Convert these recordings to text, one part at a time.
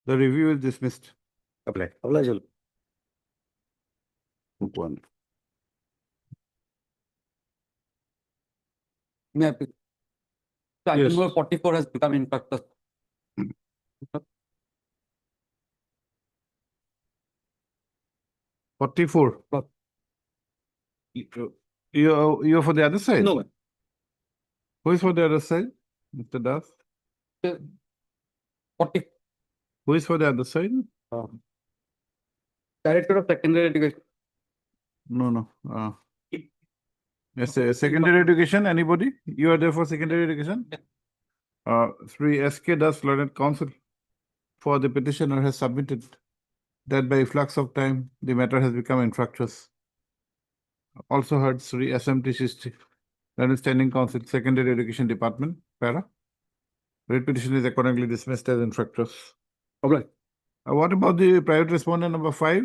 The review is dismissed. Apply. Obliged. One. May I please? So item Yes. number 44 has become infructuous. 44. But- You're for the other side? No, Who is for the other side? Mr. Das? 40, Who is for the other side? Director of Secondary Education. No. Yes, secondary education, anybody? You are there for secondary education? Sri S.K. Das, Learned Counsel for the petitioner has submitted that by flux of time, the matter has become infructuous. Also heard Sri SMT Shishti, Learned Standing Counsel, Secondary Education Department, Para. Writ petition is accordingly dismissed as infructuous. Obliged. What about the private respondent number 5?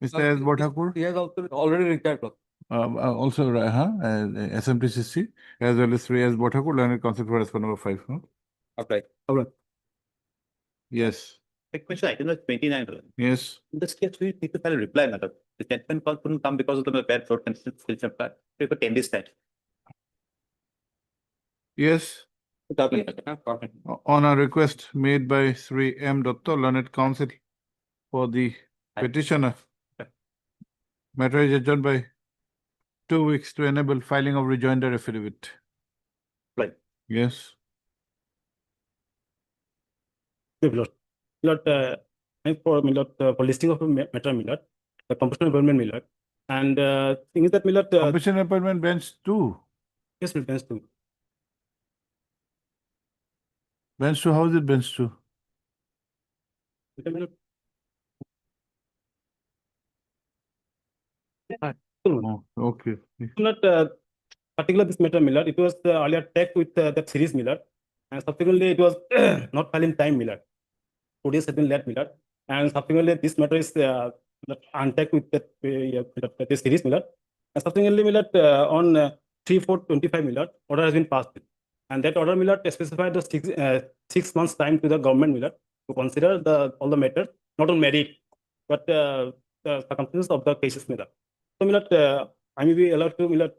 Mr. S. He Bhattakur? has also already retired. Also, SMTCC, as well as Sri S. Bhattakur, Learned Counsel for respondent number 5. Huh? Applied. Yes. Question item number 29. Yes. In this case, we need to file a reply letter. The statement call couldn't come because of the bad road conditions. We could 10 days that. Yes. On a request made by Sri M. Datta, Learned Counsel for the petitioner, matter is adjourned by 2 weeks to enable filing of rejoinder affidavit. Right. Yes. For listing of a matter, Millard, the compulsory appointment, Millard, and thing is that Millard, Commission appointment bench 2. yes, bench 2. Bench 2, how is it bench 2? Oh, okay. Not particular this matter, Millard. It was earlier tagged with that series, Millard, and subsequently it was not filed in time, Millard. 2 days has been late, Millard, and subsequently this matter is untagged with that this series, Millard, and subsequently, Millard, on 3/4/25, Millard, order has been passed, and that order, Millard, specified the 6 months time to the government, Millard, to consider all the matters, not on merit, but the circumstances of the cases, Millard. So, Millard, I may be allowed to, Millard,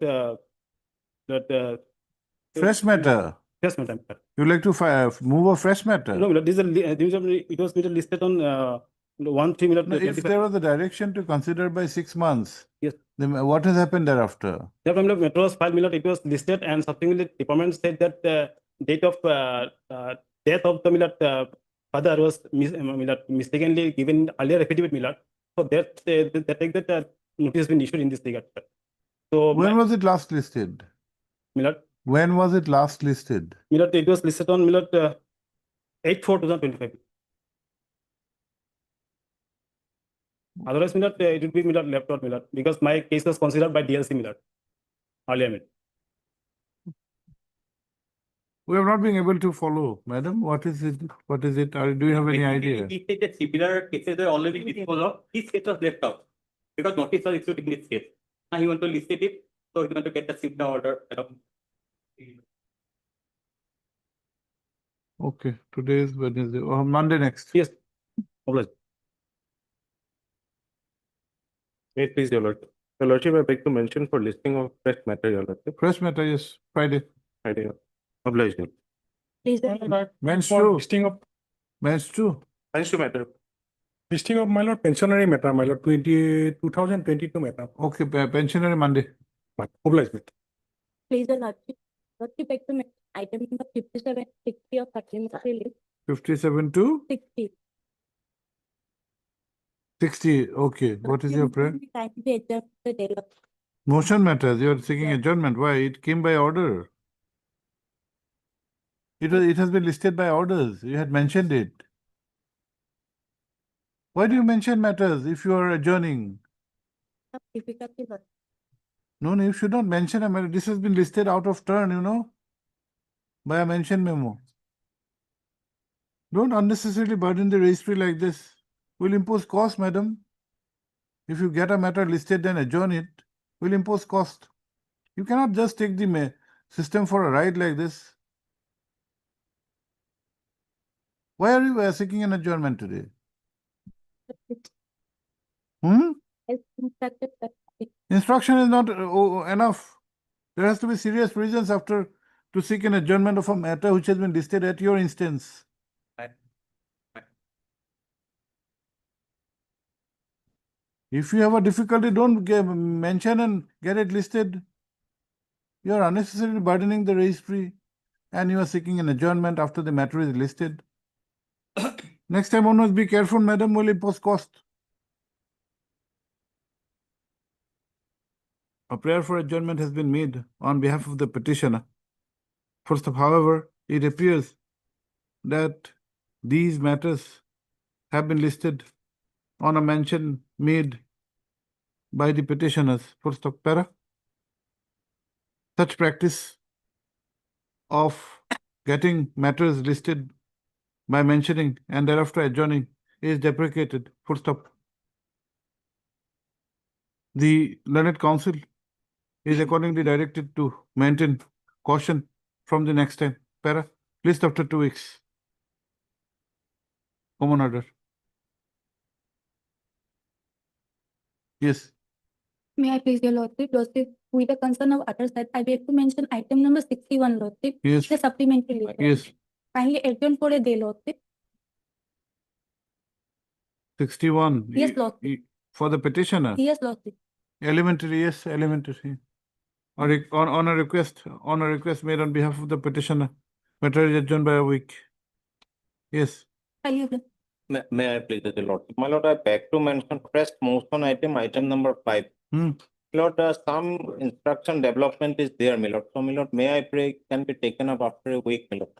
Fresh matter. yes, madam. You like to move a fresh matter? No, Millard, it was listed on 1/3, Millard. No, if there was a direction to consider by 6 months, Yes. then what has happened thereafter? That time, Millard, matter was filed, Millard, it was listed, and subsequently department said that date of death of the Millard father was Millard mistakenly given earlier affidavit, Millard. So that take that notice has been issued in this regard. So When was it last listed? Millard, When was it last listed? Millard, it was listed on Millard 8/4/2025. Otherwise, Millard, it would be Millard left out, Millard, because my case was considered by DLC, Millard, earlier, Millard. We have not been able to follow, madam. What is it? What is it? Do you have any idea? He said that similar cases are already been followed. His case was left out because notice was issued in this case. Now he want to list it, so he want to get the SIPDA order. Okay, today is Wednesday. Oh, Monday next. Yes. Obliged. May it please, Your Lordship. Your Lordship, I beg to mention for listing of fresh matter, Your Lordship. Fresh matter, yes, Friday. Idea. Obliged, Your Please, Men's For two. listing of Men's two. Lordship. Matter. listing of my lord pensionary matter, my lord 2022 matter. Okay, pensionary Monday. Obliged. please, Lordship, back to item number 57, 60 of 13 release, 57 to 60. 60. Okay, what is your prayer? Kindly adjourn the day of Motion matters. You are seeking adjournment. Why? It came by order. It has been listed by orders. You had mentioned it. Why do you mention matters if you are adjourning? difficulty, Lord. No, you should not mention a matter. This has been listed out of turn, by a mention memo. Don't unnecessarily burden the registry like this. We'll impose cost, madam. If you get a matter listed, then adjourn it. We'll impose cost. You cannot just take the system for a ride like this. Why are you seeking an adjournment today? As Hmm? instructed by Instruction is not enough. There has to be serious reasons after to seek an adjournment of a matter which has been listed at your instance. If you have a difficulty, don't mention and get it listed. You are unnecessarily burdening the registry and you are seeking an adjournment after the matter is listed. Next time onwards, be careful, madam, will impose cost. A prayer for adjournment has been made on behalf of the petitioner. First of, however, it appears that these matters have been listed on a mention made by the petitioners. First of para. Such practice of getting matters listed by mentioning and thereafter adjourning is deprecated. Full stop. The learned counsel is accordingly directed to maintain caution from the next time. Para. List after 2 weeks. Common order. Yes. May I please, your lordship, with the concern of others that I beg to mention item number 61, lordship, Yes. the supplementary list. Yes. Kindly adjourn for a day, lordship. 61. Yes, Lord. For the petitioner. Yes, lordship. Elementary, yes, elementary. On a request made on behalf of the petitioner, matter is adjourned by a week. Yes. May I please, the Lord? My Lord, I beg to mention first motion item number 5. Hmm. Lord, some instruction development is there, my Lord. So, my Lord, may I pray can be taken up after a week, my Lord.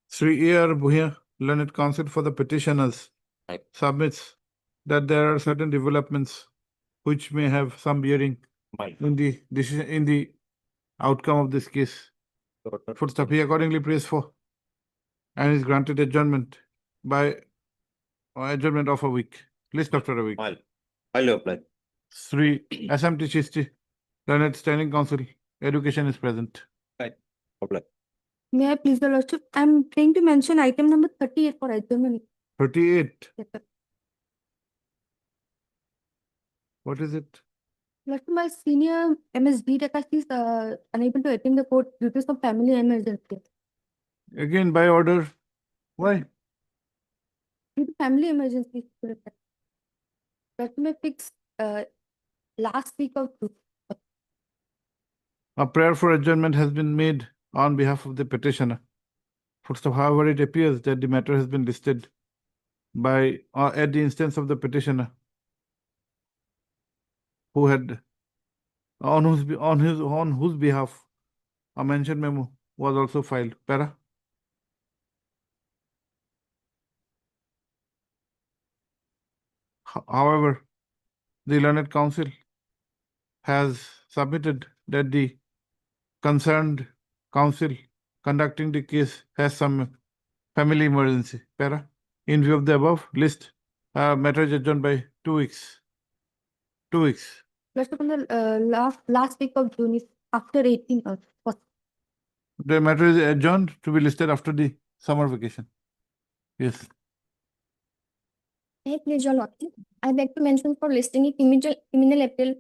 Sri A.R. Bhuya, learned counsel for the petitioners, Right. submits that there are certain developments which may have some bearing My in the decision, in the outcome of this case. Lord. Full stop. He accordingly prays for and is granted adjournment by adjournment of a week. List after a week. I'll apply. Sri SMT Chisti, learned standing counsel, education is present. Apply. May I please, your lordship, I'm trying to mention item number 38 for adjournment. 38. Yes, sir. What is it? Lordship, my senior MSD Dakash is unable to attend the court due to some family emergency. Again by order. Why? Due to family emergency. Lordship, may fix last week of June. A prayer for adjournment has been made on behalf of the petitioner. First of, however, it appears that the matter has been listed by at the instance of the petitioner, who had on whose behalf a mention memo was also filed. Para. However, the learned counsel has submitted that the concerned counsel conducting the case has some family emergency. Para. In view of the above list, matter is adjourned by 2 weeks. 2 weeks. Lordship, on the last week of June is after 18 of The matter is adjourned to be listed after the summer vacation. Yes. Hey, please, your lordship. I beg to mention for listing a criminal appeal.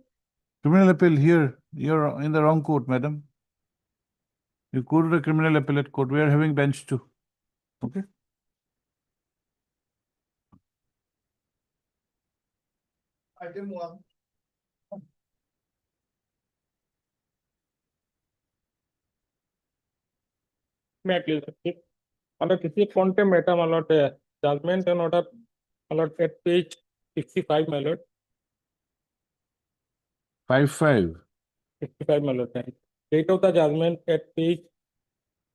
Criminal appeal here. You're in the wrong court, madam. You go to the criminal appellate court. We are having bench too. Okay. Item 1. May I please? Under किसी contempt matter, my lord, judgment and order, my lord, at page 65, my lord. 5-5. 65, my lord. Date of the judgment at page,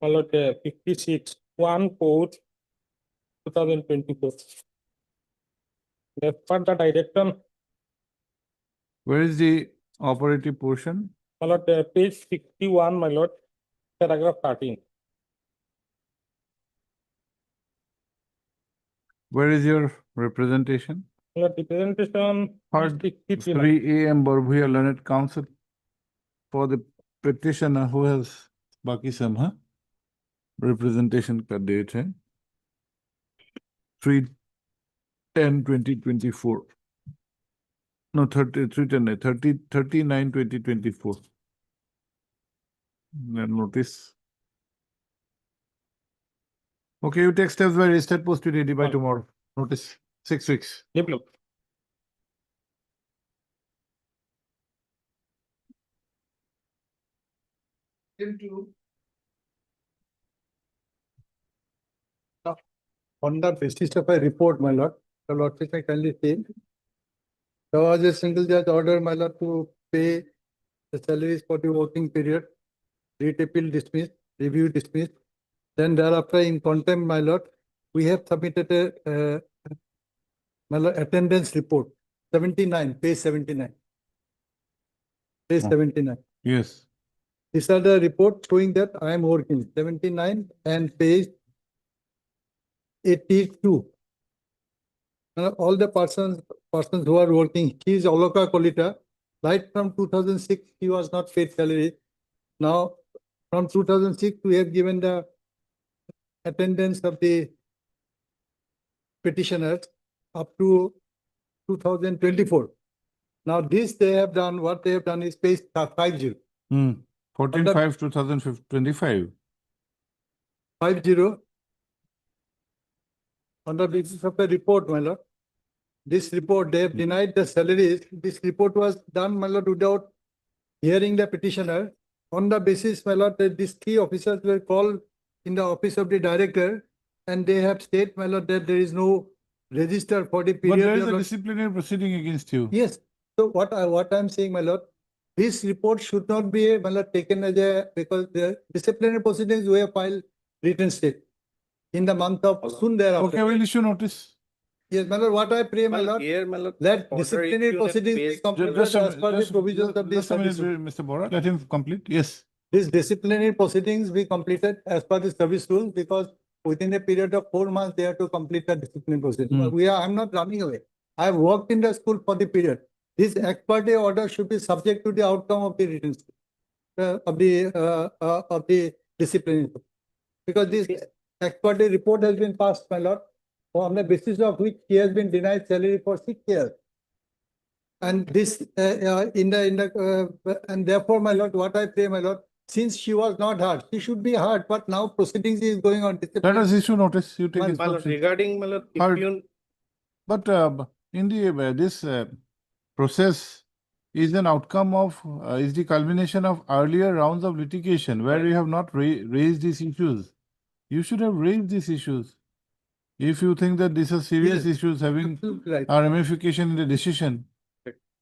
my lord, 56, 1/4/2024. As per the direction, Where is the operative portion? my lord, page 61, my lord, paragraph 13. Where is your representation? My lord, representation. Heard 63, Sri A.M. Barbhuya, learned counsel for the petitioner who has Baki Samha representation ka date hai. 3/10/2024. No, 39/2024. Notice. Okay, you take steps by registered post to ready by Fine. tomorrow. Notice 6 weeks. Develop. On the basis of a report, my lord, the lordship I kindly say, there was a single judge order, my lord, to pay the salaries for the working period, read appeal dismissed, review dismissed. Then thereafter in contempt, my lord, we have submitted a my lord, attendance report, 79, page 79. Page Oh. 79. Yes. These are the reports showing that I am working, 79 and page 82. All the persons who are working, he is Oloka Kolita. Right from 2006, he was not paid salary. Now, from 2006, we have given the attendance of the petitioners up to 2024. Now, this they have done, what they have done is page 50. 14/5/2025. 50. On the basis of a report, my lord. This report, they have denied the salaries. This report was done, my lord, without hearing the petitioner. On the basis, my lord, that these three officers were called in the office of the director, and they have stated, my lord, that there is no register for the But period. there is your a lord. disciplinary proceeding against you. Yes. So what I'm saying, my lord, this report should not be, my lord, taken as a, because the disciplinary proceedings we have filed written state in the month of soon thereafter. Okay, we'll issue notice. Yes, my lord, what I pray, my lord, Here, my lord, that order disciplinary issued at proceedings be page- completed Just a as per the minute, provisions of the just a minute, service rule. Mr. Bora, let him complete. Yes. These disciplinary proceedings be completed as per the service rule, because within a period of 4 months, they have to complete the disciplinary proceedings. Hmm. I'm not running away. I have worked in the school for the period. This ex parte order should be subject to the outcome of the written of the disciplinary. Because this ex parte report has been passed, my lord, on the basis of which he has been denied salary for 6 years. And this, and therefore, my lord, what I pray, my lord, since she was not heard, she should be heard, but now proceedings is going on. Let us issue notice. You take Well, his My lord, proceeding. regarding, my lord, Heard. if you, But in the this process is an outcome of is the culmination of earlier rounds of litigation where you have not raised these issues. You should have raised these issues. If you think that these are serious Yes. issues having Absolutely right. a ramification in the decision,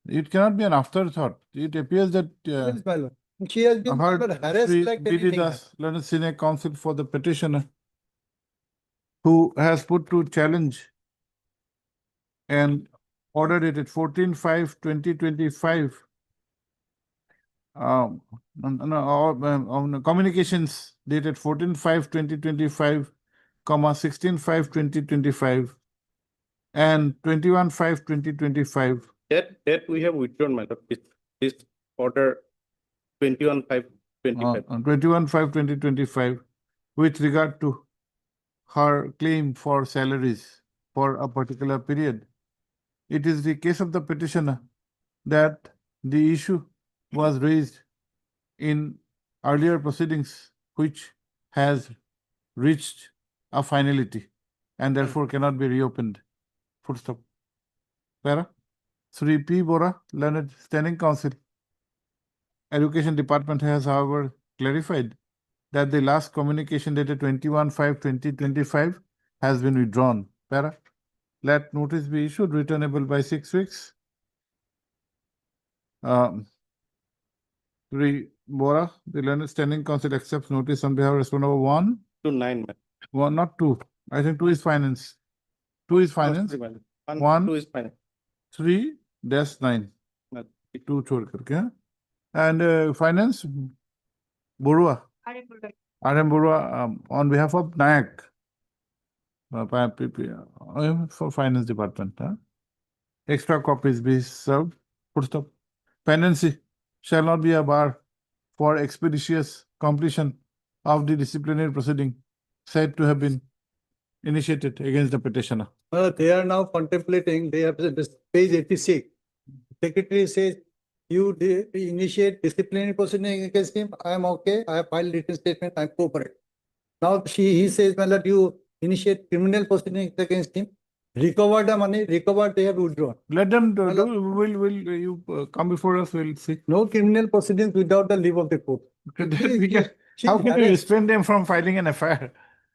it cannot be an afterthought. It appears that Yes, my lord. She has been heard not harassed Sri like B.D. anything. Das, Learned Senior Counsel for the petitioner, who has put to challenge and order dated 14/5/2025. Communications dated 14/5/2025, 16/5/2025, and 21/5/2025. that we have withdrawn, my lord, this order 21/5/25. 21/5/2025 with regard to her claim for salaries for a particular period. It is the case of the petitioner that the issue was raised in earlier proceedings which has reached a finality and therefore cannot be reopened. Full stop. Para? Sri P. Bora, Learned Standing Counsel. Education Department has, however, clarified that the last communication dated 21/5/2025 has been withdrawn. Para? Let notice be issued, returnable by 6 weeks. Sri Bora, the Learned Standing Counsel accepts notice on behalf of respondent number 1. To 9, my One, not 2. I think 2 is finance. 2 is lord. finance. My lord. One. 2 is fine. 3/9. No. 2 छोड़ करके, हाँ? And finance, Borua. RM Borua, on behalf of NAAC. For finance department. Huh? Extra copies be served. Full stop. Pendency shall not be a bar for expeditious completion of the disciplinary proceeding said to have been initiated against the petitioner? They are now contemplating, they have this page 86. Secretary says, initiate disciplinary proceeding against him. I am okay. I have filed written statement. I cooperate. Now he says, my lord, you initiate criminal proceedings against him. Recover the money, they have withdrawn. Let them do, My lord- will you come before us, we'll see. No criminal proceedings without the leave of the court. Then we can, how can you restrain them from filing an FIR?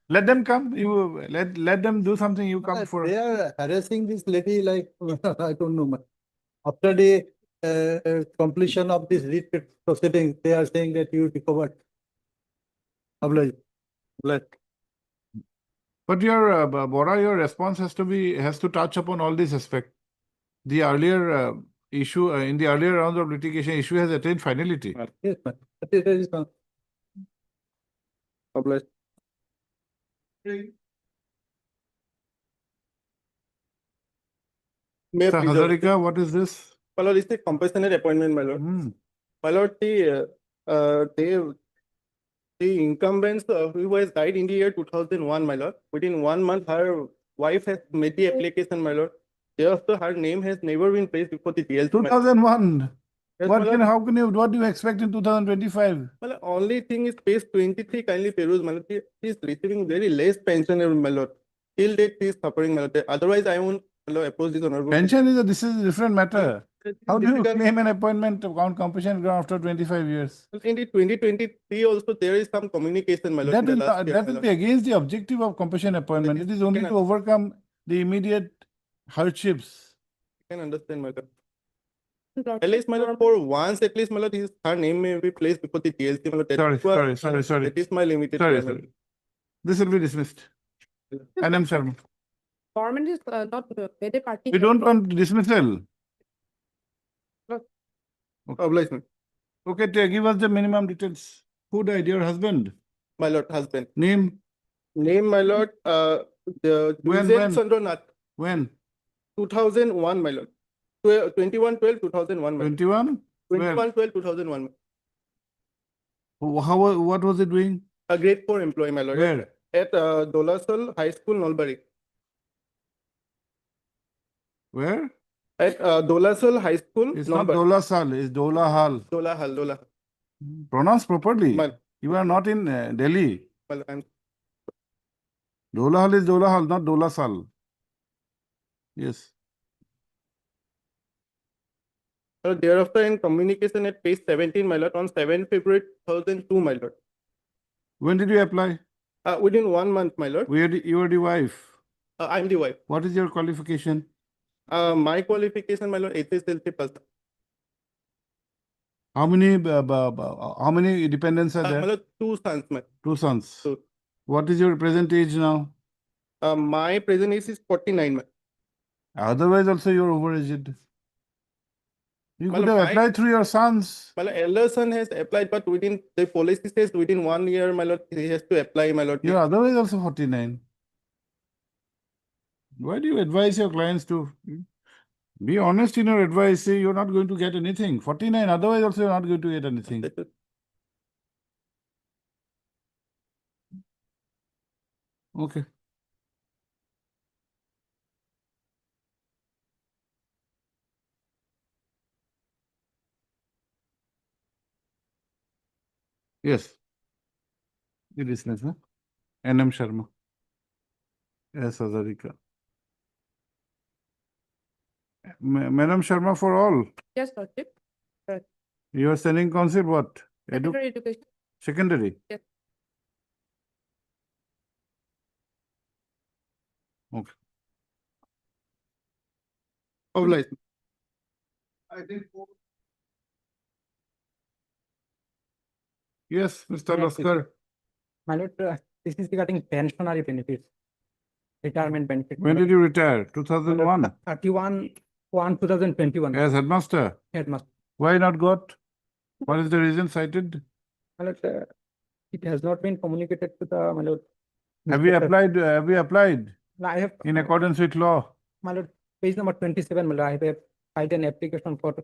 Let them come, you, let them do something, you come before us. They are harassing this lady like, I don't know. Man. After the completion of this writ proceeding, they are saying that you recovered. Oblige. But your, Bora, your response has to touch upon all these aspects. The earlier issue, in the earlier rounds of litigation, issue has attained finality. Yes, man. That is fine. Obliged. May Sir I please ask- Hazarika, what is this? My lord, it's a compassionate appointment, my lord. Hmm. My lord, the incumbents who has died in the year 2001, my lord. Within 1 month, her wife has made the application, my lord. Thereafter, her name has never been placed before the DLC. my lord. 2001. Yes, my lord. How can you, what do you expect in 2025? Well, only thing is page 23 kindly peruse, my lord. He is receiving very less pension, my lord. Till date, he is suffering, my lord. Otherwise, I won't, my lord, oppose this honorable. Pension this is a different matter. It is How do you difficult. claim an appointment on compensation ground after 25 years? In the 2023 also, there is some communication, my lord. That in the will, last year, that my will lord. be against the objective of compensation appointment. It is only to overcome the immediate hardships. I can understand, my lord. At least, my lord, for once, at least, my lord, her name may be placed before the DLC, my lord. Sorry. That is my limited. Sorry, my lord. sorry. This will be dismissed. NM Sharma. Government is not made a party. We don't want dismissal. Obliged, my- Okay, give us the minimum details. Who died? Your husband? my lord, husband. Name? Name, my lord, the When? Duzen Chandranath, When? 2001, my lord. 21/12/2001, my lord. 21? Where? 21/12/2001. What was he doing? A grade 4 employee, my lord. Where? At Dolasal High School, Nalbari. Where? At Dolasal High School, It's not Nalbari. Dola Sal, it's Dola Hal. Dolahal. Pronounce properly. My- You are not in Delhi. Well, I'm Dola Hal is Dola Hal, not Dola Sal. Yes. thereafter in communication at page 17, my lord, on 7 February 2002, my lord. When did you apply? Within 1 month, my lord. You are the wife. I'm the wife. What is your qualification? My qualification, my lord, HSLC plus. How many dependents are My there? lord, 2 sons, my. 2 sons. Two. What is your present age now? My present age is 49, my. Otherwise also you are overaged. You could Well, have my- applied through your sons. My lord, elder son has applied, but within the policy says within 1 year, my lord, he has to apply, my lord. You are otherwise also 49. Why do you advise your clients to be honest in your advice? Say you're not going to get anything. 49, otherwise also you're not going to get anything. Okay. Yes. It is nice, huh? NM Sharma. Yes, Hazarika. Madam Sharma for all. Yes, Lordship. You are sending council what? Secondary education. Secondary? Yes. Okay. Obliged. I think. Yes, Mr. Laskar. My lord, this is regarding pensionary benefits, retirement benefits. When did you retire? 2001? 31/1/2021. As headmaster? Headmaster. Why not got? What is the reason cited? My lord, it has not been communicated to the, my lord. Have you applied? Have you applied No, I have, in accordance with law? my lord, page number 27, my lord, I have filed an application for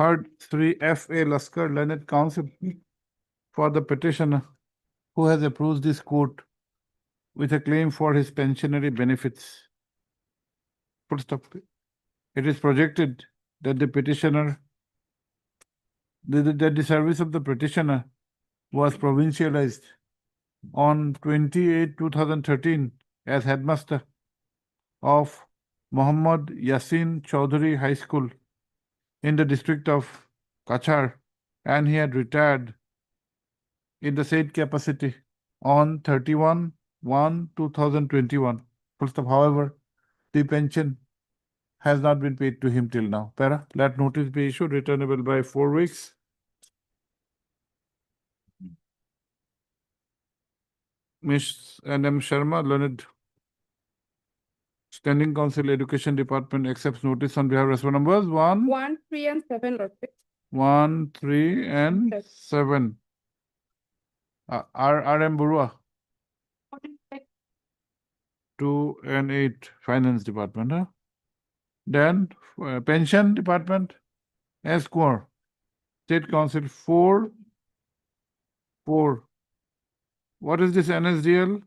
Heard 3 F.A. Laskar Learned Counsel for the petitioner who has approached this court with a claim for his pensionary benefits. Full stop. It is projected that the petitioner, that the service of the petitioner was provincialized on 28/2013 as headmaster of Muhammad Yasin Chaudhary High School in the district of Kachar, and he had retired in the said capacity on 31/1/2021. Full stop. However, the pension has not been paid to him till now. Para, let notice be issued, returnable by 4 weeks. Ms. N.M. Sharma, Learned Standing Council, Education Department accepts notice on behalf of respondent numbers 1, 1, 3, and 7, Lordship. 1, 3, and Yes. 7. R.M. Burua, 2 and 8, Finance Department. Huh? Then Pension Department, S. Kaur, State Council 4, 4. What is this NSDL?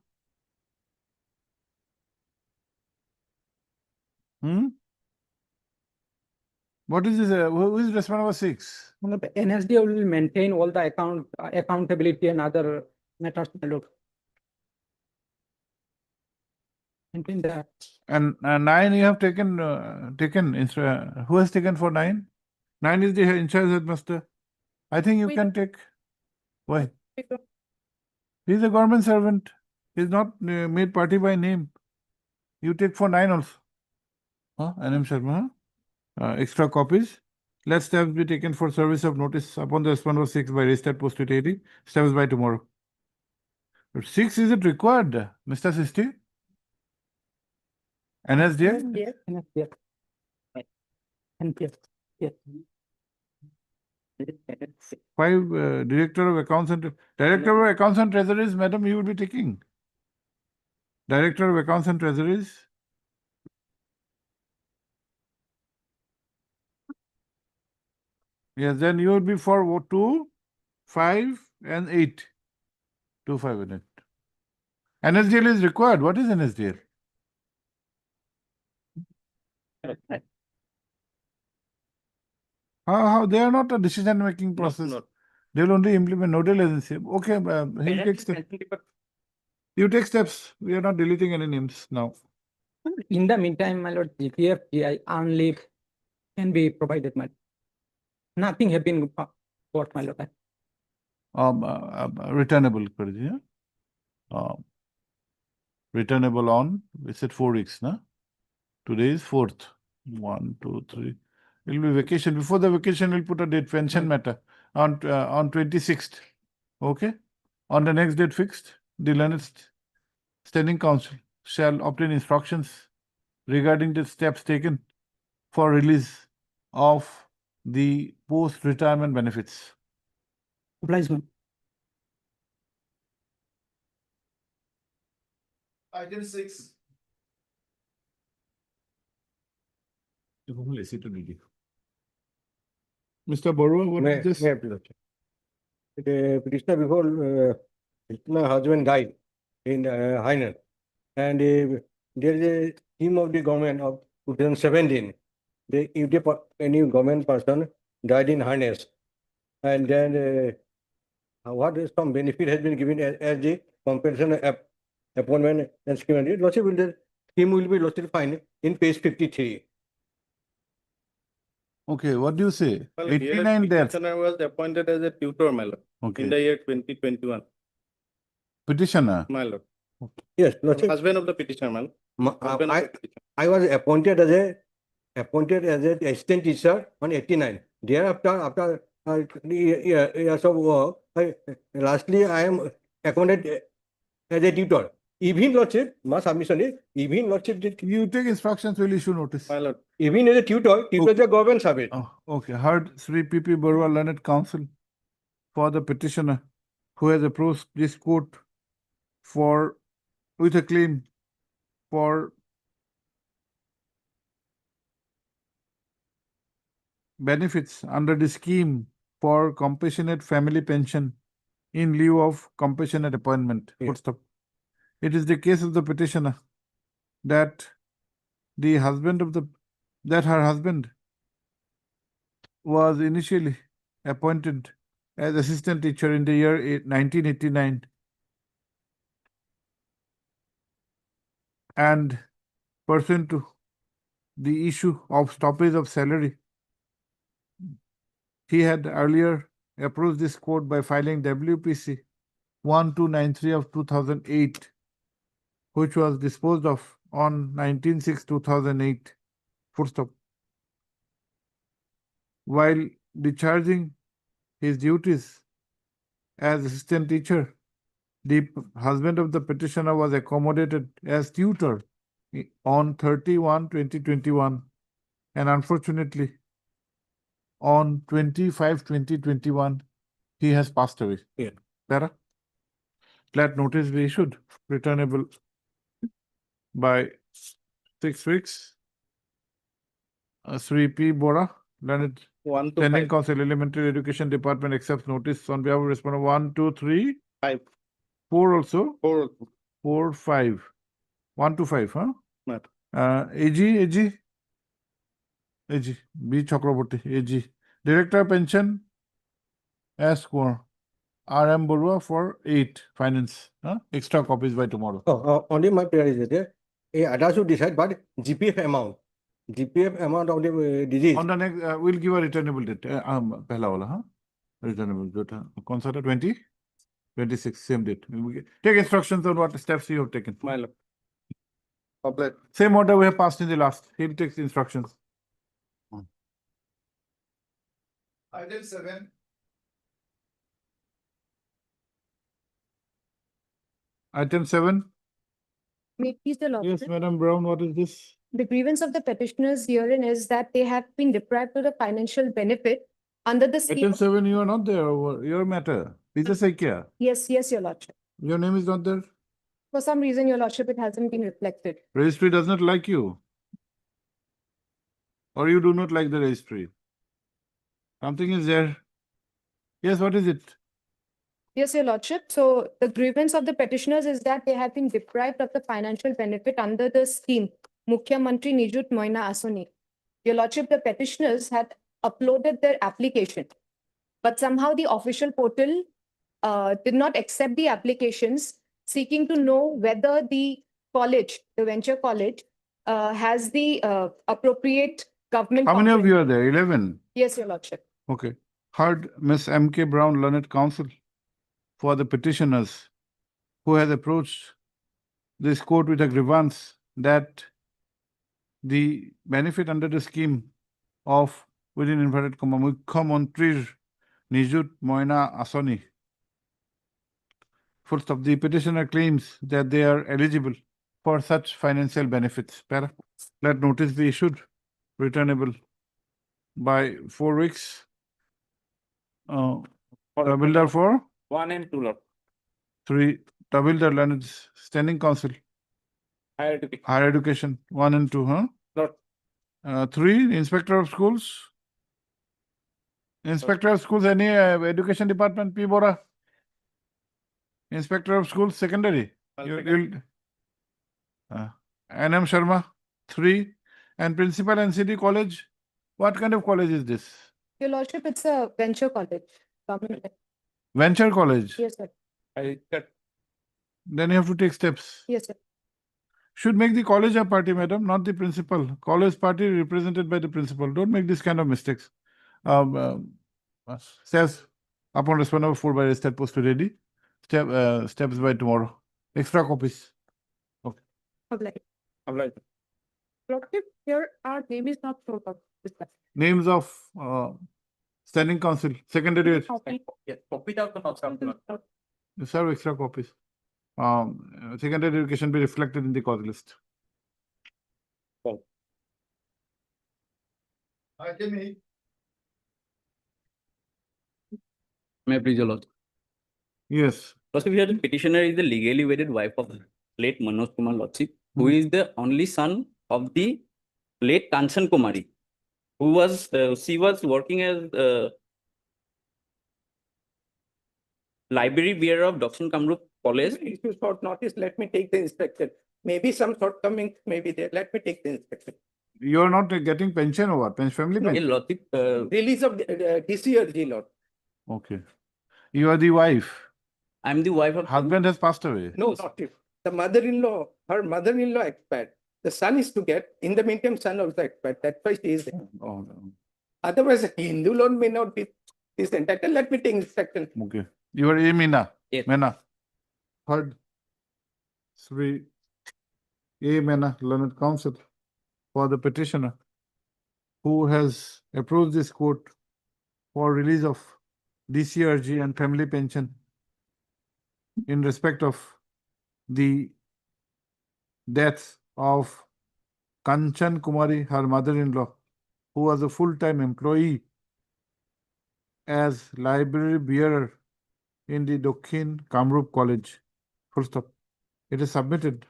What is this? Who is respondent number 6? NSDL will maintain all the accountability and other matters, my lord. Maintain that. And 9 you have taken, who has taken for 9? 9 is the in charge headmaster. I think you We can take. Why? Because He is a government servant. He is not made party by name. You take for 9 also. Huh? N.M. Sharma. Extra copies. Let steps be taken for service of notice upon the respondent of 6 by registered post 80. Steps by tomorrow. But 6 is it required, Mr. Sisti? NSDL? yes, NSDL. NPS. Yes. 5 Director of Accounts and Treasuries, madam, you will be taking. Director of Accounts and Treasuries. Yes, then you will be for 2, 5, and 8. 2, 5, and 8. NSDL is required. What is NSDL? How they are not a decision-making process. no. They will only implement nodal agency. Okay, he'll take steps. You take steps. We are not deleting any names now. In the meantime, my lord, GPF, GI, earn leave can be provided, my lord. Nothing have been got, my lord. Returnable, Karji, yeah? Returnable on, we said 4 weeks, na? Today is 4th. 1, 2, 3. It will be vacation. Before the vacation, we'll put a date, pension matter, on 26th. Okay? On the next date fixed, the Learned Standing Council shall obtain instructions regarding the steps taken for release of the post-retirement benefits. Obligement. Item 6. Mr. Barua, what is this? The petitioner before my husband died in Hainan, and there is a scheme of the government of 2017. If any government person died in harness, and then what is some benefit has been given as the compensation appointment and scheme. The scheme will be lost fine in page 53. Okay, what do you say? Well, here 89 deaths. petitioner was appointed as a tutor, my lord, in the Okay. year 2021, Petitioner. my lord. Yes, Lordship. Husband of the petitioner, my lord. Husband of the petitioner. I was appointed as a assistant teacher on 89. Thereafter, after years of work, lastly I am appointed as a tutor. Even Lordship, my submission is, even Lordship, You take instructions, will issue notice. My lord. even as a tutor is a government service. Oh, okay. Heard Sri P.P. Barua Learned Council for the petitioner who has approached this court with a claim for benefits under the scheme for compassionate family pension in lieu of compassionate appointment. Full stop. It is the case of the petitioner that the husband of the, that her husband was initially appointed as assistant teacher in the year 1989 and pursuant to the issue of stoppage of salary, he had earlier approached this court by filing WPC 1293 of 2008, which was disposed of on 19/6/2008. Full stop. While discharging his duties as assistant teacher, the husband of the petitioner was accommodated as tutor on 30/1/2021 and unfortunately on 25/2021 he has passed away. Yeah. Clara? Let notice be issued, returnable by 6 weeks. Sri P. Bora, Learned 1 to Standing 5. Council Elementary Education Department accepts notice on behalf of respondent 1, 2, 3, 5. 4 also, 4. 4, 5. 1 to 5, huh? Right. AG, B. Chakraborty, AG. Director Pension, S. Kumar. RM Borua for 8, Finance. Extra copies by tomorrow. Only my prayer is there. Others should decide, but GPF amount of the disease. On the next, we'll give a returnable date. Pehla wala, huh? Returnable date. Consult 20, 26, same date. Take instructions on what steps you have taken. My lord. Public. Same order we have passed in the last. He'll take the instructions. Item 7. Item 7. May it please the Yes, lordship. Madam Brown, what is this? The grievance of the petitioners herein is that they have been deprived of the financial benefit under the scheme. Item 7, you are not there over your matter. Pizza say kya? Yes, your lordship. Your name is not there. For some reason, your lordship, it hasn't been reflected. Registry does not like you. Or you do not like the registry. Something is there. Yes, what is it? Yes, your lordship. So the grievance of the petitioners is that they have been deprived of the financial benefit under the scheme Mukhya Mantri Nijut Moina Asoni. Your lordship, the petitioners had uploaded their application, but somehow the official portal did not accept the applications, seeking to know whether the college, the venture college, has the appropriate government. How many of complaint. you are there? 11. Yes, your lordship. Okay. Heard Miss M.K. Brown, Learned Counsel for the petitioners who has approached this court with a grievance that the benefit under the scheme of, within inverted comma, Mukhya Mantri Nijut Moina Asoni. Full stop. The petitioner claims that they are eligible for such financial benefits. Para. Let notice be issued, returnable by 4 weeks. Builder for 1 and 2, lord. 3. Builder Learned Standing Council, Higher education. Higher Education 1 and 2, huh? Lord. 3. Inspector of Schools. Inspector of Schools, any Education Department, P. Bora. Inspector of Schools, Secondary. NM Sharma, 3. And Principal NCD College. What kind of college is this? Your lordship, it's a venture college. Government. Venture College. Yes, sir. Then you have to take steps. Yes, sir. Should make the college a party, madam, not the principal. College party represented by the principal. Don't make this kind of mistakes. Says upon response number 4 by registered post ready. Steps by tomorrow. Extra copies. Obliged. Lordship, here our name is not showed up. Names of standing council, secondary. Yes, copy out the something. Serve extra copies. Secondary education be reflected in the cause list. Item 8. May I please your lord? Yes. First, we have the petitioner is the legally wedded wife of late Manoj Kumar Lordship, who is the only son of the late Kanchan Kumari, who was she was working as library bearer of Dakshin Kamrup College. If you short notice, let me take the inspection. Maybe some shortcomings may be there. Let me take the inspection. You are not getting pension or what? Family Your pension? Lordship, Release of DCRG, Lord. Okay. You are the wife. I'm the wife of. Husband has passed away. No, not if. The mother-in-law, her mother-in-law expired. The son is to get, in the meantime, son also expired. That's why she is there. Oh, no. Otherwise, Hindu loan may not be this entitled. Let me take inspection. Okay. You are A. Meena. Yes. Meena. Heard. Sri A. Meena, Learned Counsel for the petitioner who has approved this court for release of DCRG and family pension in respect of the death of Kanchan Kumari, her mother-in-law, who was a full-time employee as library bearer in the Dakshin Kamrup College. Full stop. It is submitted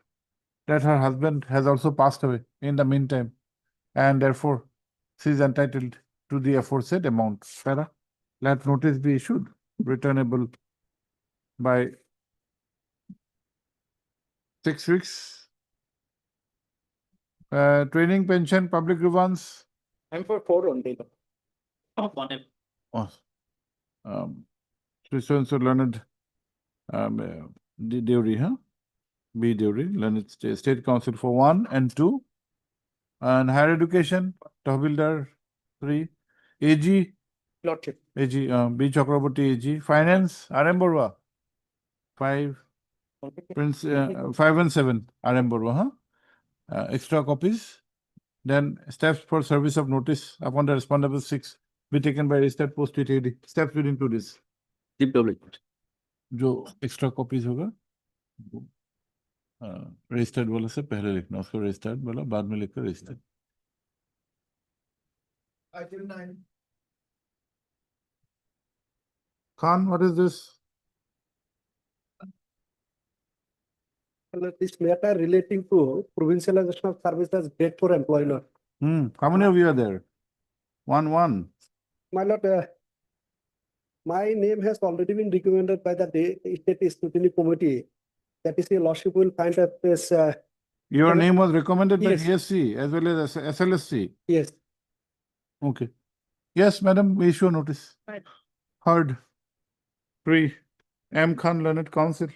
that her husband has also passed away in the meantime, and therefore she is entitled to the aforesaid amount. Para, let notice be issued, returnable by 6 weeks. Training pension, public grievance. I'm for 4 only. Lord. Oh, one M. Oh. So learned Dewry, huh? B. Dewry, Learned State Council for 1 and 2. And higher education, Tahbildar 3. AG, Lordship. AG, B. Chakraborty AG. Finance, RM Borwa 5. Prince 5 and 7, RM Borwa, huh? Extra copies. Then steps for service of notice upon the respondable 6 be taken by registered post with AD. Steps will include this. Chief Public. जो extra copies होगा registered वाला से पहले लिखना, उसको registered वाला बाद में लिखकर registered. Khan, what is this? This matter relating to provincialization of services grade for employee, Lord. How many of you are there? 1. My Lord, my name has already been recommended by the State Scrutiny Committee. That is, your Lordship will find that this, Your name was recommended by Yes. ESC as well as SLSC. yes, Okay. Yes, madam, we issue a notice. Right. Heard. 3. M. Khan, Learned Counsel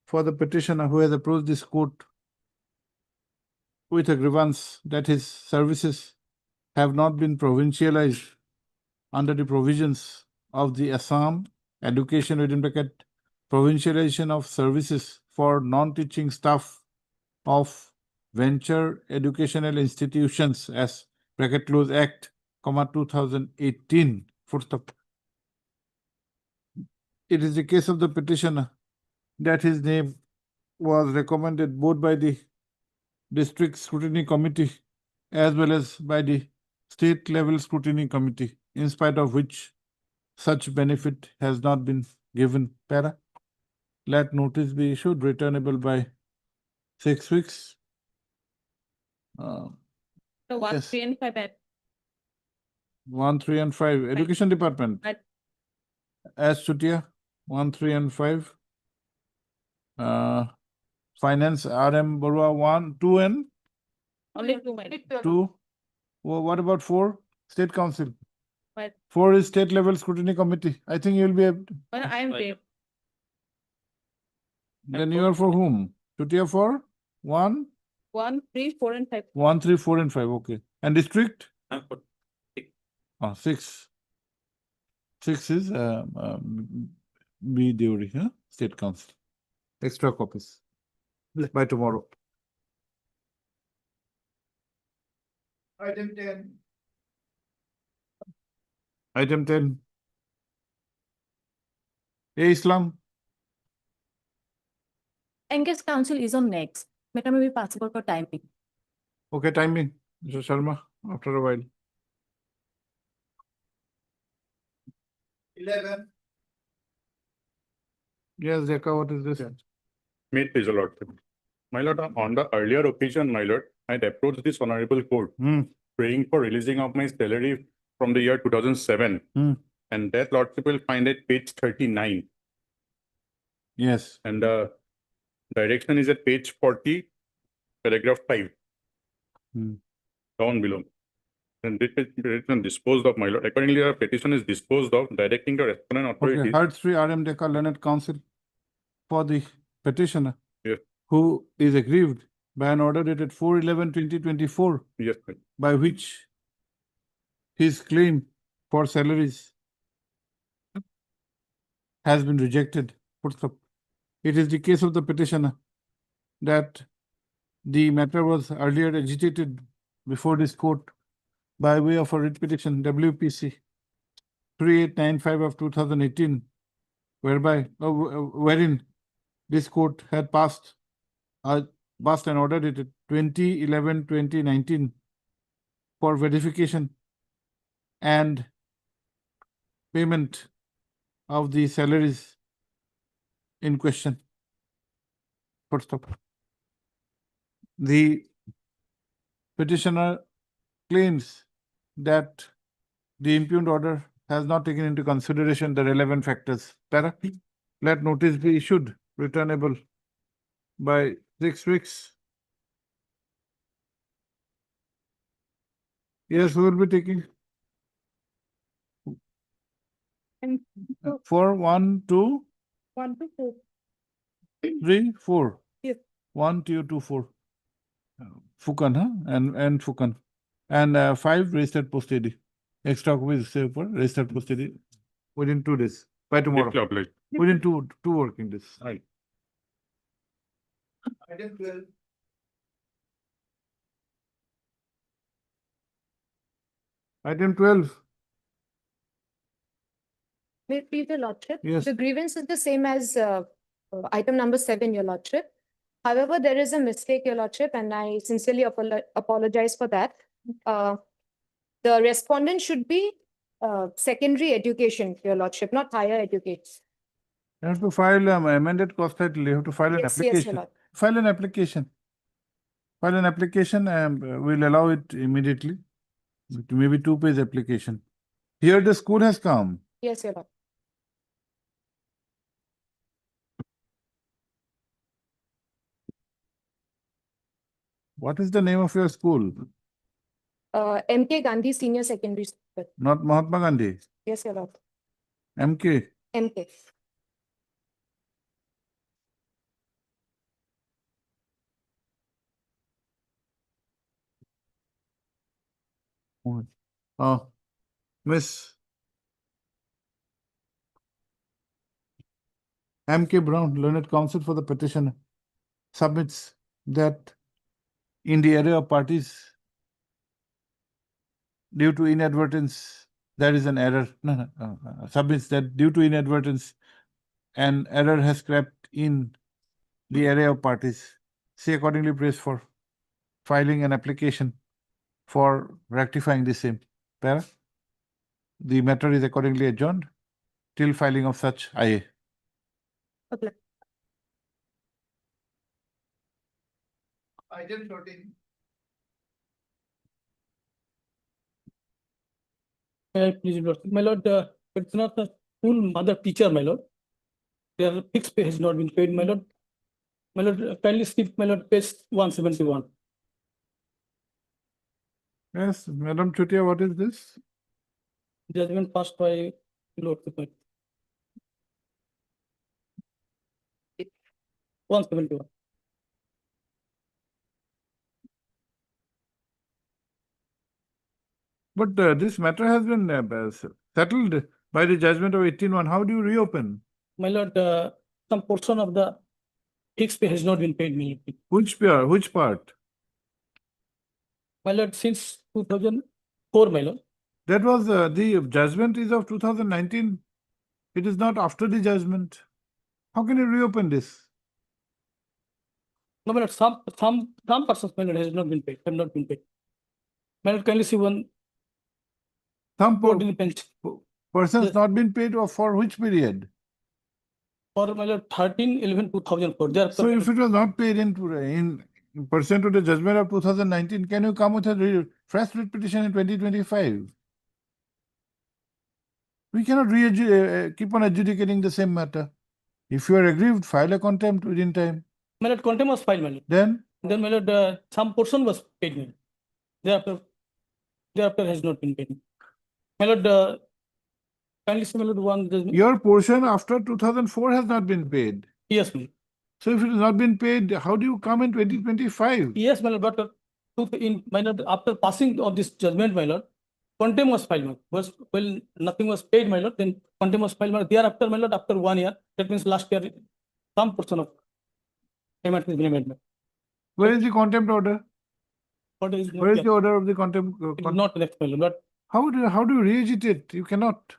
for the petitioner who has approached this court with a grievance that his services have not been provincialized under the provisions of the Assam Education within bracket provincialization of services for non-teaching staff of venture educational institutions as bracket close act, 2018, full stop. It is the case of the petitioner that his name was recommended both by the District Scrutiny Committee as well as by the State Level Scrutiny Committee, in spite of which such benefit has not been given. Para, let notice be issued, returnable by 6 weeks. So 1, Yes. 3 and 5 at 1, 3 and 5, Education Department. Right. As Chutia, 1, 3 and 5. Finance, RM Borwa 1, 2 and only 2 minutes. 2. What about 4? State Council. Right. 4 is State Level Scrutiny Committee. I think you will be able to. Well, I am Right. there. Then you are for whom? Chutia for 1, 1, 3, 4 and 5. 1, 3, 4 and 5. Okay. And district? I'm for 6. 6 is B. Dewry, huh? State Council. Extra copies by tomorrow. Item 10. Item 10. Hey, Islam. Engaged council is on next. Madam, may be possible for timing. Okay, timing. Mr. Sharma, after a while. 11. Yes, Jeka, what is this? May it please your lordship. My lord, on the earlier occasion, my lord, I had approached this honorable court praying for releasing of my salary from the year 2007. And that lordship will find at page 39. Yes. And the direction is at page 40, paragraph 5. Hmm. Down below. And this is petition disposed of, my lord. Accordingly, a petition is disposed of, directing the respondent Okay, authority. Heard Sri R.M. Dekar, learned counsel for the petitioner. Yes. Who is aggrieved by an order dated 4/11/2024, Yes, my by which his claim for salaries has been rejected. Full stop. It is the case of the petitioner that the matter was earlier agitated before this court by way of a writ petition WPC 3895 of 2018, wherein this court had passed an order dated 20/11/2019 for verification and payment of the salaries in question. Full stop. The petitioner claims that the impugned order has not taken into consideration the relevant factors. Para, let notice be issued, returnable by 6 weeks. Yes, who will be taking? And For 1, 2, 1 to 4. 3, 4. Yes. 1, 2, 2, 4. Fukan, huh? And Fukan. And 5 registered post AD. Extra copy save for registered post AD within 2 days. By tomorrow. Yes, Lord. Within two working days. Right. Item 12. Item 12. May it please your lordship? Yes. The grievance is the same as item number 7, your lordship. However, there is a mistake, your lordship, and I sincerely apologize for that. The respondent should be secondary education, your lordship, not higher education. You have to file amended cost title. You have to file an Yes, your application. lord. File an application. File an application and we'll allow it immediately. It may be 2-page application. Here the school has come. Yes, your lord. What is the name of your school? MK Gandhi Senior Secondary School. Not Mahatma Gandhi. Yes, your lord. MK. MK. Miss M.K. Brown, learned counsel for the petitioner, submits that in the area of parties, due to inadvertence, there is an error. Submits that due to inadvertence, an error has crept in the area of parties. She accordingly prays for filing an application for rectifying the same. Para? The matter is accordingly adjourned till filing of such IA. Okay. Item 13. Please, your lordship. My lord, it's not a full mother teacher, my lord. Their fixed pay has not been paid, my lord. My lord, kindly skip, my lord, page 171. Yes, Madam Chutia, what is this? Judgment passed by lordship. 171. But this matter has been settled by the judgment of 18-1. How do you reopen? My lord, some portion of the fixed pay has not been paid, my lord. Which part? My lord, since 2004, my lord. That was the judgment is of 2019. It is not after the judgment. How can you reopen this? No, my lord, some persons, my lord, has not been paid, have not been paid. My lord, kindly see one Some quote in the bench. persons Yes. not been paid for which period? For my lord, 13/11/2004. They are So if it was not paid in pursuant to the judgment of 2019, can you come with a fresh writ petition in 2025? We cannot keep on adjudicating the same matter. If you are aggrieved, file a contempt within time. My lord, contempt was filed, my lord. Then, Then, my lord, some portion was paid, my lord. Thereafter has not been paid. My lord, kindly say, my lord, one judgment. your portion after 2004 has not been paid. Yes, my lord. So if it has not been paid, how do you come in 2025? Yes, my lord, but my lord, after passing of this judgment, my lord, contempt was filed, my lord. Well, nothing was paid, my lord, then contempt was filed, my lord. Thereafter, my lord, after 1 year, that means last year, some portion of payment has been made, my lord. Where is the contempt order? But it is Where is not, the order of the contempt? it is not left, my lord, but How do you re-edit it? You cannot.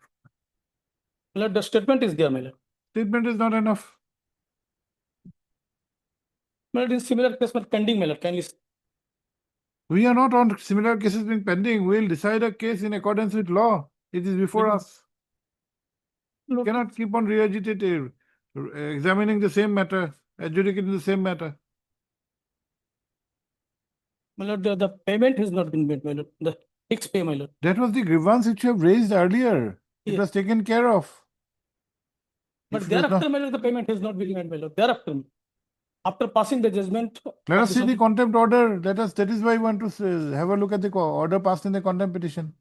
my lord, the statement is there, my lord. Statement is not enough. My lord, in similar case, but pending, my lord, kindly. We are not on similar cases being pending. We'll decide a case in accordance with law. It is before Mhm. us. You cannot keep on re-agitating, examining the same matter, adjudicating the same matter. My lord, the payment has not been made, my lord, the fixed pay, my lord. That was the grievance which you have raised earlier. It Yes. was taken care of. But If it was not- thereafter, my lord, the payment has not been made, my lord. Thereafter, after passing the judgment. Let of us the see the Supreme- contempt order. That is why we want to have a look at the order passed in the contempt petition.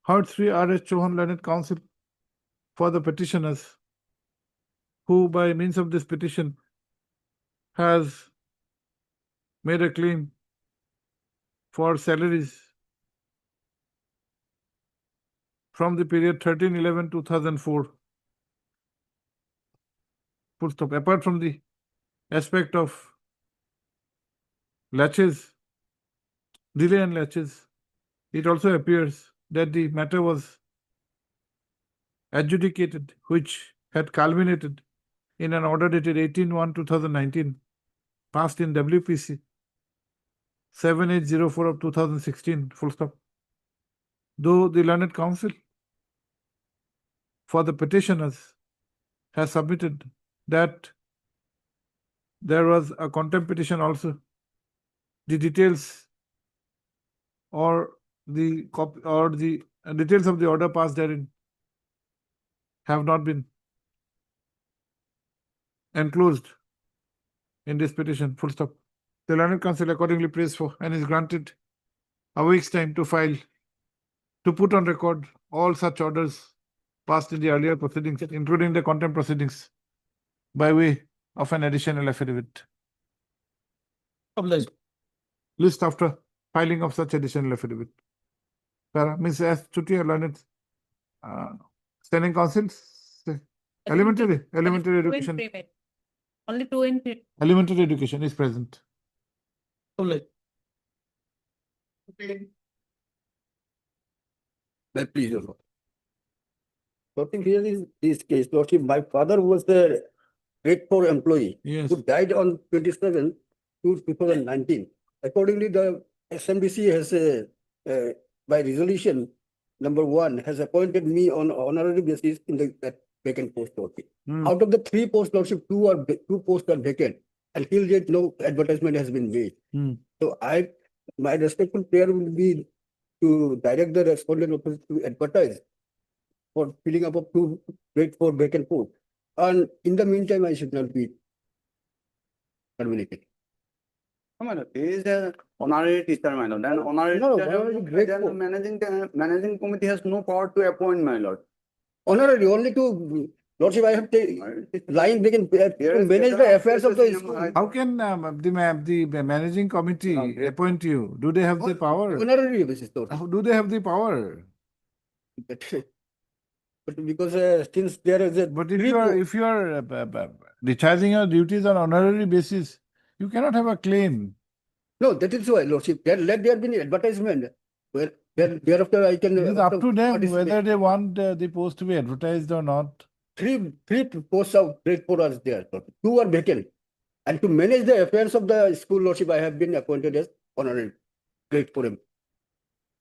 Heard 3 R.S. Chauhan Learned Counsel for the petitioners, who by means of this petition has made a claim for salaries from the period 13/11/2004. Full stop. Apart from the aspect of laches, delay and laches, it also appears that the matter was adjudicated, which had culminated in an order dated 18/1/2019, passed in WPC 7804 of 2016, full stop. Though the Learned Counsel for the petitioners has submitted that there was a contempt petition also, the details or the details of the order passed therein have not been enclosed in this petition, full stop. The Learned Counsel accordingly prays for and is granted a week's time to file, to put on record all such orders passed in the earlier proceedings, including the contempt proceedings, by way of an additional affidavit. Obliged. List after filing of such additional affidavit. Ms. S. Chutia, Learned Standing Counsel, elementary education. Only two in. Elementary education is present. Obliged. Please, your Lord. Lordship, here is this case, Lordship, my father was the grade 4 employee Yes. who died on 27/2/2019. Accordingly, the SMDC has by resolution number 1 has appointed me on honorary basis in that vacant post, Lordship. Out of the 3 posts, Lordship, 2 posts are vacant. Until yet, no advertisement has been made. So my respectful prayer would be to direct the respondent office to advertise for filling up of 2 grade 4 vacant posts. And in the meantime, I should not be terminated. He is a honorary teacher, my lord. And honorary No, teacher, honorary grade then 4. managing committee has no power to appoint, my lord. Honorary, only to, Lordship, I have lying begin to manage the affairs of the school. How can the managing committee appoint you? Do they have the power? Honorary basis, Lordship. How do they have the power? But because since there is a. But if you are discharging your duties on honorary basis, you cannot have a claim. No, that is why, Lordship, let there be an advertisement. Where thereafter I can. It is up to them participate. whether they want the post to be advertised or not. Three posts of grade 4 are there. 2 are vacant. And to manage the affairs of the school, Lordship, I have been appointed as honorary grade 4.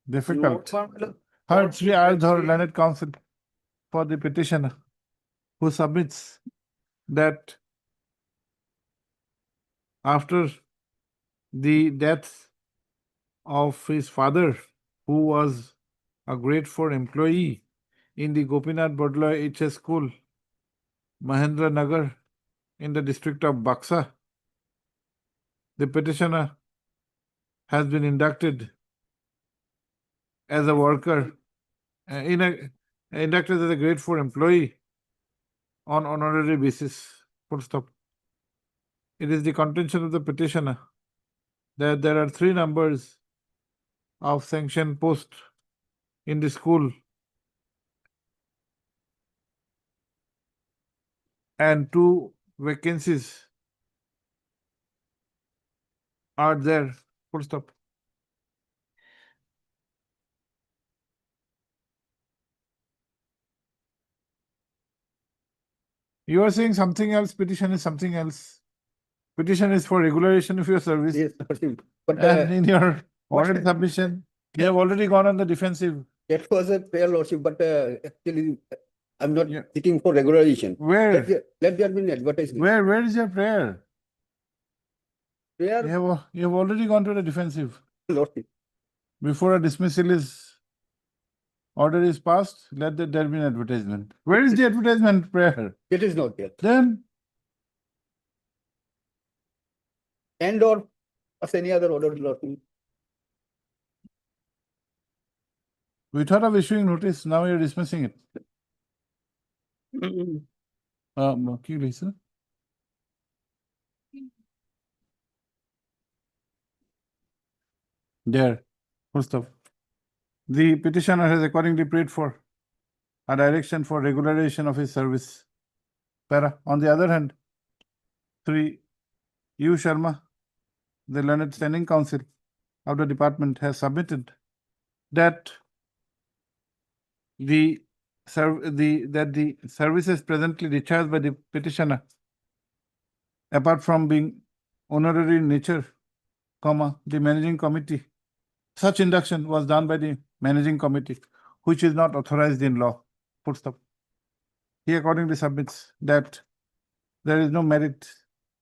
Difficult. Heard Sri Ardhar Learned Counsel for the petitioner, who submits that after the death of his father, who was a grade 4 employee in the Gopinath Bodloy HS School, Mahendra Nagar, in the district of Baksa. The petitioner has been inducted as a worker, inducted as a grade 4 employee on honorary basis. Full stop. It is the contention of the petitioner that there are 3 numbers of sanctioned posts in the school and 2 vacancies are there. Full stop. You are saying something else, petition is something else. Petition is for regulation of your service. Yes, Lordship. But And in your what- oral submission, you have already gone on the defensive. that was a fair lordship, but actually, I'm not Yeah. sitting for regularization. Where? Let there be an advertisement. Where is your prayer? Fair, You have already gone to the defensive. lordship. Before a dismissal order is passed, let there be an advertisement. Where is the advertisement prayer? It is not there. Then And or as any other order, lordship. we thought of issuing notice, now you're dismissing it. Okay, Lisa. There, full stop. The petitioner has accordingly prayed for a direction for regularization of his service. Para. On the other hand, 3. U. Sharma, the learned standing counsel of the department, has submitted that the services presently discharged by the petitioner, apart from being honorary in nature, the managing committee, such induction was done by the managing committee, which is not authorized in law. Full stop. He accordingly submits that there is no merit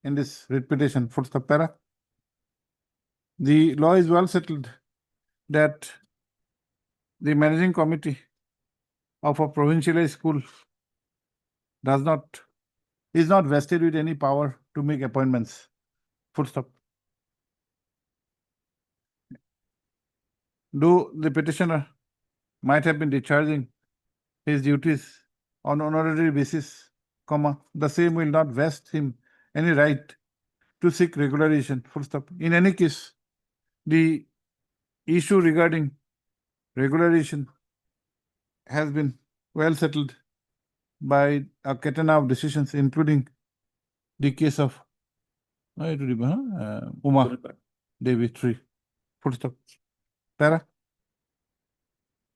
in this writ petition. Full stop. Para. The law is well settled that the managing committee of a provincialized school is not vested with any power to make appointments. Full stop. Though the petitioner might have been discharging his duties on honorary basis, the same will not vest him any right to seek regularization. Full stop. In any case, the issue regarding regularization has been well settled by a catena of decisions, including the case of Uma Devi 3. Full stop. Para.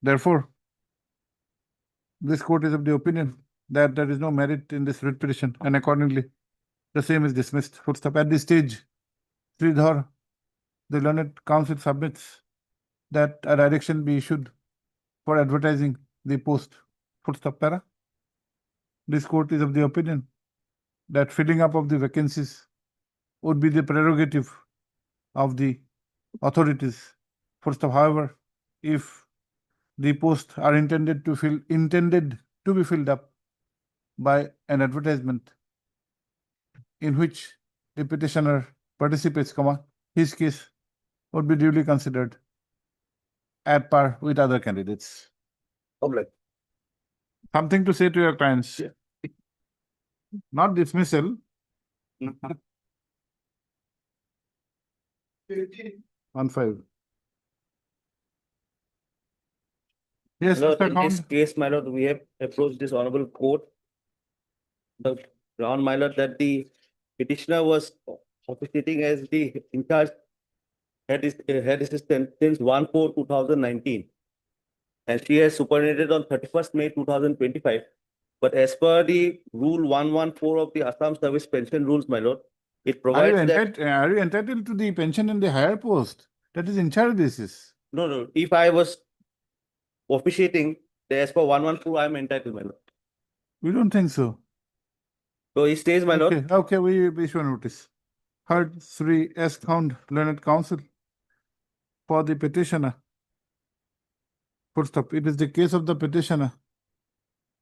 Therefore, this court is of the opinion that there is no merit in this writ petition, and accordingly, the same is dismissed. Full stop. At this stage, Sridhar, the learned counsel, submits that a direction be issued for advertising the post. Full stop. Para. This court is of the opinion that filling up of the vacancies would be the prerogative of the authorities. Full stop. However, if the posts are intended to be filled up by an advertisement in which the petitioner participates, his case would be duly considered at par with other candidates. Public. Something to say to your clients? Not dismissal. 1-5. Yes, Lord, Mr. in this Count. case, my lord, we have approached this honorable court. The ground, my lord, that the petitioner was officiating as the in charge head assistant since 1/4/2019. And she has superannuated on 31st May 2025. But as per the rule 114 of the Assam Service Pension Rules, my lord, it provides that, Are you entitled to the pension in the higher post? That is in charge basis. no, if I was officiating, as per 114, I am entitled, my lord. We don't think so. So he stays, my lord. Okay, we issue a notice. Heard Sri S. Count, learned counsel for the petitioner. Full stop. It is the case of the petitioner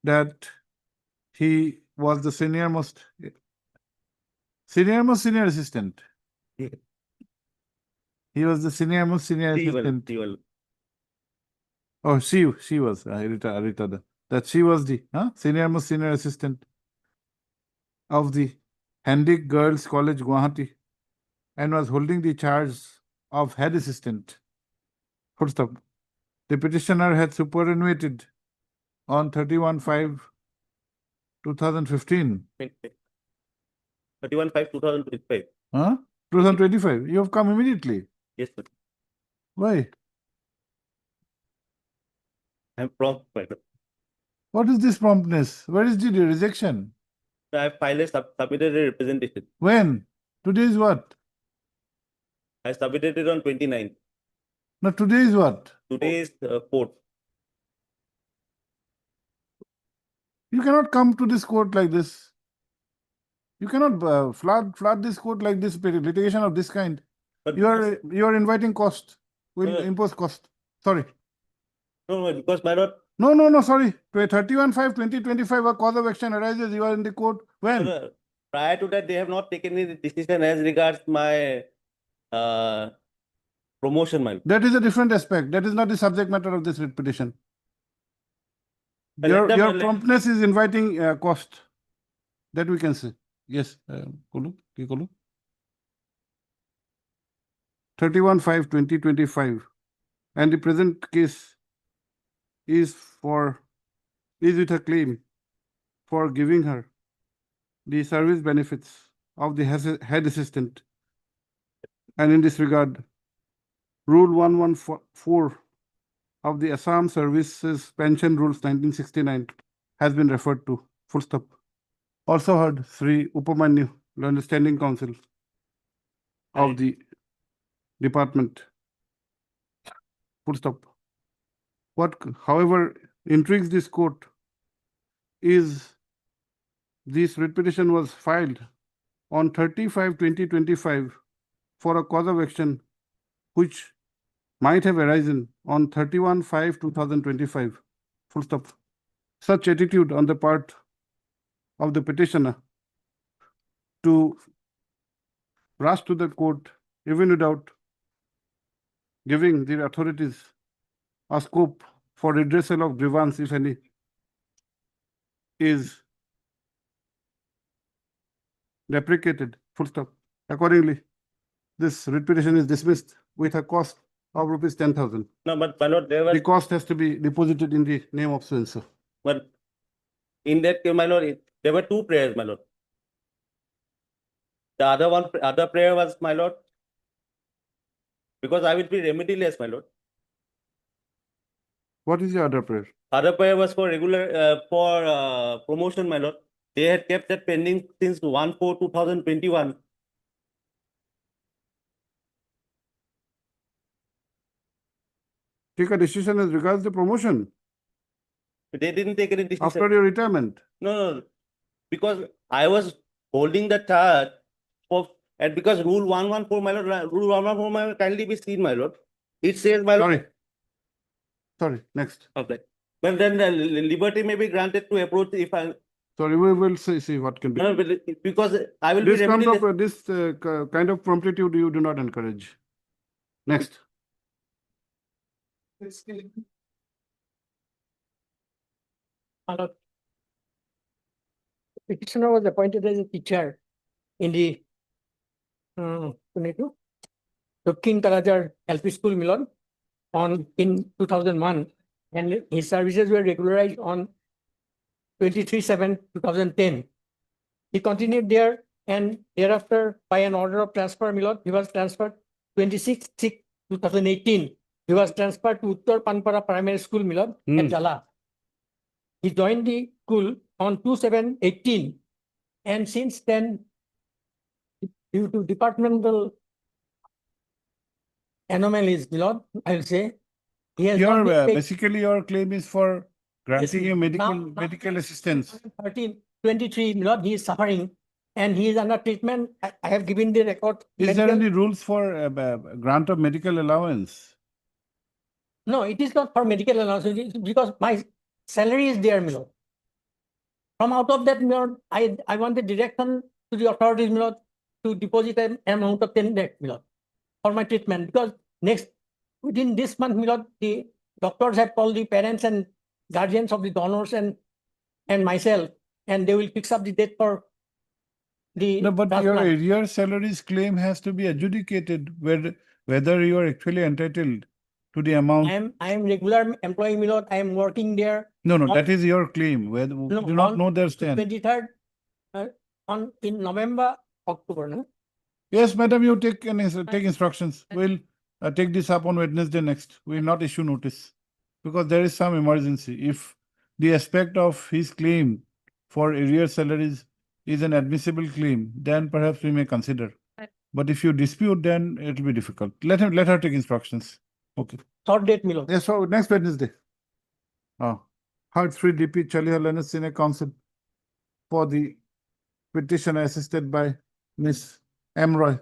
that he was the senior assistant. Yeah. He was the senior assistant. Oh, she was, Rita, that she was the senior assistant of the Handic Girls College, Guwahati, and was holding the charge of head assistant. Full stop. The petitioner had superannuated on 31/5/2015. 31/5/2025. 2025. You have come immediately. Yes, sir. Why? I'm prompt, my lord. What is this promptness? Where is the rejection? I filed submitted a representation. When? Today is what? I submitted it on 29th. No, today is what? Today is 4th. You cannot come to this court like this. You cannot flood this court like this, litigation of this kind. But You are inviting cost. Will No, no. impose cost. Sorry. No, because my lord, No, sorry. 31/5/2025, a cause of action arises. You are in the court. When? prior to that, they have not taken any decision as regards my promotion, my lord. That is a different aspect. That is not the subject matter of this writ petition. Let them- Your let- promptness is inviting cost. That we can say. Yes, Kolu, ki Kolu? 31/5/2025. And the present case is with a claim for giving her the service benefits of the head assistant. And in this regard, Rule 114 of the Assam Services Pension Rules 1969 has been referred to. Full stop. Also heard Sri Upamanyu, Learned Standing Counsel of the department. Full stop. What, however, intrigues this court is this writ petition was filed on 30/5/2025 for a cause of action which might have arisen on 31/5/2025. Full stop. Such attitude on the part of the petitioner to rush to the court even without giving the authorities a scope for redressal of grievance, if any, is deprecated. Full stop. Accordingly, this writ petition is dismissed with a cost of rupees 10,000. No, but my lord, there The was, cost has to be deposited in the name of so-and-so. but in that case, my lord, there were two prayers, my lord. The other prayer was, my lord, because I will be remediless, my lord. What is the other prayer? Other prayer was for promotion, my lord. They had kept that pending since 1/4/2021. Take a decision as regards the promotion They didn't take any decision. after your retirement. No, because I was holding the charge and because Rule 114, my lord, Rule 114, my lord, kindly be seen, my lord. It says, my lord. Sorry, next. Okay. But then the liberty may be granted to approach if I. Sorry, we will see what can be. No, because I will This be kind remediless. of kind of promptitude you do not encourage. Next. Petitioner was appointed as a teacher in the King Karajar LP School, Milon, in 2001, and his services were regularized on 23/7/2010. He continued there, and thereafter, by an order of transfer, Milon, he was transferred 26/6/2018. He was transferred to Uttar Panpara Primary School, Milon, at Jala. He joined the school on 2/7/18, and since then, due to departmental anomalies, Milord, I will say, he has not been paid. Basically your claim is for granting you Now- medical assistance. 13/23, Milord, he is suffering and he is under treatment. I have given the record. Is there medical- any rules for grant of medical allowance? No, it is not for medical allowance, it is because my salary is there, my lord. From out of that, my lord, I want the direction to the authorities, my lord, to deposit an amount of 10 lakh, my lord, for my treatment, because within this month, my lord, the doctors have called the parents and guardians of the donors and myself, and they will fix up the date for the No, but your transplant. arrear salaries claim has to be adjudicated whether you are actually entitled to the amount. I am regular employee, my lord. I am working there. No, on- that is your claim. Whether No, do not on know their stand. 23rd, in November, October, no? Yes, madam, you take instructions. We'll take this up on Wednesday next. We will not issue notice because there is some emergency. If the aspect of his claim for arrear salaries is an admissible claim, then perhaps we may consider. But if you dispute, then it will be difficult. Let her take instructions. Okay. Short date, my lord. Yes, so next Wednesday. Heard 3 DP Chalihalan Senior Counsel for the petition assisted by Miss M. Roy.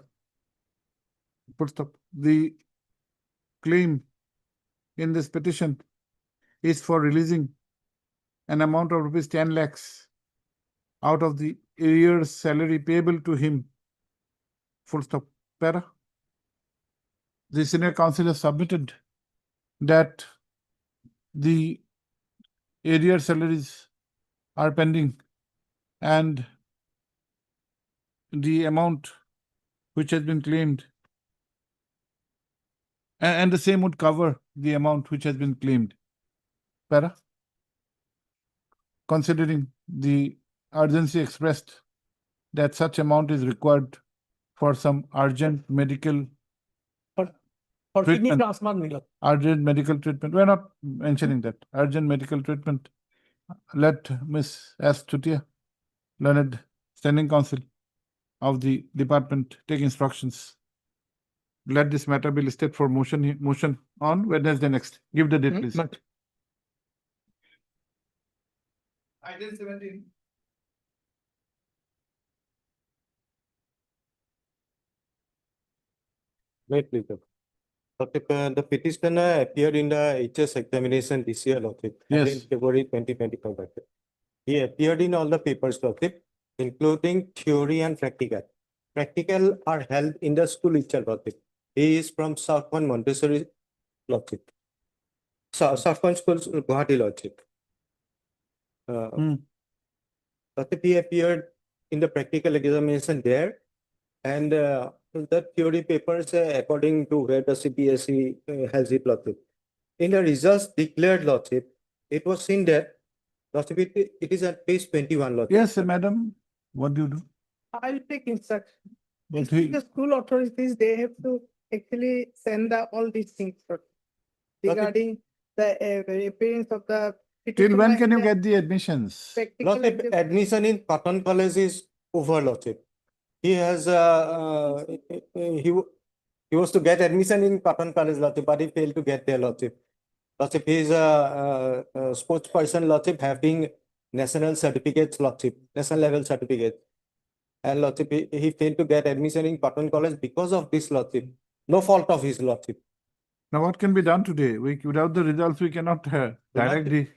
Full stop. The claim in this petition is for releasing an amount of rupees 10 lakhs out of the arrears salary payable to him. Full stop. Para. The senior counsel has submitted that the arrear salaries are pending and the amount which has been claimed and the same would cover the amount which has been claimed. Para. Considering the urgency expressed that such amount is required for some urgent medical For kidney treatment. transplant, my lord. Urgent medical treatment. We're not mentioning that. Urgent medical treatment. Let Miss S. Tutia, learned standing counsel of the department, take instructions. Let this matter be listed for motion on Wednesday next. Give the date, please. Item 17. Wait, please. Lordship, the petitioner appeared in the HS examination this year, Lordship. Yes. In February 2025. Lordship. He appeared in all the papers, Lordship, including theory and practical. Practical are held in the school itself, Lordship. He is from Southern Montessori, Lordship. Southern Schools, Guwahati, Lordship. Lordship, he appeared in the practical examination there, and the theory papers according to where the CPSE has it, Lordship. In the results declared, Lordship, it was seen that, Lordship, it is at page 21, Lordship. Yes, madam. What do you do? I'll take instruction. But he- The school authorities, they have to actually send all these things regarding the appearance of the. Till when petitioner can you and the get the admissions? practical Lordship, exam- admission in Cotton College is over, Lordship. He has, he was to get admission in Cotton College, Lordship, but he failed to get there, Lordship. Lordship, he is a sports person, Lordship, having national certificates, Lordship, national level certificates. And Lordship, he failed to get admission in Cotton College because of this, Lordship. No fault of his, Lordship. Now, what can be done today? Without the results, we cannot direct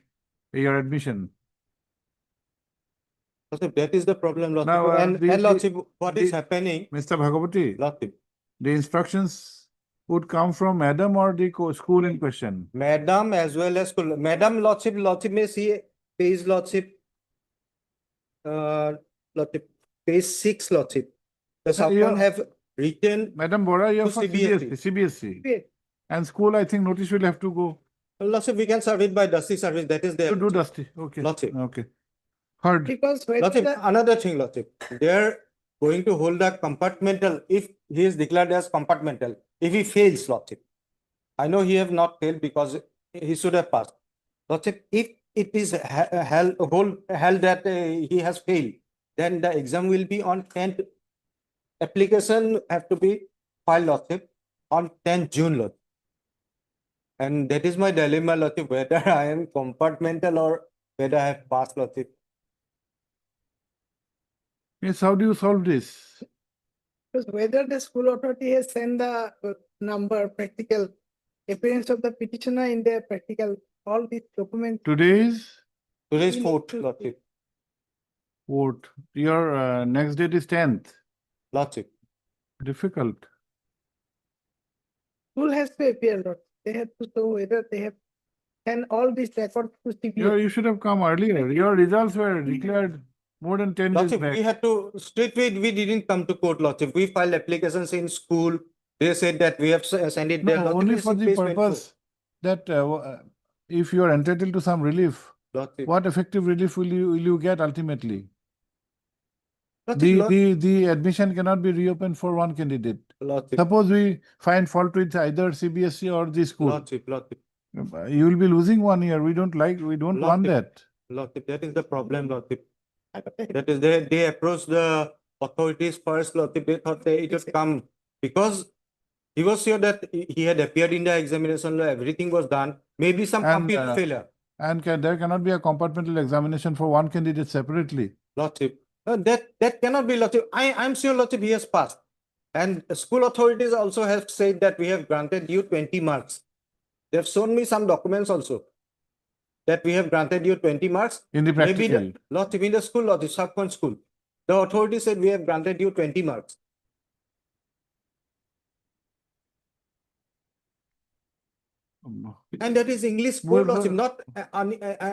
your admission. Lordship, that is the problem, Lordship. Now, And Lordship, what is happening, Mr. Bhagavati, Lordship? the instructions would come from madam or the school in question. Madam as well as school. Madam, Lordship, may see page, Lordship. Lordship, page 6, Lordship. The someone have written. Madam Bora, you are To for CBSE. CBSE. Yes. And school, I think notice will have to go Lordship, we can serve it by dusty service. That is there. to do dusty. Okay. Lordship. Okay. Heard. Because when Lordship, the, another thing, Lordship. They're going to hold a compartmental if he is declared as compartmental. If he fails, Lordship. I know he have not failed because he should have passed. Lordship, if it is held that he has failed, then the exam will be on 10th. Application have to be filed, Lordship, on 10th June, Lordship. And that is my dilemma, Lordship, whether I am compartmental or whether I have passed, Lordship. Yes, how do you solve this? because whether the school authority has sent the number practical appearance of the petitioner in their practical, all these documents. Today's Today's fourth, Lordship. vote, your next date is 10th. Lordship. Difficult. School has to appear, Lord. They have to show whether they have, and all these records to CBS. You should have come earlier. Your results were declared more than 10 days Lordship, back. we had to, straightway, we didn't come to court, Lordship. We filed applications in school. They said that we have sent it there. No, Lordship, only this for the case went through. purpose that if you are entitled to some relief, Lordship. what effective relief will you get ultimately? Lordship, The admission cannot be reopened for one candidate. Lordship, Suppose we find fault with either CBSE or the school. Lordship, Lordship, You will be losing 1 year. We don't want that. Lordship, that is the problem, Lordship. That is, they approached the authorities first, Lordship. They thought it would come because he was sure that he had appeared in the examination, everything was done. Maybe some And, computer failure. And there cannot be a compartmental examination for one candidate separately. Lordship, that cannot be, Lordship. I'm sure, Lordship, he has passed. And school authorities also have said that we have granted you 20 marks. They have shown me some documents also that we have granted you 20 marks. In the Maybe practical. Lordship, in the school, Lordship, subsequent school. The authority said we have granted you 20 marks. And that is English Well, code, Lordship, not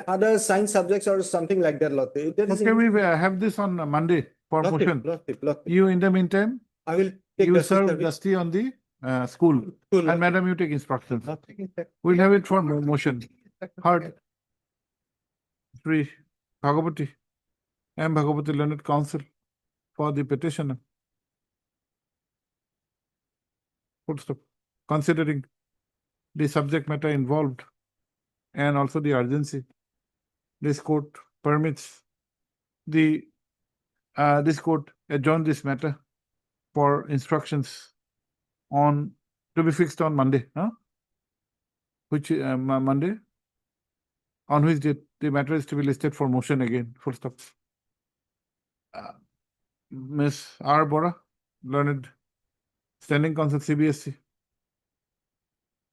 other science subjects or something like that, Lordship. That is Okay, we have this on Monday for motion. Lordship. You, in the meantime, I will take you the serve service. Dusty on the school. School, And madam, you take instructions. Lordship. We'll have it for motion. Heard. Three, Bhagavati. M. Bhagavati Learned Counsel for the petitioner. Full stop. Considering the subject matter involved and also the urgency, this court permits this court adjourn this matter for instructions to be fixed on Monday, which Monday, on which date the matter is to be listed for motion again, full stop. Ms. R. Bora, Learned Standing Counsel CBSE,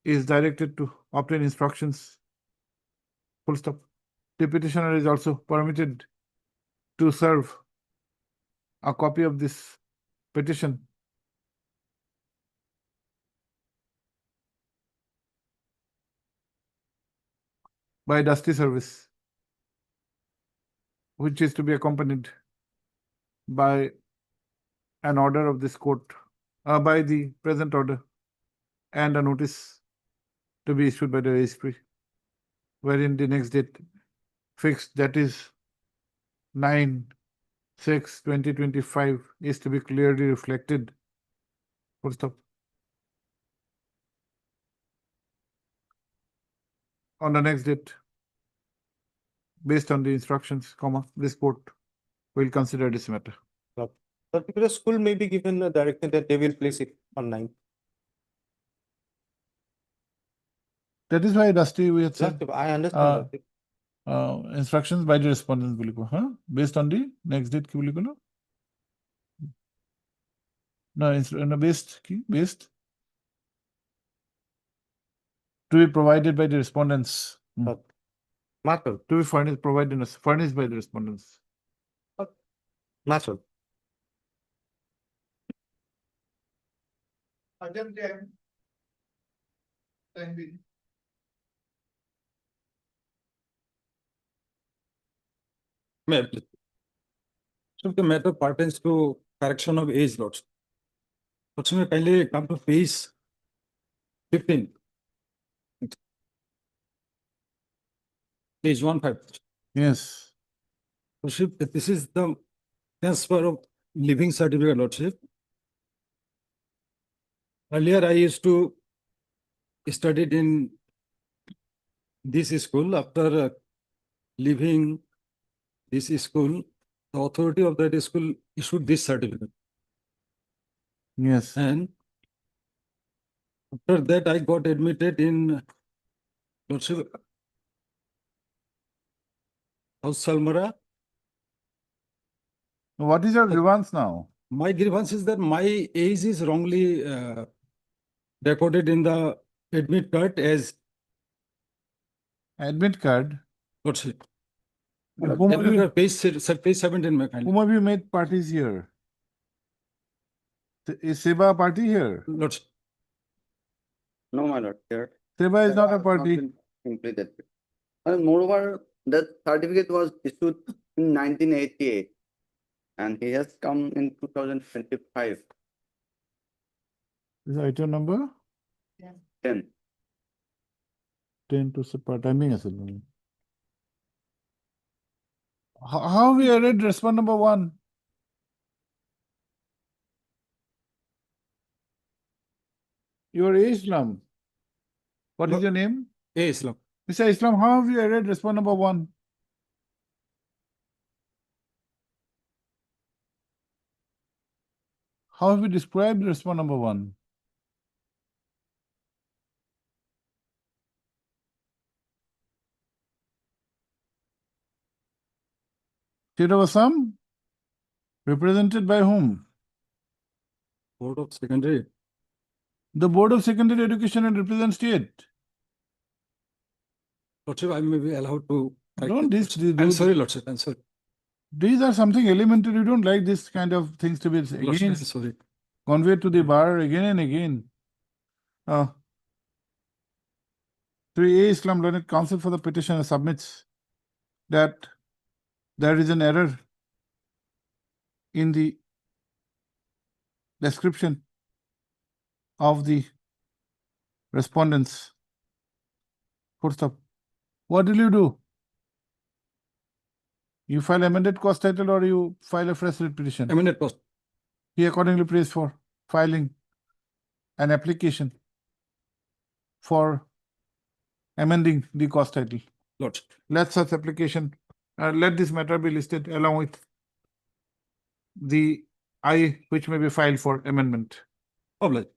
is directed to obtain instructions, full stop. The petitioner is also permitted to serve a copy of this petition by Dusty Service, which is to be accompanied by an order of this court, by the present order, and a notice to be issued by the registry, wherein the next date fixed, that is 9/6/2025, is to be clearly reflected. Full stop. On the next date, based on the instructions, this court will consider this matter. Particular school may be given a direction that they will place it on 9. That is why, Dusty, we had said Lordship, I understand. Lordship. instructions by the respondents will go, based on the next date ki will go, no, based to be provided by the respondents. Marshal. To be furnished by the respondents. Marshal. May I please? So the matter pertains to correction of age lots. So may kindly come to page 15. Page 15. Yes. Lordship, this is the transfer of living certificate, Lordship. Earlier, I used to study in this school. After leaving this school, the authority of that school issued this certificate. Yes. And after that, I got admitted in Lordship, House Salmara. What is your grievance now? My grievance is that my age is wrongly recorded in the admit card as Admit card. Lordship. Whom have Admit you, card, page 17, my kindly. whom have you made parties here? Is Seba a party here? Lordship. No, my lord, here. Seba is not a Has party. been completed. And moreover, that certificate was issued in 1988. And he has come in 2025. Is item number 10. 10 to support timing as well. How we read response number 1? Your Islam. What is No. your name? A Islam. Mr. Islam, how have you read response number 1? How have you described response number 1? State of Assam? Represented by whom? Board of Secondary. The Board of Secondary Education and represent state. Lordship, I may be allowed to. Don't this, I'm sorry, Lordship, I'm sorry. These are something elementary. You don't like this kind of things to be Lordship, I'm again sorry. conveyed to the bar again and again. 3A Islam Learned Council for the petitioner submits that there is an error in the description of the respondents. Full stop. What will you do? You file amended cost title or you file a fresh writ petition? Amended cost. He accordingly prays for filing an application for amending the cost title. Lordship. Let such application, let this matter be listed along with the I which may be filed for amendment. Obliged.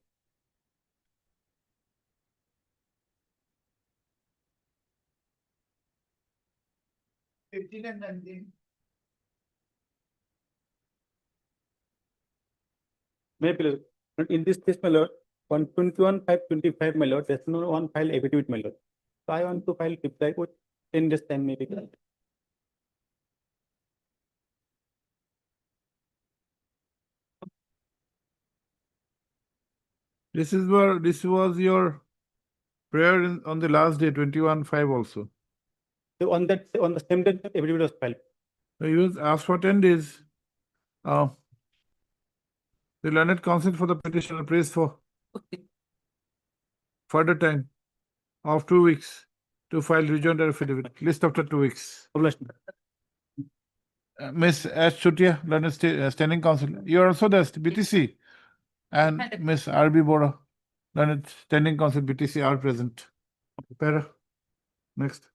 May please. In this case, my lord, 121/525, my lord, there's no one file affidavit, my lord. So I want to file reply with 10 days time maybe. This was your prayer on the last day, 21/5 also. So on the same day, affidavit was filed. So you was asked for 10 days. The Learned Council for the petitioner prays for further time of 2 weeks to file rejoinder affidavit, list after 2 weeks. Miss S. Chutia, Learned Standing Council, you are also there, BTC, and Miss R.B. Bora, Learned Standing Council, BTC are present. Para, next.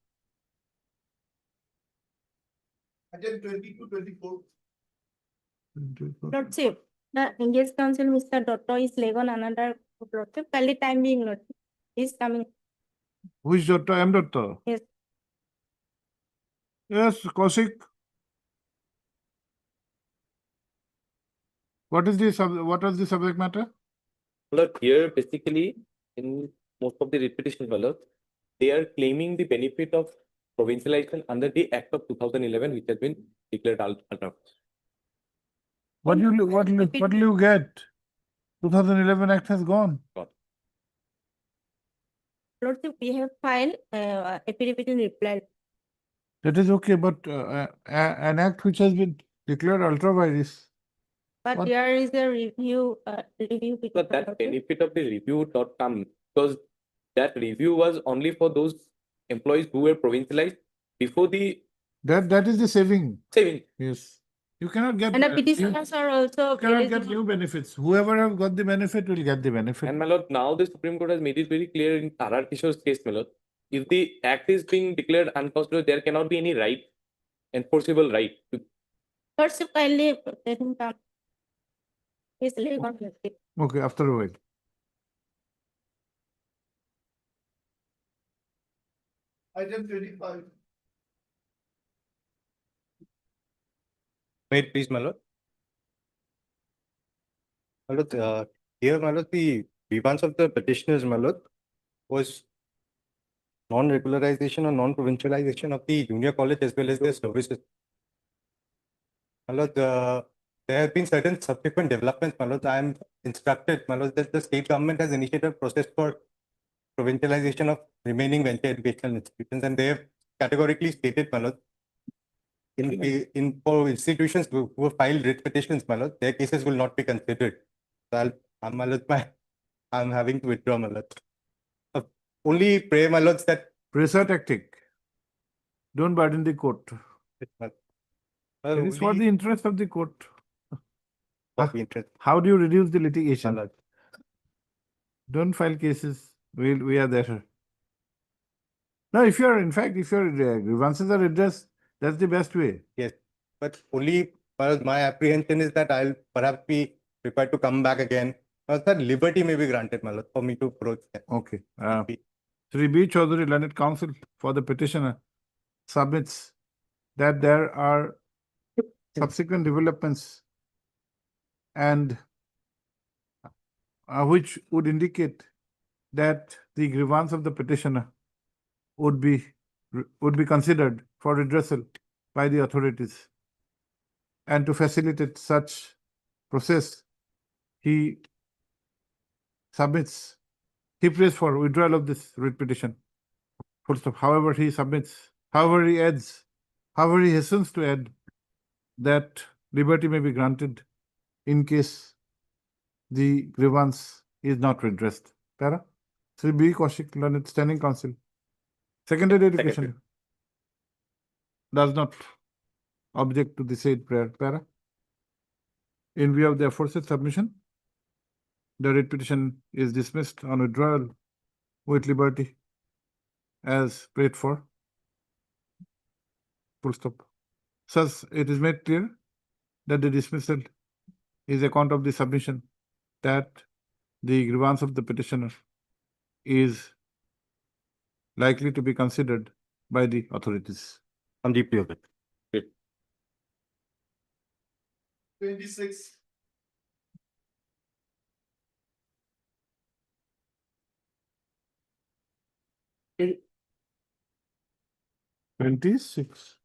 Item 22-24. Lordship, the engaged counsel, Mr. Dotto, is leg on another lordship. Kindly time being, lordship. He's coming. Which doctor? M. Doctor? Yes. Yes, Kaushik. What is the subject matter? Look, here basically in most of the repetitions, they are claiming the benefit of provincialization under the Act of 2011, which has been declared ultra. What will you get? 2011 Act has gone. Lordship, we have filed affidavit in reply. That is okay, but an act which has been declared ultra virus. But What? there is a review. Review. But that benefit of the review would not come because that review was only for those employees who were provincialized before the That is the saving. saving. Yes. You cannot get And the petitioners are also you cannot get eligible. new benefits. Whoever have got the benefit will get the benefit. And my lord, now the Supreme Court has made it very clear in Tarar Kishore's case, my lord, if the act is being declared unconstitutional, there cannot be any right, enforceable right. Lordship, kindly let him come. He's leg on lordship. Okay, after a while. Item 25. May it please, my lord. My lord, here, my lord, the grievance of the petitioners, my lord, was non-regularization or non-provincialization of the junior college as well as their services. My lord, there have been certain subsequent developments, my lord. I am instructed, my lord, that the state government has initiated a process for provincialization of remaining venture educational institutions, and they have categorically stated, my lord, for institutions who have filed writ petitions, my lord, their cases will not be considered. So my lord, I'm having to withdraw, my lord. Only pray, my lords, that Pressure tactic. Don't burden the court. It is for the interest of the court. How do you reduce the litigation? Don't file cases. We are there. No, if your grievances are addressed, that's the best way. Yes, but only my apprehension is that I'll perhaps be prepared to come back again. That liberty may be granted, my lord, for me to approach them. Okay. Sri B. Chaudhary, Learned Counsel for the petitioner, submits that there are subsequent developments and which would indicate that the grievance of the petitioner would be considered for redressal by the authorities. And to facilitate such process, he prays for withdrawal of this writ petition. Full stop. However, he hastens to add that liberty may be granted in case the grievance is not redressed. Para? Sri B. Kaushik, Learned Standing Counsel. Secondary education does not object to the said prayer. Para? In view of the aforesaid submission, the writ petition is dismissed on withdrawal with liberty as prayed for. Full stop. Thus, it is made clear that the dismissal is account of the submission that the grievance of the petitioner is likely to be considered by the authorities. I'm deeply of it. 26. In 26.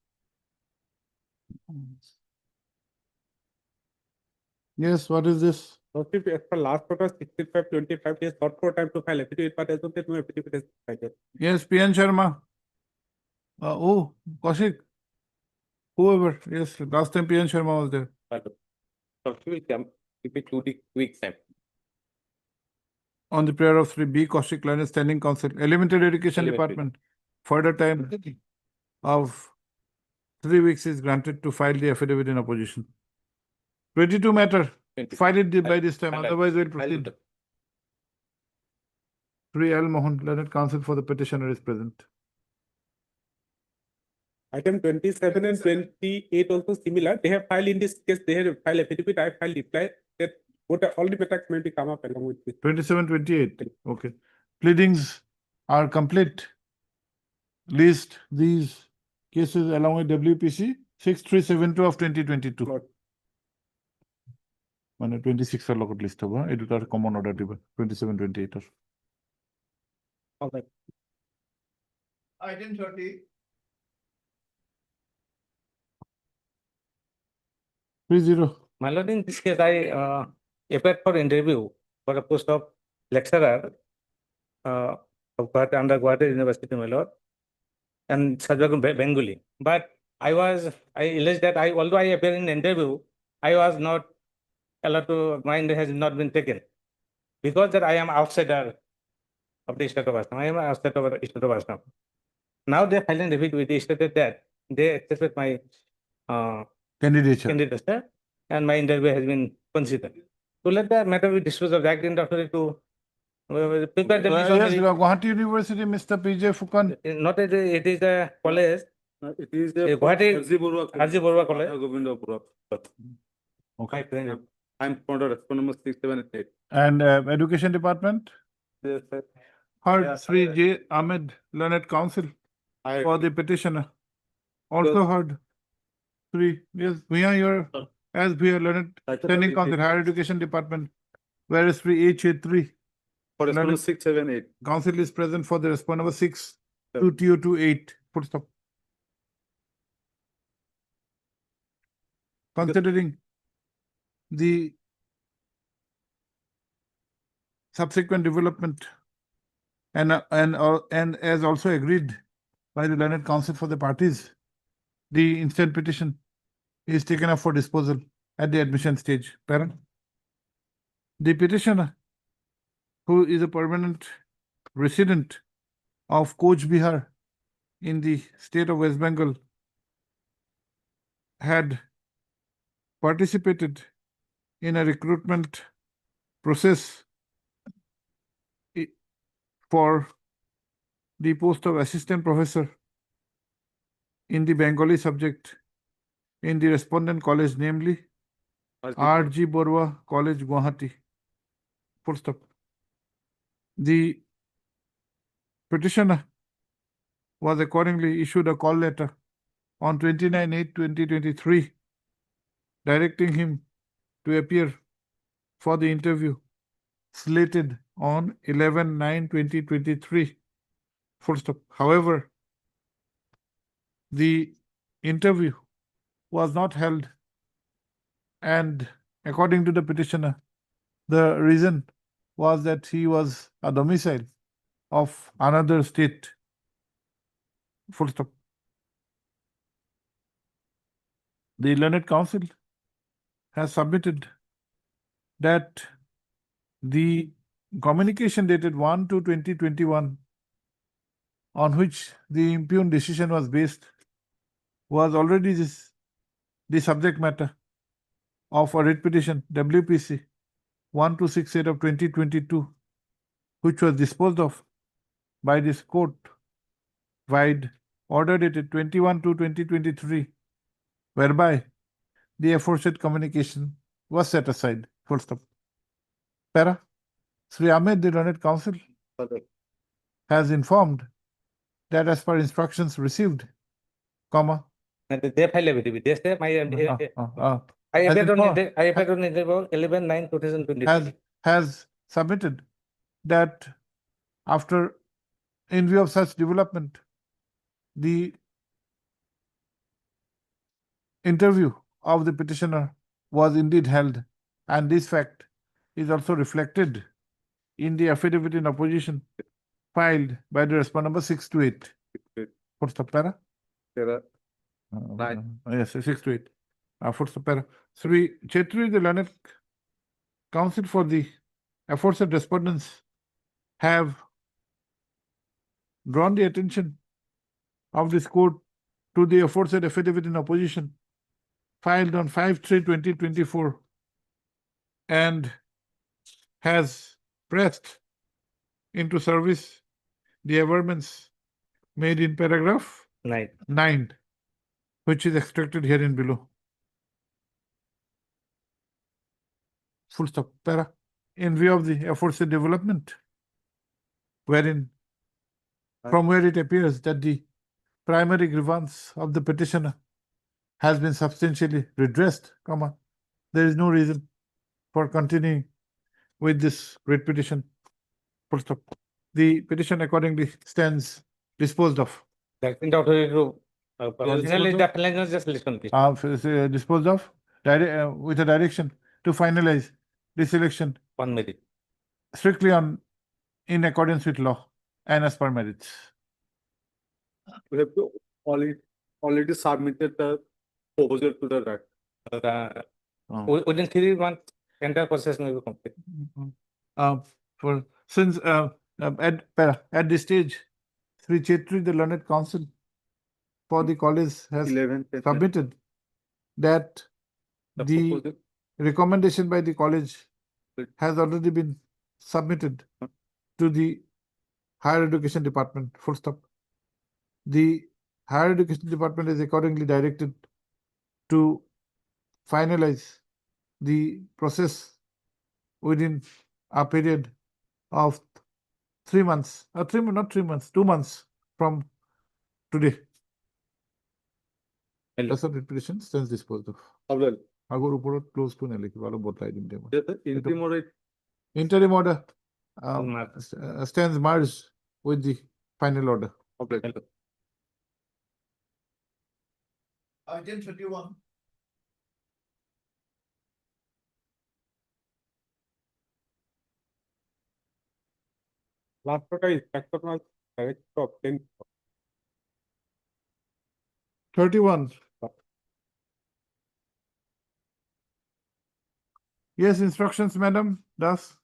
Yes, what is this? Lordship, as per last order 65/25 days sought for time to file affidavit, but as of yet no affidavit is filed. Yes, PN Sharma. Oh, Kaushik. Whoever. Yes, last time PN Sharma was there. Lordship will come, give it 2 weeks time. On the prayer of Sri B. Kaushik, Learned Standing Counsel, Elementary Education Elementary. Department, further time of 3 weeks is granted to file the affidavit in opposition. 22 matter, 20. file it by this time, File it. otherwise we'll File proceed. it. Sri L. Mohan, Learned Counsel for the petitioner is present. Item 27 and 28 also similar. They have filed in this case, they have filed affidavit, I filed reply that what all the matters may be come up along with this. 27, 28, okay. Pleadings are complete. List these cases along with WPC 6372 of 2022. মানে 26 এর লগত list হ'ব এই দুটাৰ common order দিব 27 28 এর All right. Item 30. 30 My lord, in this case, I applied for interview for a post of lecturer of Guwahati, under Guwahati University, my lord, and subject Bengali. But I alleged that although I appeared in the interview, I was not allowed to, my interview has not been taken. Because that I am outsider of the state of Assam. I am outside of the state of Assam. Now they filed an affidavit with the stated that they accepted my candidature and my interview has been considered. So let the matter be disposed of, act in authority to prepare the list of yes, the- Guwahati University, Mr. PJ Fukan. Not it is a college. It is Guwahati RG Borua College. Okay. I'm founder of number 6, 7, and 8. And Education Department? Yes, sir. Heard Yeah, Sri J. Ahmed, Learned Counsel for the petitioner. Also heard Sri, yes, Bhuya, you're as Bhuya, Learned Standing Counsel, Higher Education Department. Where is Sri H. 3 For Learned- respondent 6, 7, 8. Council is present for the respondent number 6 to TO2 8. Full stop. Considering the subsequent development and as also agreed by the learned counsel for the parties, the instant petition is taken up for disposal at the admission stage. Parent. The petitioner, who is a permanent resident of Coach Bihar in the state of West Bengal, had participated in a recruitment process for the post of assistant professor in the Bengali subject in the respondent college, namely R.G. Borwa College, Guwahati. Full stop. The petitioner was accordingly issued a call letter on 29/8/2023, directing him to appear for the interview slated on 11/9/2023. Full stop. However, the interview was not held, and according to the petitioner, the reason was that he was a domicile of another state. Full stop. The learned counsel has submitted that the communication dated 1/2/2021, on which the impugned decision was based, was already the subject matter of a writ petition WPC 1268 of 2022, which was disposed of by this court vide order dated 21/2/2023, whereby the aforesaid communication was set aside. Full stop. Para. Sri Ahmed, the learned counsel, has informed that as per instructions received, comma, They file affidavit. They say my has I appeared on 11/9/2023. has submitted that after, in view of such development, the interview of the petitioner was indeed held, and this fact is also reflected in the affidavit in opposition filed by the respondent number 6 to 8. Full stop. Para. Yes, 6 to 8. Full stop. Para. Sri Chetri, the learned counsel for the aforesaid respondents, have drawn the attention of this court to the aforesaid affidavit in opposition filed on 5/3/2024, and has pressed into service the averments made in paragraph 9, which is extracted herein below. Full stop. Para. In view of the aforesaid development, wherein from where it appears that the primary grievance of the petitioner has been substantially redressed, comma, there is no reason for continuing with this writ petition. Full stop. The petition accordingly stands disposed of. Disposed of Disposed of with a direction to finalize this election on merit. strictly in accordance with law and as per merits. We have to already submitted the proposal to the RAT. Within 3 months, entire process will be complete. Since at this stage, Sri Chetri, the learned counsel for the college, has submitted that the recommendation by the college has already been submitted to the Higher Education Department. Full stop. The Higher Education Department is accordingly directed to finalize the process within a period of 3 months, 2 months from today. That's what petition stands disposed of. আগর উপর close two না লিখি ভালো বদলাই দিন দেব interim order stands merged with the final order. Item 31. Last quarter inspector was directed to obtain 31. Yes, instructions, Madam Das.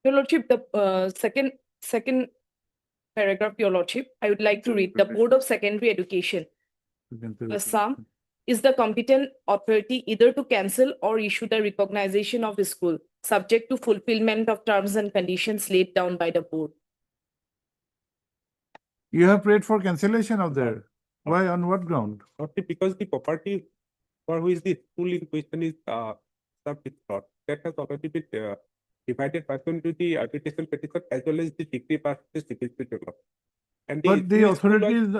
Your Lordship, the second paragraph, Your Lordship, I would like to read. The Board of Secondary Education, Assam, is the competent authority either to cancel or issue the recognition of the school, subject to fulfillment of terms and conditions laid down by the board. You have prayed for cancellation of there. Why? On what ground? because the property for which the school in question is sub is not. That has already been divided pursuant to the arbitration petition as well as the decree passed the secretary. And But the school was-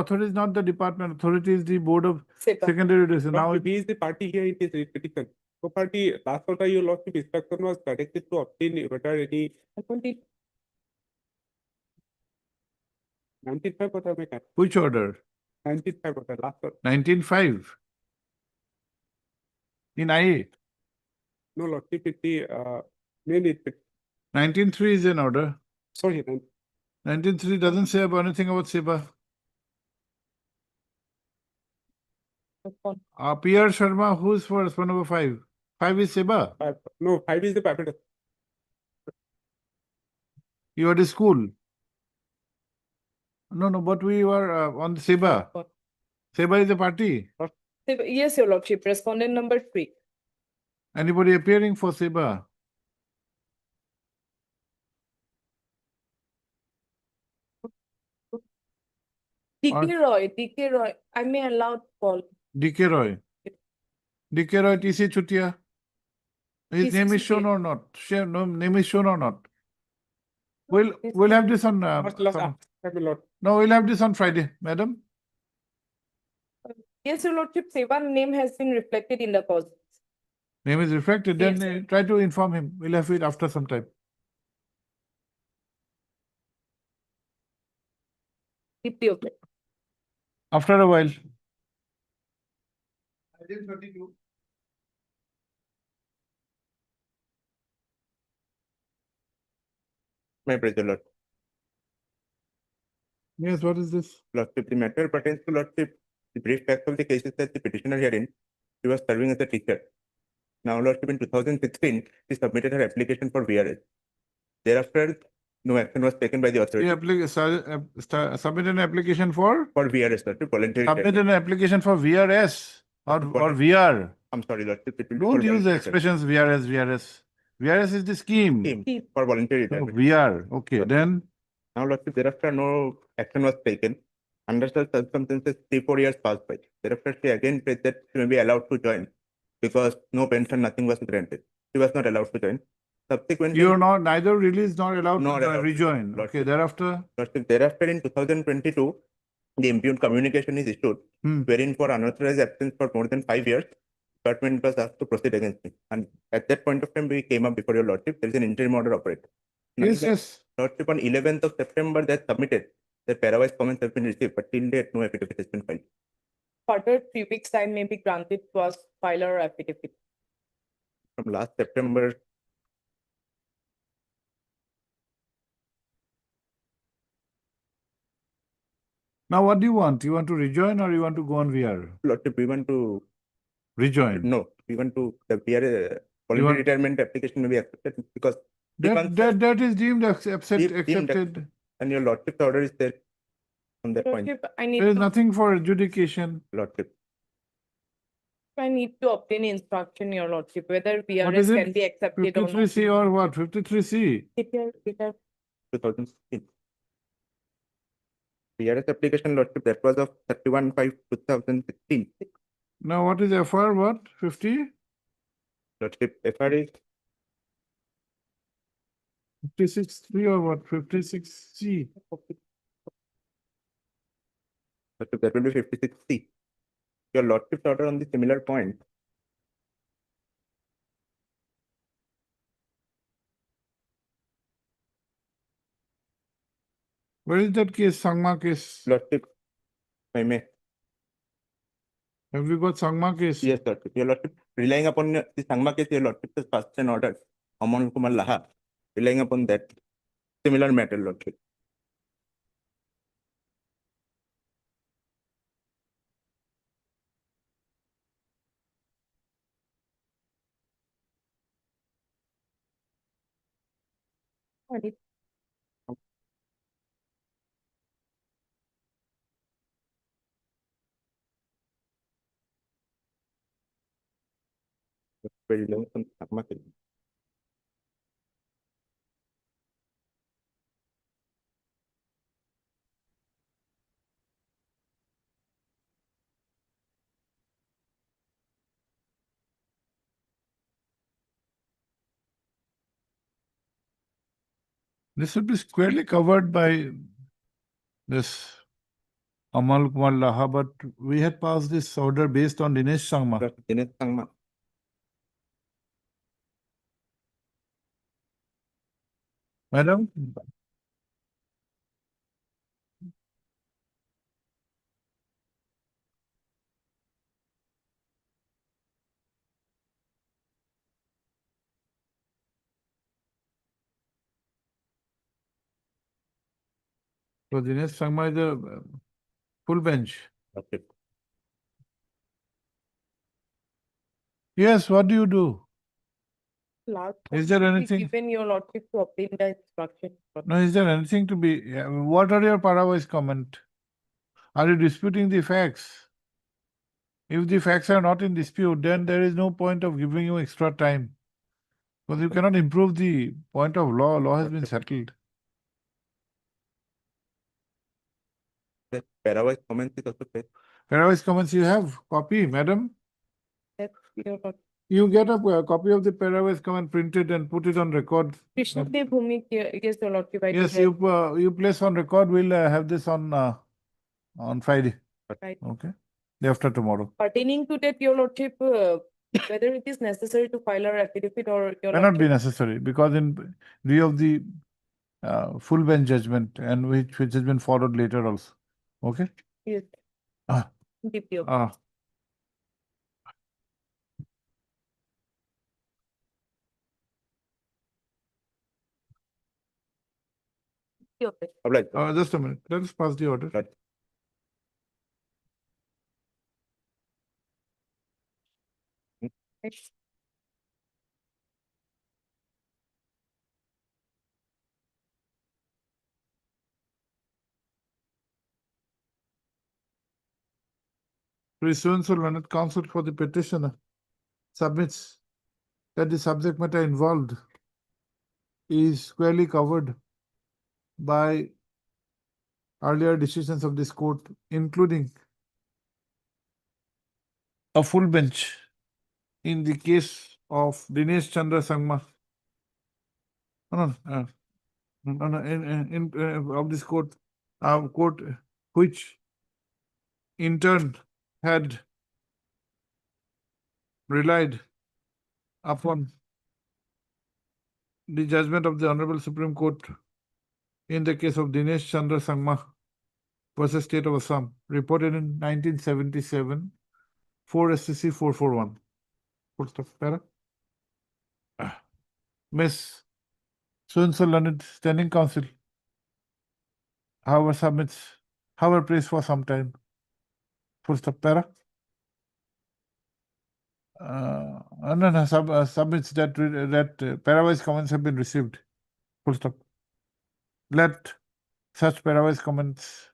authority is not the department, authority is the Board of SEPA. Secondary Education. Now, He is the party here in this petition. So party last order your lordship instruction was directed to obtain whether any 95 order may come. which order? 95 order last order. 1905. In IA. No lordship is the main 1903 is an order. sorry 1903 doesn't say about anything about SEBA. PR Sharma, who's for response number 5? 5 is SEBA. no 5 is the private. You are the school. No, but we were on the SEBA. SEBA is a party. Yes, Your Lordship, respondent number 3. Anybody appearing for SEBA? DK Roy, I may allow call. DK Roy. DK Roy, TC Chutia. His TC name is shown Chutia. or not? No, name is shown or not? We'll have this on. No, we'll have this on Friday, madam. Yes, Your Lordship, SEBA name has been reflected in the cause. Name is reflected. Yes, Then try to inform him. We'll have it after some time. Deeply okay. After a while. My praise the Lord. Yes, what is this? Lordship, the matter pertains to Lordship. The brief facts of the case is that the petitioner herein, she was serving as a teacher. Now, Lordship, in 2016, she submitted her application for VRS. Thereafter, no action was taken by the authority. Submit an application for? For VRS, Lordship, voluntary Submit retirement. an application for VRS or VR. I'm sorry, Lordship. it will be Don't for use the voluntary expressions VRS. VRS is the scheme. retirement. For voluntary No, retirement. VR. Okay, then Now, Lordship, thereafter, no action was taken. Under such circumstances, 3-4 years passed by. Thereafter, she again said that she may be allowed to join because no pension, nothing was granted. She was not allowed to join. Subsequently, you're not neither released nor allowed Not to allowed. rejoin. Okay, thereafter. Lordship, thereafter, in 2022, the impugned communication is issued, wherein for unauthorized absence for more than 5 years, department was asked to proceed against me. And at that point of time, we came up before your Lordship. There is an interim order operated. Yes. Lordship, on 11th of September, that submitted. The parawise comments have been received, but till date, no affidavit has been filed. Further 3 weeks time may be granted to us file our affidavit. From last September, Now, what do you want? You want to rejoin or you want to go on VR? Lordship, we want to Rejoin. no, we want to the VR want- voluntary retirement application may be accepted because the That is deemed Deemed accepted. And your lordship's order is there on that point. Lordship, I need There is to, nothing for adjudication. Lordship. I need to obtain instruction, your lordship, whether What VRS is can it? be accepted or not. 53C or what? 53C? Peter, 2016. VRS application, lordship, that was of 31/5/2016. Now what is FR what? 50? Lordship, FR is 56C or what? 56C? lordship, that will be 56C. Your lordship's order on the similar point. Where is that case, Sangma case? Lordship, if I may. Have you got Sangma case? Yes, lordship. Your lordship, relying upon the Sangma case, your lordship has passed an order, Aman Kumar Laha, relying upon that similar matter, lordship. I need Very long from Sangma case. This will be squarely covered by this Amal Kumar Laha, but we had passed this order based on Dinesh Sangma. Dinesh Sangma. Madam? So Dinesh Sangma is a full bench. Okay. Yes, what do you do? last. Is there anything? Given your lordship to obtain the instruction. No, is there anything to be, what are your Parawise comment? Are you disputing the facts? If the facts are not in dispute, then there is no point of giving you extra time. Because you cannot improve the point of law. Law has been settled. The Parawise comments is also there. Parawise comments you have copy, madam. That's your lordship. You get a copy of the Parawise comment printed and put it on record. Krishnadev Bhumik, yes, your lordship. I do Yes, have. you place on record. We'll have this on Friday. Right. Okay. Day after tomorrow. Pertaining to that, your lordship, whether it is necessary to file our affidavit or your May not be lordship. necessary because in view of the full bench judgment and which has been followed later also. Okay. Yes. Ah. Deeply okay. Ah. Okay. Obliged. Just a minute. Let us pass the order. Right. Right. Pursuant to learned counsel for the petitioner submits that the subject matter involved is squarely covered by earlier decisions of this court, including a full bench in the case of Dinesh Chandra Sangma. Of this court, which in turn had relied upon the judgment of the Honorable Supreme Court in the case of Dinesh Chandra Sangma versus State of Assam, reported in 1977, 4 SCC 441. Full stop. Para. Miss Sunsal Learned Standing Counsel, however, submits, however, prays for some time. Full stop. Para. Submits that Parawise comments have been received. Full stop. Let such parawise comments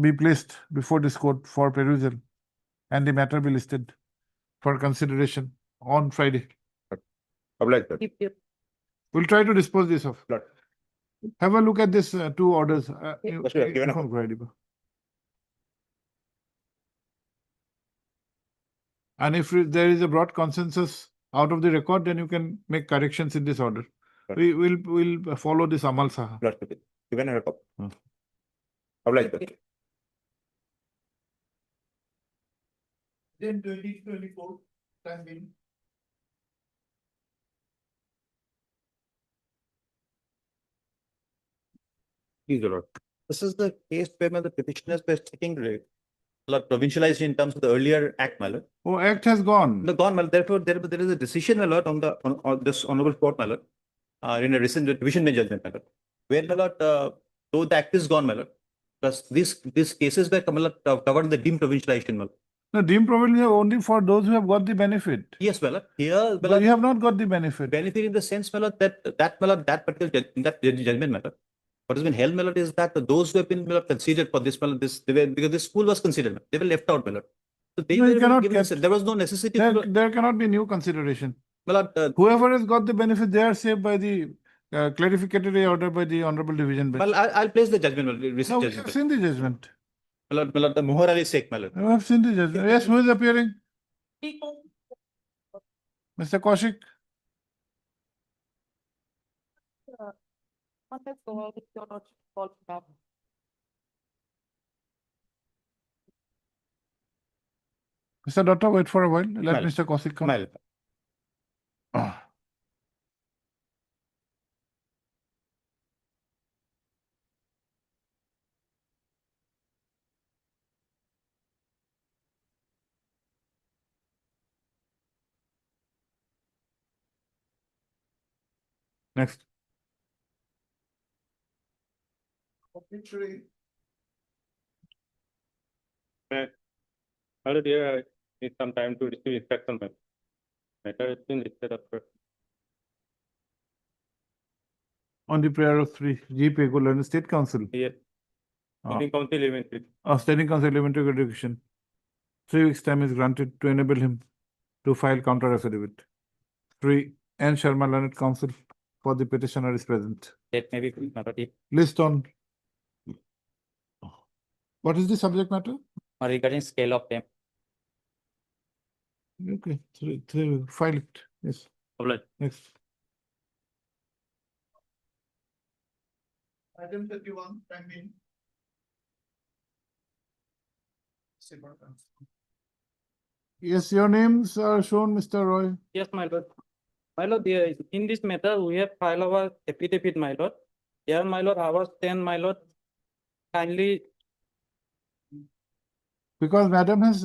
be placed before this court for perusal and the matter be listed for consideration on Friday. Obliged, sir. We'll try to dispose this off. Lord. Have a look at this two orders. Yes, we have given a Inform Guradi. And if there is a broad consensus out of the record, then you can make corrections in this order. Right. We'll follow this Amal Saha. Lord, given a copy. Obliged, sir. Then 2024 time being. Please, your Lord. This is the case where the petitioners were taking provincialized in terms of the earlier act, my lord. Oh, act has gone. The gone, my lord. Therefore, there is a decision, my lord, on this honorable court, my lord, in a recent division bench judgment, my lord, where, my lord, though the act is gone, my lord, plus these cases were covered in the deemed provincialization, my lord. No, deemed provincial only for those who have got the benefit. Yes, my lord. Here, my But lord, you have not got the benefit. benefit in the sense, my lord, that my lord, that particular judgment, my lord. What has been held, my lord, is that those who have been, my lord, considered for this, my lord, because this school was considered, they were left out, my lord. So they No, you were cannot given, get- there was no necessity. There cannot be new consideration. My lord, Whoever has got the benefit, they are saved by the clarificatory order by the Honorable Division Bench. well, I'll place the judgment, my lord, No, recent we have judgment. seen the judgment. My lord, the Mohar Ali Sheikh, my lord. We have seen the judgment. Yes, who is appearing? Mr. Kaushik? Mr. Doctor, wait for a while. Let Well, Mr. Kaushik come. My lord. Ah. Next. My lord, here I need some time to receive inspection, my lord. Matter has been listed up for. On the prayer of 3, G. Pegul, State Council. Yes. Ah. Meeting council elementary. Standing Council Elementary Education. 3 weeks time is granted to enable him to file counter affidavit. 3. N. Sharma Learned Council for the petitioner is present. That may be, my lord, List on. What is the subject matter? regarding scale of time. Okay, 3, file it. Yes. Obliged. Next. Item 31, time being. Yes, your names are shown, Mr. Roy. Yes, my lord. My lord, in this matter, we have filed our affidavit, my lord. Here, my lord, our stand, my lord, kindly, Because madam has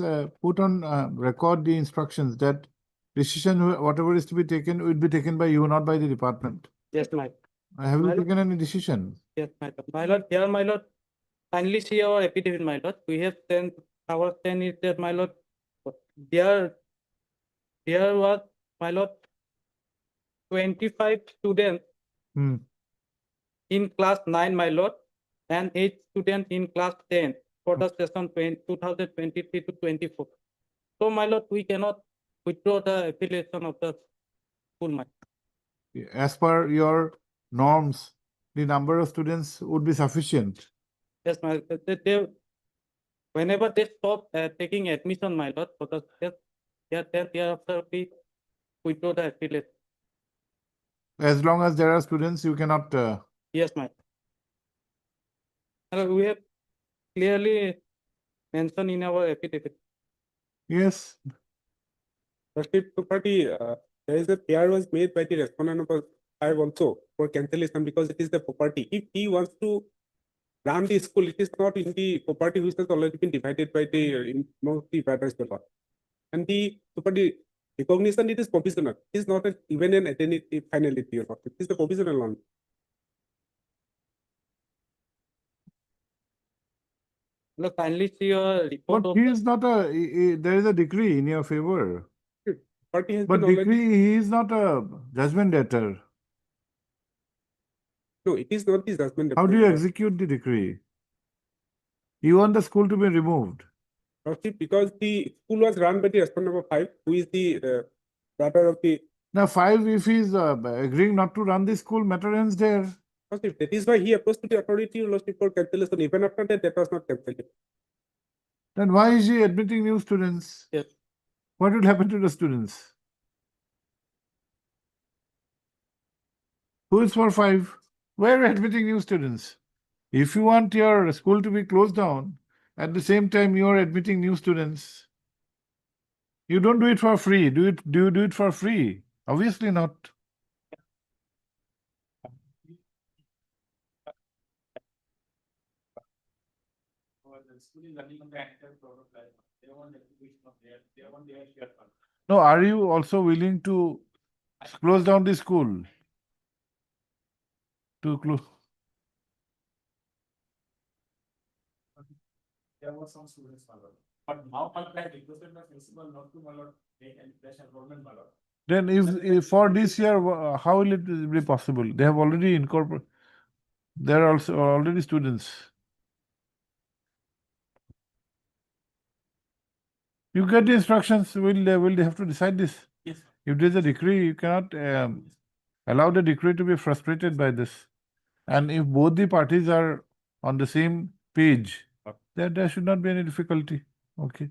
put on record the instructions that decision, whatever is to be taken, will be taken by you, not by the department. yes, my, Have you My lord. taken any decision? yes, my lord. My lord, here, my lord, kindly see our affidavit, my lord. We have sent, our stand is that, my lord, there was, my lord, 25 students Hmm. in class 9, my lord, and 8 students in class 10 for the session 2023 to 24. So, my lord, we cannot withdraw the affiliation of the school, my. As per your norms, the number of students would be sufficient. Yes, my, whenever they stop taking admission, my lord, for the test, thereafter we withdraw the affiliate. As long as there are students, you cannot. Yes, my. We have clearly mentioned in our affidavit. Yes. Trustee Tripathi, there is a PR was made by the respondent number 5 also for cancellation because it is the property. If he wants to run the school, it is not in the property which has already been divided by the in most the brothers the law. And the Tripathi recognition, it is provisional. It is not even an identity finality or not. It is the provisional one. Look, kindly see your report. But of he the- is not there is a decree in your favor. Party has But been already. decree, he is not a judgment debtor. No, it is not the judgment. How do you report, execute the decree? You want the school to be removed. Lordship, because the school was run by the husband number 5, who is the brother of the. Now, 5, if he's agreeing not to run the school, matter ends there. Lordship, that is why he approached to the authority, Lordship, for cancellation. Even after that, that was not cancelled. Then why is he admitting new students? Yes. What will happen to the students? Who is for 5? Where are admitting new students? If you want your school to be closed down, at the same time you are admitting new students, you don't do it for free. Do you do it for free? Obviously not. No, are you also willing to close down the school? To close. There were some students, my lord. But now, I requested the principal not to, my lord, make any fresh enrollment, my lord. Then if for this year, how will it be possible? They have already incorporated, there are also already students. You get the instructions, will they have to decide this? Yes. If there's a decree, you cannot allow the decree to be frustrated by this. And if both the parties are on the same page, then there should not be any difficulty. Okay.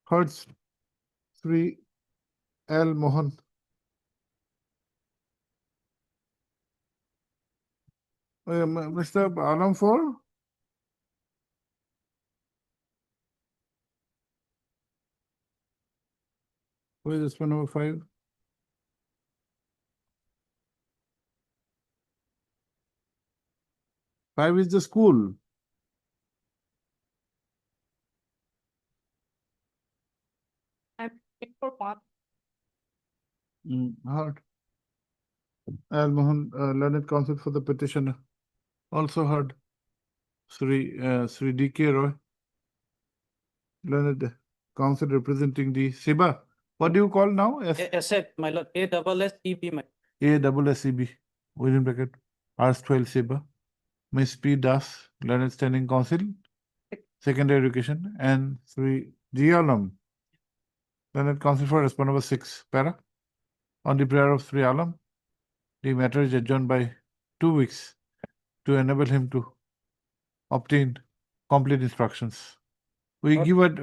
Hertz 3 L Mohan. Mr. Alam 4? Where is this one, number 5? Five is the school. I'm for part. Heard. Al Mohan, learned counsel for the petitioner. Also heard. Sri D.K. Roy, learned counsel representing the SEBA. What do you call now? Asset, my lord, ASSEB, my. ASSEB, within bracket, R12 SEBA. Miss P. Das, learned standing counsel, secondary education, and Sri G. Alam, learned counsel for response number 6, para. On the prayer of Sri Alam, the matter is adjourned by 2 weeks to enable him to obtain complete instructions. We give it,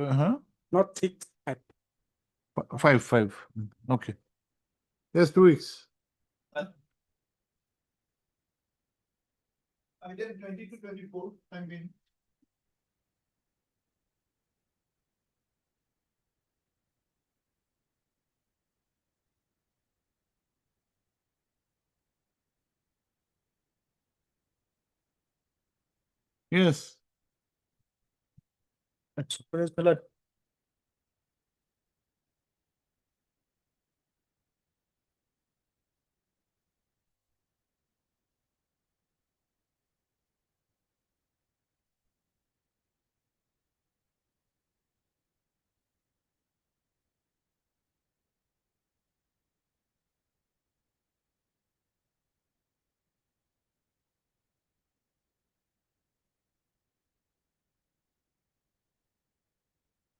Not 6. 5. Okay. Yes, 2 weeks. I did 20 to 24. I mean. Yes. That's super, my lord.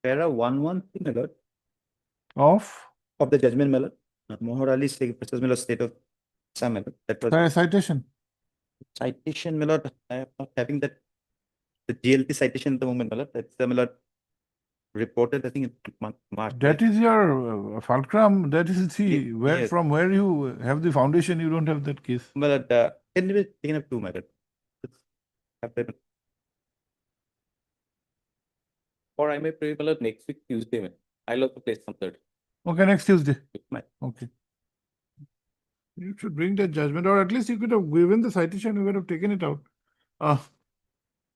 Para 113, my lord. Of the judgment, my lord. Mohar Ali versus my lord, state of Assam, my lord. That was citation. citation, my lord. I am not having that. The GLT citation at the moment, my lord. That's the, my lord, reported, I think, in March. That is your fulcrum. That is, see, where yes. from where you have the foundation, you don't have that case. My lord, can we taken up 2, my lord? Or I may pray, my lord, next week, Tuesday, man. I'll also place some third. Okay, next Tuesday. My- Okay. You should bring that judgment, or at least you could have given the citation, you could have taken it out.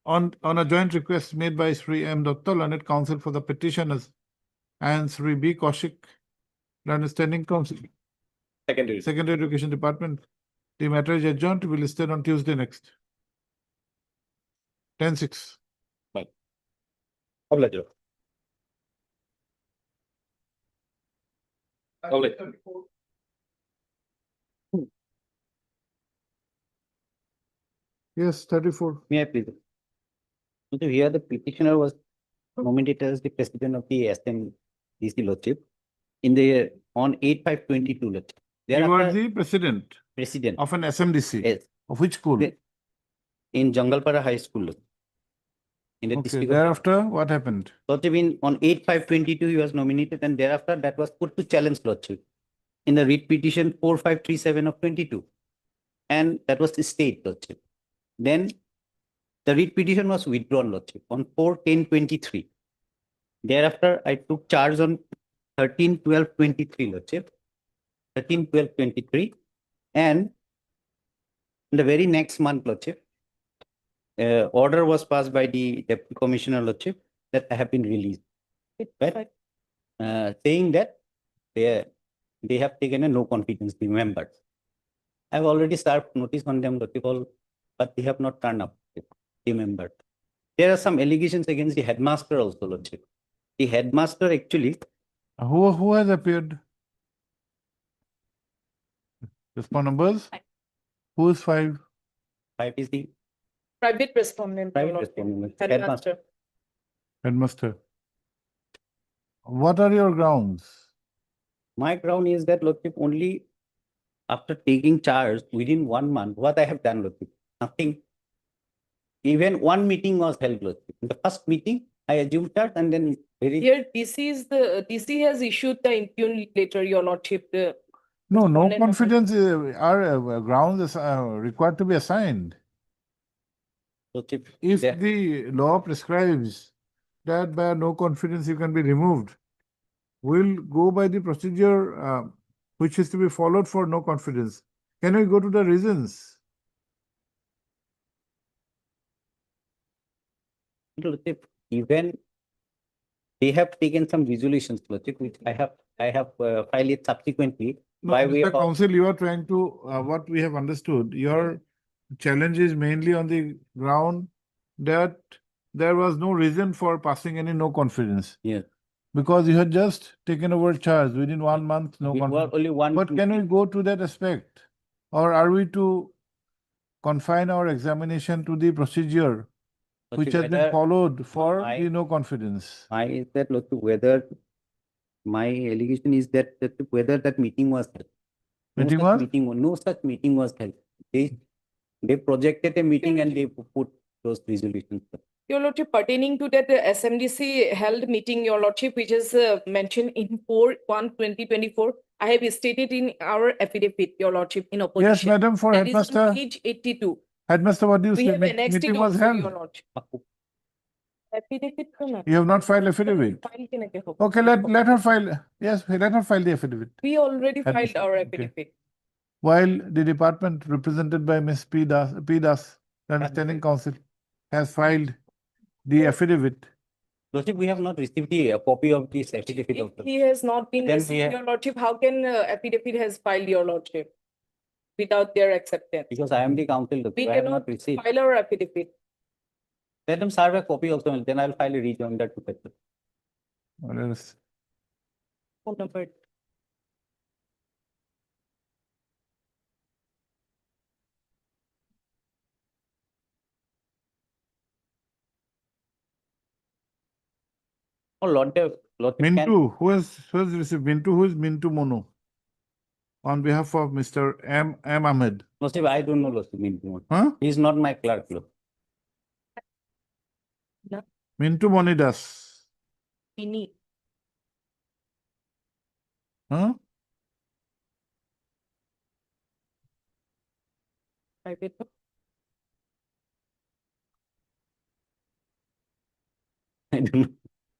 On a joint request made by Sri M. Datta, learned counsel for the petitioners, and Sri B. Kaushik, learned standing counsel, Secondary Education Department. The matter is adjourned to be listed on Tuesday next. 10-6. Obliged. Obliged. Yes, 34. May I please? So here the petitioner was nominated as the president of the SMDC Lordship in the on 8/5/22 Lordship. You are Thereafter, the president president of an SMDC. Yes. Of which school? in Jangalpara High School. Lordship. In the Okay, district of thereafter, what happened? Lordship on 8/5/22 he was nominated, and thereafter that was put to challenge Lordship in the writ petition 4537 of 22, and that was stayed Lordship. Then the writ petition was withdrawn Lordship on 4/10/23. Thereafter, I took charge on 13/12/23 Lordship, 13/12/23, and in the very next month Lordship, order was passed by the Deputy Commissioner Lordship that I have been released. Right? Saying that they have taken a no confidence, the members. I've already served notice on them, Lordship, but they have not turned up, the members. There are some allegations against the headmaster also, Lordship. The headmaster actually, Who has appeared? Respond numbers? Who is 5? 5 is the Private respondent. Your private Lordship. respondent. Headmaster. Headmaster. What are your grounds? My ground is that, Lordship, only after taking charge within 1 month, what I have done, Lordship, nothing. Even one meeting was held, Lordship. In the first meeting, I assumed charge, and then very Here, DC has issued the impugn letter, Your Lordship. No Respondent- confidence are grounds required to be assigned. Lordship, If there- the law prescribes that by no confidence you can be removed, we'll go by the procedure which is to be followed for no confidence. Can we go to the reasons? Lordship, even they have taken some resolutions, Lordship, which I have filed it subsequently. No, By way Mr. of- Counsel, you are trying to, what we have understood, your challenge is mainly on the ground that there was no reason for passing any no confidence. Yes. Because you had just taken over charge within 1 month, no We were confidence. only one. But can we go to that aspect? Or are we to confine our examination to the procedure which has been whether- followed for I- the no confidence? My is that, look, whether my allegation is that whether that meeting was held. Meeting such was? No such meeting was held. They projected a meeting and they put those resolutions. Your Lordship, pertaining to that SMDC held meeting, Your Lordship, which is mentioned in 4/1/2024, I have stated in our affidavit, Your Lordship, in opposition. Yes, madam, for That is on headmaster, page 82. headmaster, what do you We say? have annexed it Meeting was also, Your held. Lordship. Affidavit to na. You have not filed affidavit. File kenake hobo? Okay, let her file. Yes, let her file the affidavit. We already filed Admission, our okay. affidavit. While the department represented by Ms. P. Das, the standing counsel, has filed the affidavit. Lordship, we have not received a copy of this affidavit If of the. he has not been Then we received, have- Your Lordship, how can affidavit has filed, Your Lordship? Without their acceptance. Because I am the counsel, Lordship, We I have cannot not received. file our affidavit. Let them serve a copy also, then I'll file a rejoinder to that. What else? Phone number. Oh, Lordship, can- Mintu, who has received? Mintu, who is Mintu Mono? On behalf of Mr. M. Ahmed. Lordship, I don't know, Lordship, Mintu. Huh? He is not my clerk, Lordship. Mintu Monidas. Mini. Huh? Private. I don't know.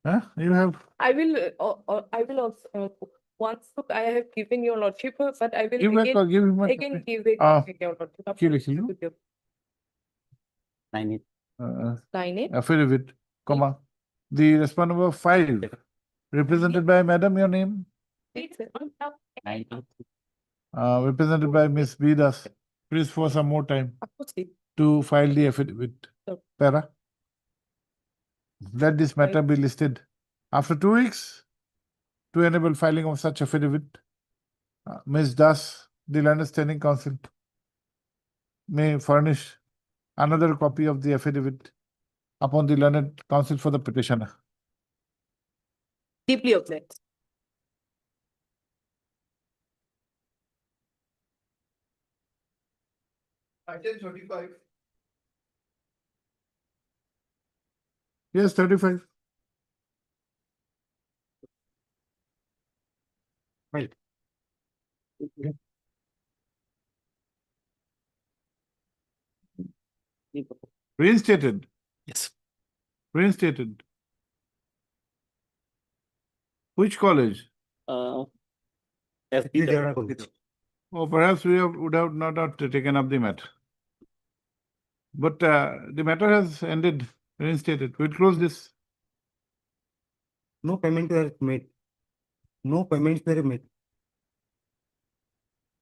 Huh? You have, I will also, once look, I have given Your Lordship, but I will give back or again, give him a again copy. give it. Ah, to Your Lordship. কি লিখিলো? Nine eight. Line it. Affidavit, comma. The respondent number 5, represented by Madam, your name? Nine eight. Represented by Ms. B. Das. Please for some more time to file the affidavit. Sure. Para. Let this matter be listed after 2 weeks to enable filing of such affidavit. Ms. Das, the Land Standing Council, may furnish another copy of the affidavit upon the learned counsel for the petitioner. Deeply obliged. Item 35. Yes, 35. Well. Reinstated. Yes. Reinstated. Which college? FP. Oh, perhaps would have not taken up the matter. But the matter has ended, reinstated. We'll close this. No payments were made. No payments were made.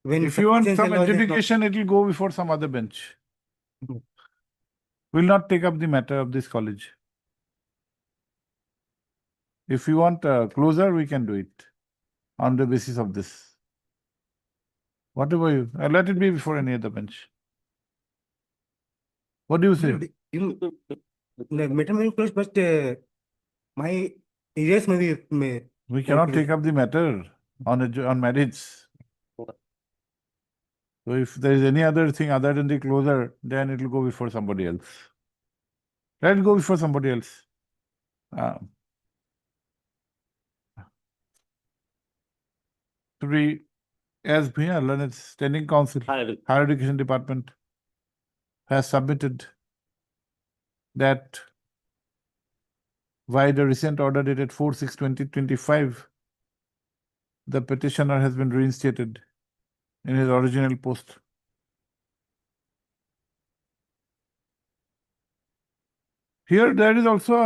When If you want sufficient some loss is not- adjudication, it will go before some other bench. Mhm. We'll not take up the matter of this college. If you want closer, we can do it on the basis of this. Whatever you, let it be before any other bench. What do you say? The matter may be closed, but my areas may be. We cannot take up the matter on merits. So if there is any other thing other than the closer, then it will go before somebody else. Let it go before somebody else. Three, as Bhia, Learned Standing Council, Higher Education Department has submitted that by the recent order dated 4/6/2025, the petitioner has been reinstated in his original post. Here there is also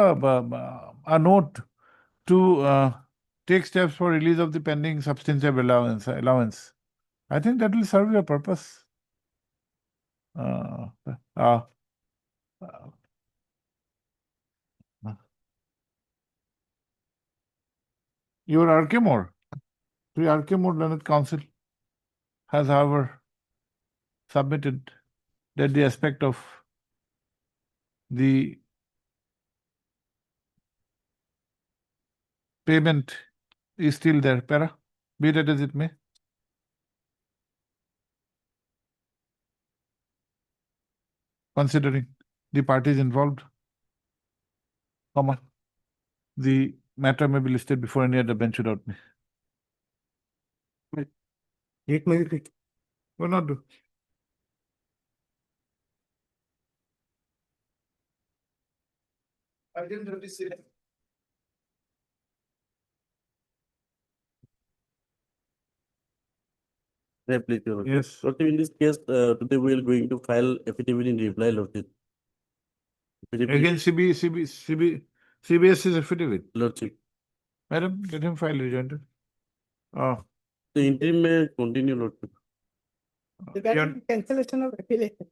a note to take steps for release of the pending substantive allowance. I think that will serve your purpose. Your Arkemore, the Arkemore Learned Council has, however, submitted that the aspect of the payment is still there. Para, be that as it may. Considering the parties involved, the matter may be listed before any other bench without me. It may be fixed. Will not do. Item 36. Please, Your Lordship. Yes. Lordship, in this case, today we are going to file affidavit in reply, Lordship. Again, CBS's affidavit. Lordship. Madam, let him file rejoinder. The interim may continue, Lordship. Regarding cancellation of affiliation.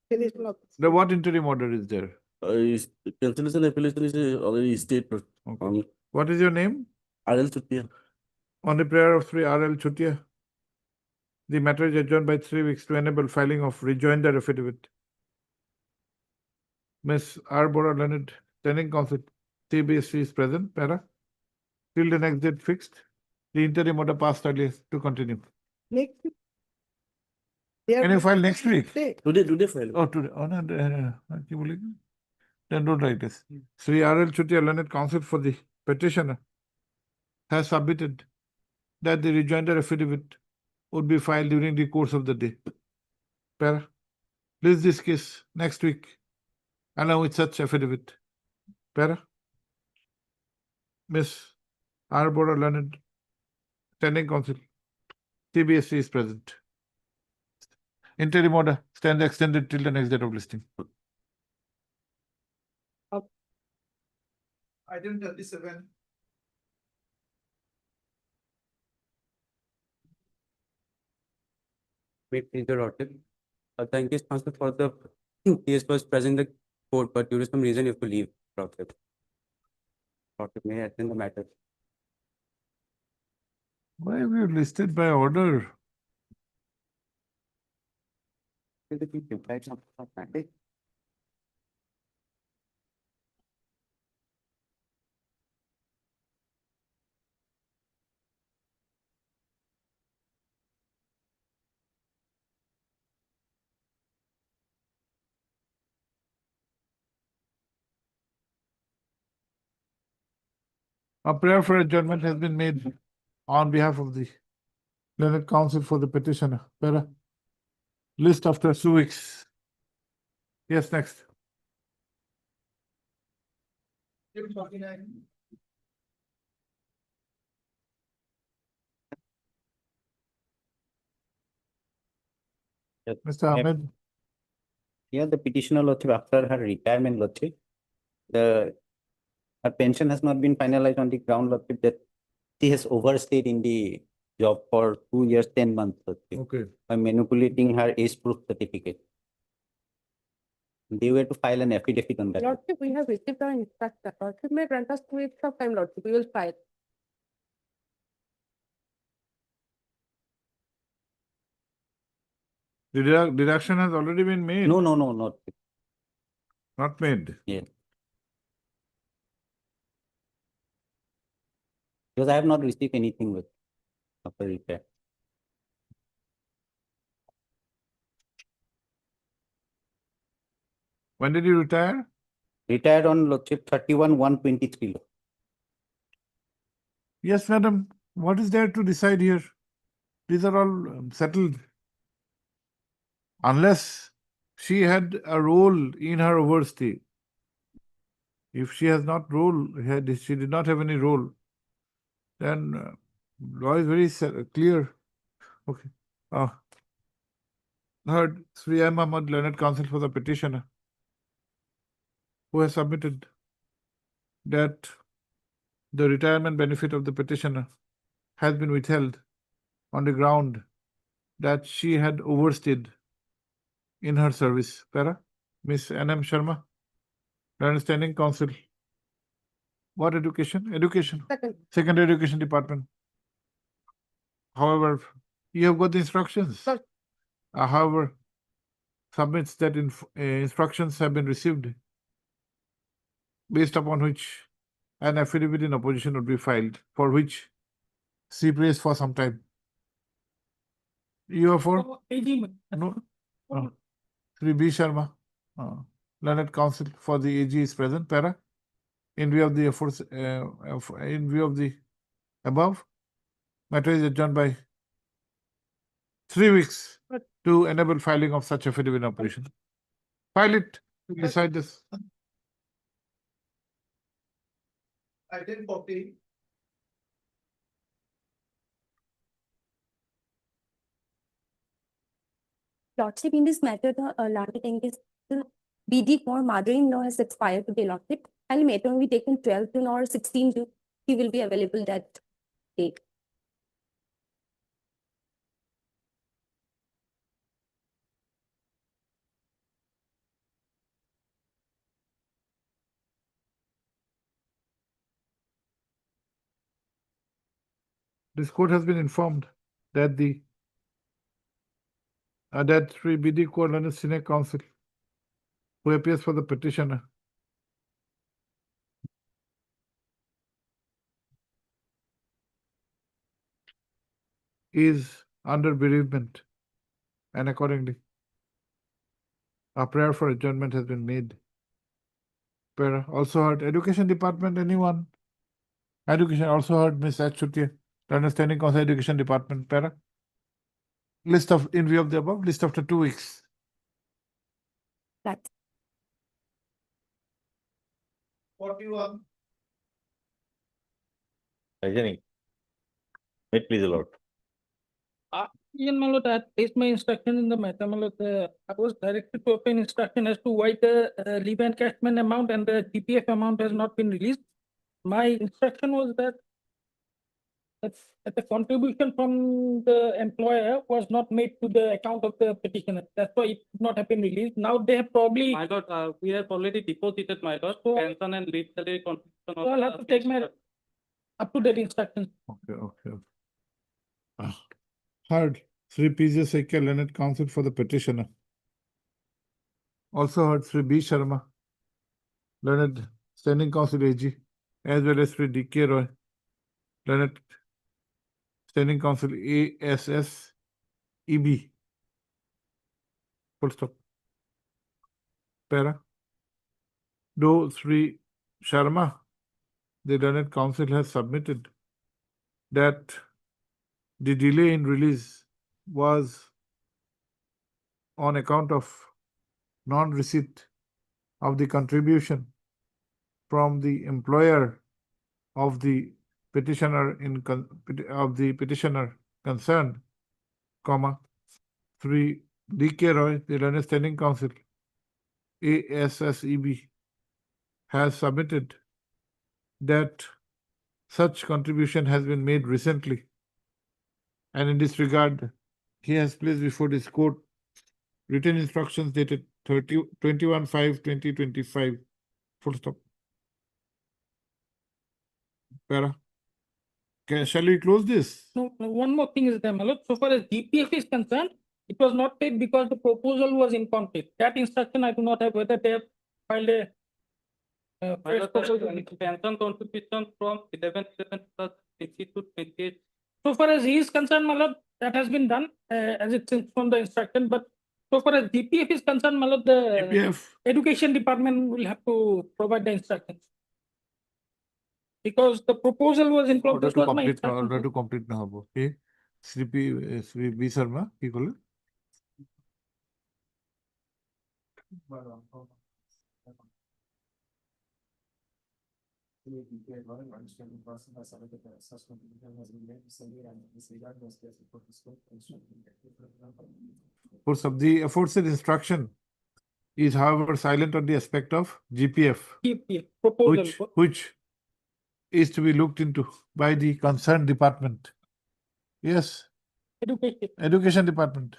Affiliation of. The what interim order is there? Cancellation affiliation is already stated. What is your name? RL Chutia. On the prayer of 3 RL Chutia, the matter is adjourned by 3 weeks to enable filing of rejoinder affidavit. Ms. R. Bora Learned Standing Council, CBSC is present, para. Till the next date fixed, the interim order passed earlier to continue. Next week. Can you file next week? Today file. Oh, today. Oh, no, then don't write this. Sri RL Chutia Learned Council for the petitioner has submitted that the rejoinder affidavit would be filed during the course of the day. Para, please this case next week along with such affidavit. Para, Miss R. Bora Learned Standing Council, CBSC is present. Interim order stands extended till the next date of listing. Item 37. Major Lordship. Thank you, sponsor, for the case was present in the court, but due to some reason you have to leave. Lordship. Lordship may attend the matter. Why have you listed by order? A prayer for adjournment has been made on behalf of the learned counsel for the petitioner. Para. List after 2 weeks. Yes, next. Mr. Ahmed. Here the petitioner lordship after her retirement lordship, her pension has not been finalized on the ground lordship that she has overstayed in the job for 2 years, 10 months lordship, Okay. by manipulating her age proof certificate. They were to file an affidavit on that. Lordship, we have received our instruction. Lordship may grant us 2 weeks of time, Lordship. We will file. The deduction has already been made. No, not. Not made. Yes. Because I have not received anything with after repair. When did you retire? Retired on lordship 31/1/23. Yes, madam. What is there to decide here? These are all settled. Unless she had a role in her overstay. If she has not she did not have any role, then law is very clear. Okay. Heard Sri M. Ahmad, learned counsel for the petitioner, who has submitted that the retirement benefit of the petitioner has been withheld on the ground that she had overstayed in her service. Para, Miss N.M. Sharma, learned standing counsel. What education? Education. Secondary Education Department. However, you have got the instructions. However, submits that instructions have been received, based upon which an affidavit in opposition would be filed, for which she prays for some time. You are for? No. Sri B. Sharma, learned counsel for the AG is present. Para, in view of the efforts, in view of the above, matter is adjourned by 3 weeks to enable filing of such affidavit in operation. File it, decide this. I didn't copy. Lordship, in this matter, the learned English BD for mother-in-law has expired today, Lordship. And matter will be taken 12th June or 16th June. He will be available that day. This court has been informed that the that Sri B.D. Kaur Senior Counsel, who appears for the petitioner, is under bereavement, and accordingly, a prayer for adjournment has been made. Prayer also heard Education Department, anyone? Education also heard Ms. Achutia, Understanding Counsel Education Department. Para. List of, in view of the above, list after 2 weeks. Right. 41. Rajani, wait please a lot. Ian Malot, I placed my instruction in the matter. Malot, I was directed to open instruction as to why the leave encashment amount and the TPF amount has not been released. My instruction was that the contribution from the employer was not made to the account of the petitioner. That's why it could not have been released. Now they have probably. My lord, we have already deposited, my lord, pension and leave salary contribution. So I'll have to take my up-to-date instructions. Okay. Heard Sri P.J. Sekia, Learned Counsel for the petitioner. Also heard Sri B. Sharma, Learned Standing Counsel AG, as well as Sri D.K. Roy, Learned Standing Counsel ASS EB. Full stop. Para. Do Sri Sharma, the learned counsel has submitted that the delay in release was on account of non-receipt of the contribution from the employer of the petitioner of the petitioner concerned, comma, 3 D.K. Roy, the Learned Standing Council, ASSEB, has submitted that such contribution has been made recently. And in this regard, he has placed before this court written instructions dated 21/5/2025. Full stop. Para. Shall we close this? No, one more thing is there, my lord. So far as GPF is concerned, it was not paid because the proposal was incomplete. That instruction I do not have whether they have filed a fresh proposal. Pension contribution from 11/11 plus 60 to 28. So far as he is concerned, my lord, that has been done as it seems from the instruction. But so far as GPF is concerned, my lord, the GPF. education department will have to provide the instructions. Because the proposal was Order incomplete. to complete, order to complete na hobo. Okay. Shri B. Sharma, কি করলে? Course of the aforesaid instruction is however silent on the aspect of GPF, GPF proposal. which is to be looked into by the concerned department. Yes, Education Department.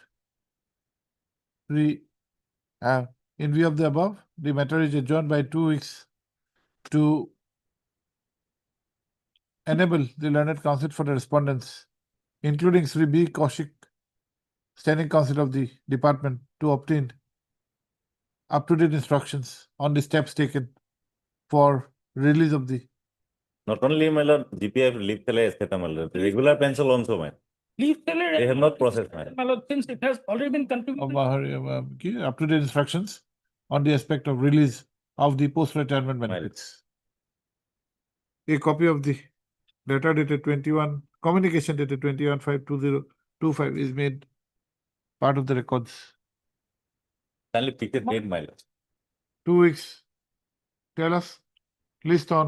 In view of the above, the matter is adjourned by 2 weeks to enable the learned counsel for the respondents, including Sri B. Kaushik, Standing Counsel of the department, to obtain up-to-date instructions on the steps taken for release of the Not only my lord, GPF leave tele estheta my lord, regular pencil also my. Leave teller. They have not processed my. My lord, since it has already been contributed. up-to-date instructions on the aspect of release of the post-retirement benefits. A copy of the letter dated 21, communication dated 21/5/2025 is made part of the records. Only picture made my lord. 2 weeks. Tell us, list on.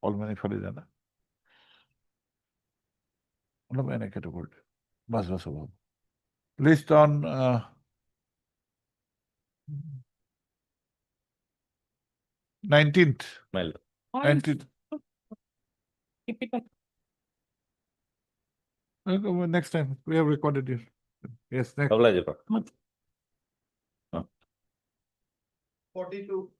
All many for the list on 19th. My lord. 19th. Next time, we have recorded it. Yes, next. 42.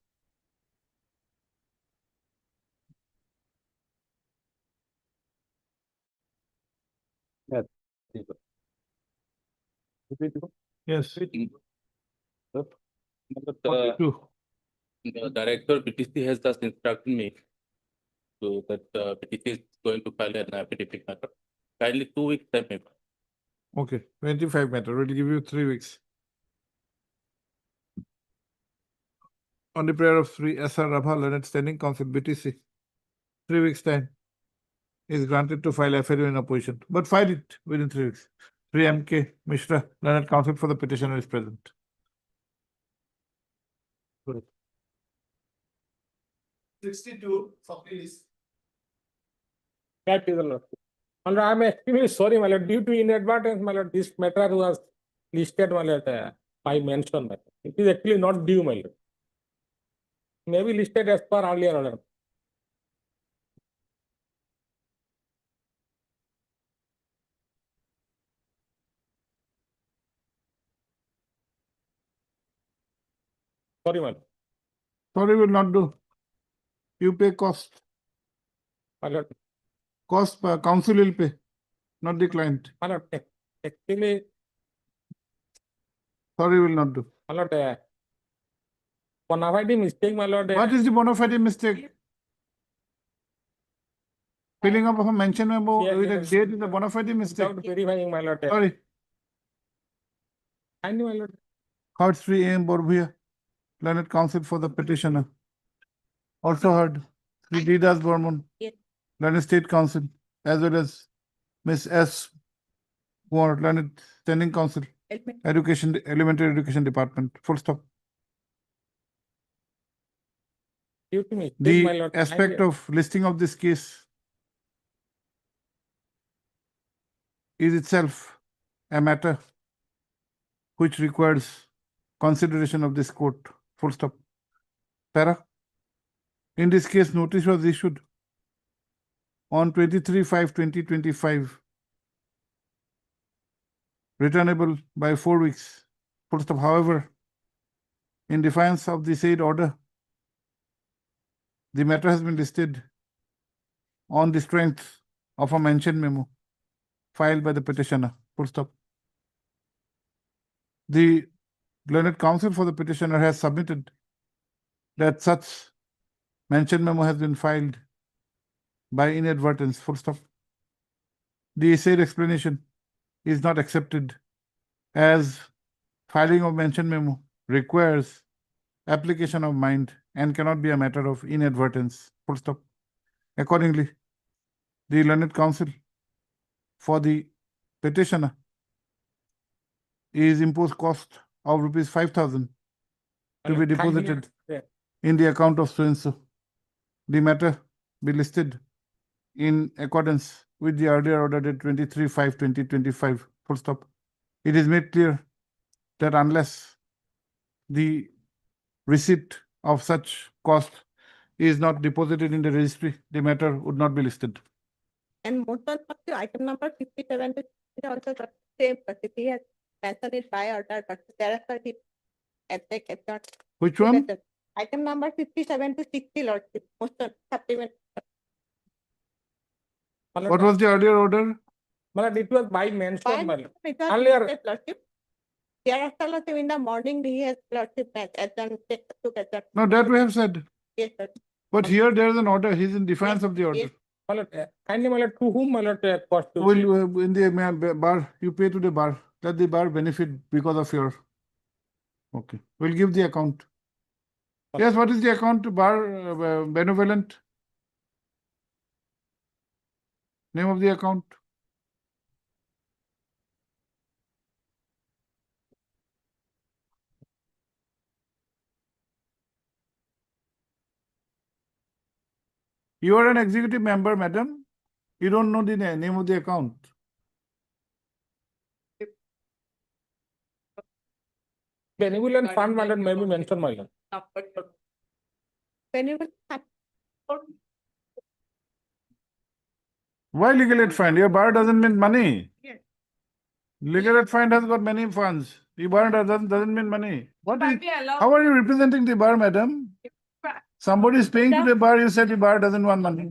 Yes. The 42. the director PTC has just instructed me so that PTC is going to file an affidavit matter. Kindly 2 weeks time. maybe. Okay, 25 matter. We'll give you 3 weeks. On the prayer of Sri S.R. Rabha, Learned Standing Council, BTC, 3 weeks time is granted to file affidavit in opposition, but file it within 3 weeks. Sri M.K. Mishra, Learned Counsel for the petitioner is present. 62, so please. That is a lot. And I am extremely sorry, my lord, due to inadvertence, my lord, this matter was listed, my lord, by mention, my lord. It is actually not due, my lord. Maybe listed as per earlier order. Sorry, my lord. Sorry, will not do. You pay cost. My lord. Cost council will pay, not the client. My lord, actually, Sorry, will not do. my lord, bona fide mistake, my lord. What is the bona fide mistake? Filling up of a mention memo with a date is a bona fide mistake. Without verifying, my lord. Sorry. I knew, my lord. Heard Sri A.M. Borbhia, Learned Counsel for the petitioner. also heard Sri D. Das Burman, Yes. Learned State Council, as well as Ms. S. Moore, Learned Standing Council, Education, Elementary Education Department, full stop. Due to mistake, The my lord, aspect of listing of this case is itself a matter which requires consideration of this court, full stop. Para. In this case, notice was issued on 23/5/2025, returnable by 4 weeks, full stop. However, in defiance of the said order, the matter has been listed on the strength of a mentioned memo filed by the petitioner, full stop. The learned counsel for the petitioner has submitted that such mentioned memo has been filed by inadvertence, full stop. The said explanation is not accepted as filing of mentioned memo requires application of mind and cannot be a matter of inadvertence, full stop. Accordingly, the learned counsel for the petitioner is imposed cost of rupees 5,000 to be deposited in the account of so-and-so. The matter be listed in accordance with the earlier order dated 23/5/2025, full stop. It is made clear that unless the receipt of such cost is not deposited in the registry, the matter would not be listed. And more than item number 57 to also the same, but if he has mentioned it by order, but thereafter he cannot. Which one? Item number 57 to 60, Lordship, motion supplement. What was the earlier order? Malad, it was by mention, By Malad. it was Earlier- listed, Lordship. Thereafter, Lordship, in the morning, he has Lordship adjourned, took adjourned. No, that we have said. Yes, sir. But here there is an order. He's in defiance of the order. Malad, kindly, Malad, to whom, Malad, cost to? Will in the bar, you pay to the bar. Let the bar benefit because of your. Okay, we'll give the account. Yes, what is the account to bar benevolent? Name of the account? You are an executive member, madam. You don't know the name of the account. Benevolent fund, Malad, may be mentioned, Malad. Benevolent fund. Why legal aid fund? Your bar doesn't mean money. Yes. Legal aid fund has got many funds. The bar doesn't mean money. What is, Might be allowed- how are you representing the bar, madam? Somebody is paying to the bar, you said the bar doesn't want money.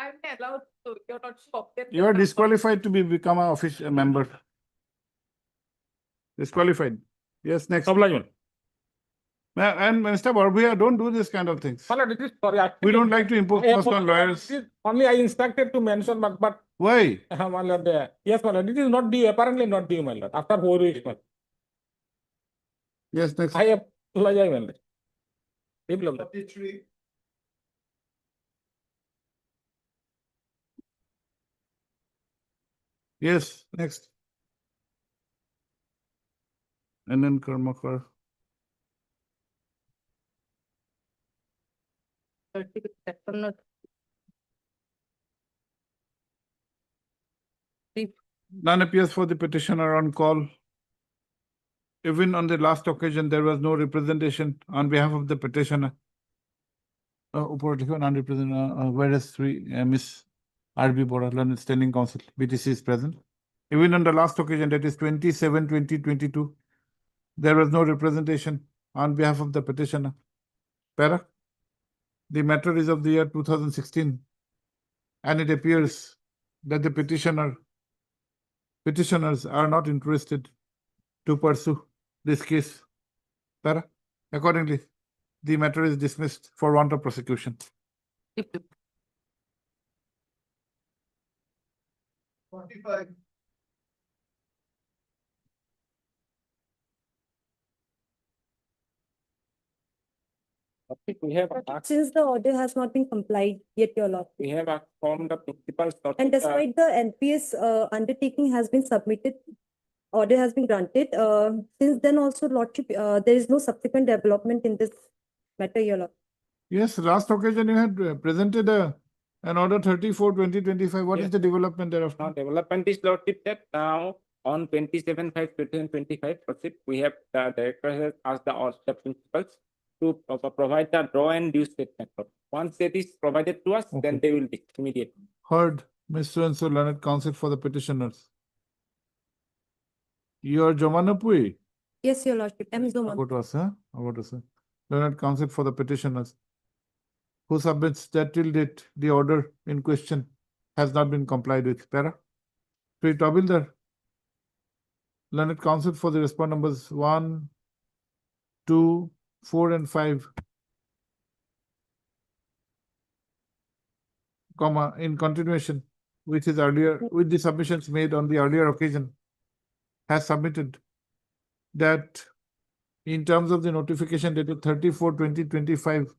I'm allowed to, you're not stopped. You are disqualified to become an official member. Disqualified. Yes, next. Obligement. And Mr. Barbia, don't do this kind of things. Malad, it is, sorry. We don't like to impose cost on lawyers. Only I instructed to mention, but Why? Malad, yes, Malad, it is not due, apparently not due, Malad, after 4 weeks, Malad. Yes, next. I apologize, Malad. Biplab. Yes, next. And then Karmakar. None appears for the petitioner on call. Even on the last occasion, there was no representation on behalf of the petitioner. Whereas Miss R.B. Bora, Learned Standing Council, BTC is present. Even on the last occasion, that is 27/20/22, there was no representation on behalf of the petitioner. Para, the matter is of the year 2016, and it appears that the petitioners are not interested to pursue this case. Para, accordingly, the matter is dismissed for want of prosecution. 45. We have, Since the order has not been complied yet, your lordship. we have informed the principals. And despite the NPS undertaking has been submitted, order has been granted, since then also lordship, there is no subsequent development in this matter, your lordship. Yes, last occasion you had presented an order 34/2025. What is Yes. the development thereof? Now, development is lordship that now on 27/5/2025, lordship, we have the director has asked the principals to provide the draw and due statement. Once that is provided to us, then they will be immediate. Heard, Ms. So-and-so learned counsel for the petitioners. You are Jomanapui. Yes, your lordship, M. Zoman. What was, huh? What was, learned counsel for the petitioners, who submits that till date, the order in question has not been complied with. Para? Sri Tabildar, learned counsel for the respond numbers 1, 2, 4, and 5. Comma, in continuation with his earlier, with the submissions made on the earlier occasion, has submitted that in terms of the notification dated 34/2025,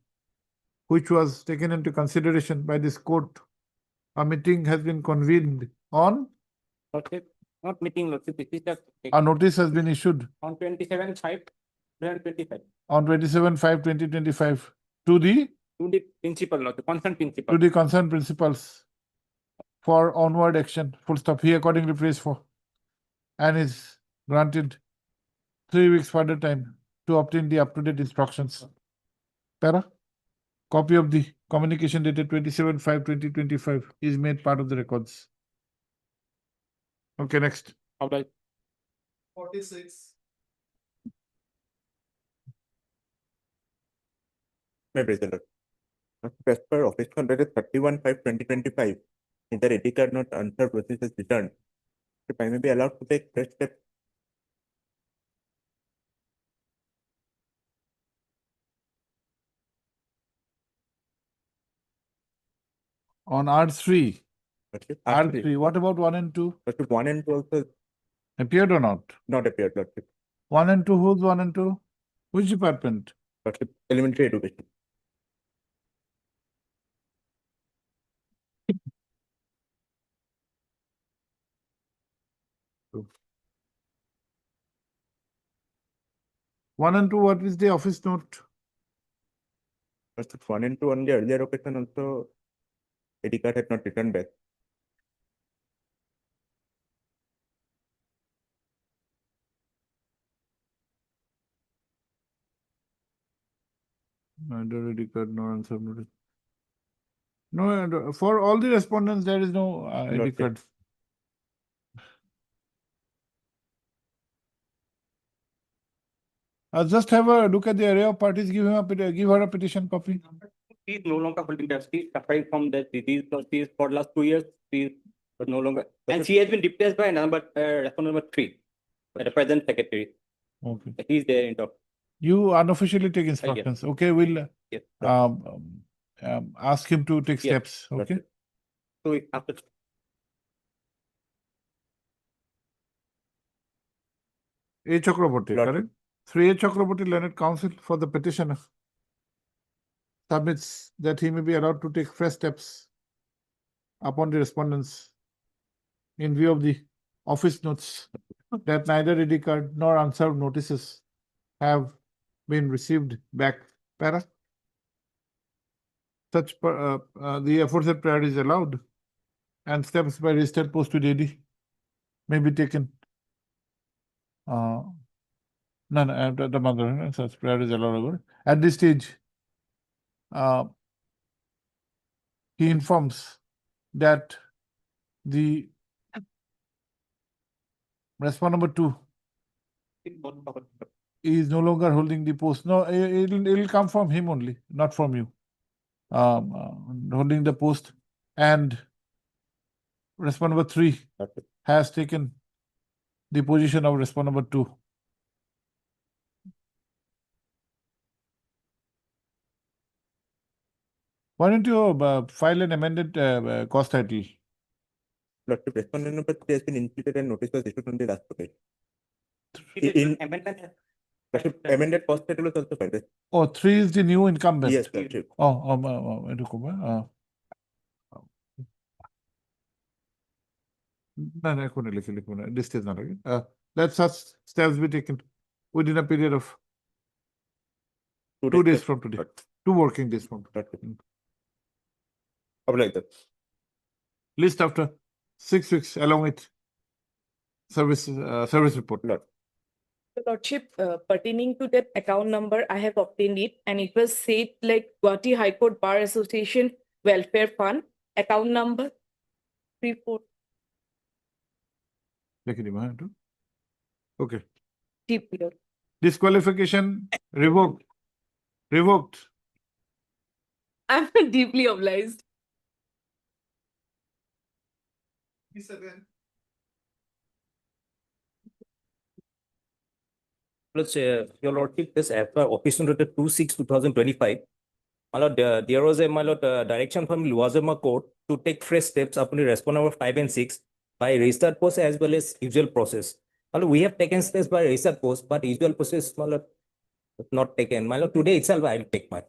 which was taken into consideration by this court, a meeting has been convened on, Lordship, not meeting, lordship, this is the. a notice has been issued On 27/5/2025, on 27/5/2025 to the principal, lordship, concerned to principal. the concerned principals for onward action, full stop, he accordingly prays for, and is granted 3 weeks further time to obtain the up-to-date instructions. Para, copy of the communication dated 27/5/2025 is made part of the records. Okay, next. All right. 46. May praise the Lord. As per office dated 31/5/2025, if the ready card not answered process is returned, if I may be allowed to take fresh step. On R3, Lordship, R3, what about 1 and 2? Lordship, 1 and 2 also Appeared or not? not appeared, Lordship. 1 and 2, who's 1 and 2? Which department? Lordship, elementary education. One and 2, what is the office note? Lordship, 1 and 2 on the earlier occasion also, ready card had not returned back. Neither ID card nor answer notice. No, for all the respondents, there is no ID Not yet. card. Just have a look at the array of parties, give her a petition copy. She is no longer holding that. She is suffering from that disease. So she is for last 2 years. She is but no longer, and she has been replaced by respondent number 3, by the present secretary. Okay. He is there in top. You unofficially take instructions. Okay, we'll Yes. ask him to take Yes. steps. Okay. So after. A. Chakraborty, Lord. correct? 3A Chakraborty, learned counsel for the petitioner, submits that he may be allowed to take fresh steps upon the respondents in view of the office notes that neither ID card nor unserved notices have been received back. Para. The aforesaid prayer is allowed, and steps by registered posted AD may be taken. The mother, such prayer is allowed. At this stage, he informs that the respondent number 2 is no longer holding the post. No, it'll come from him only, not from you. Holding the post, and respondent number 3 has taken the position of respondent number 2. Why don't you file an amended cost title? Lordship, respondent number 3 has been imputed and notice was issued on the last occasion. Amendment Lordship, amended first title was also filed. Oh, 3 is the new incumbent. Yes, Lordship. No, I couldn't listen. This is not again. Let such steps be taken within a period of 2 days from today. 2 working days from today. Like that. List after 6 weeks along with service report. Your Lordship, pertaining to that account number, I have obtained it and it was said like Guwahati High Court Bar Association Welfare Fund, account number 34. Okay. Deep below. Disqualification revoked. Revoked. I'm deeply obliged. Let's say, Your Lordship, this as per Office Note 26/2025, my lord, there was a, my lord, direction from Luazama Court to take fresh steps upon the response number 5 and 6 by registered post as well as usual process. My lord, we have taken steps by registered post, but usual process, my lord, not taken. My lord, today itself I will take my.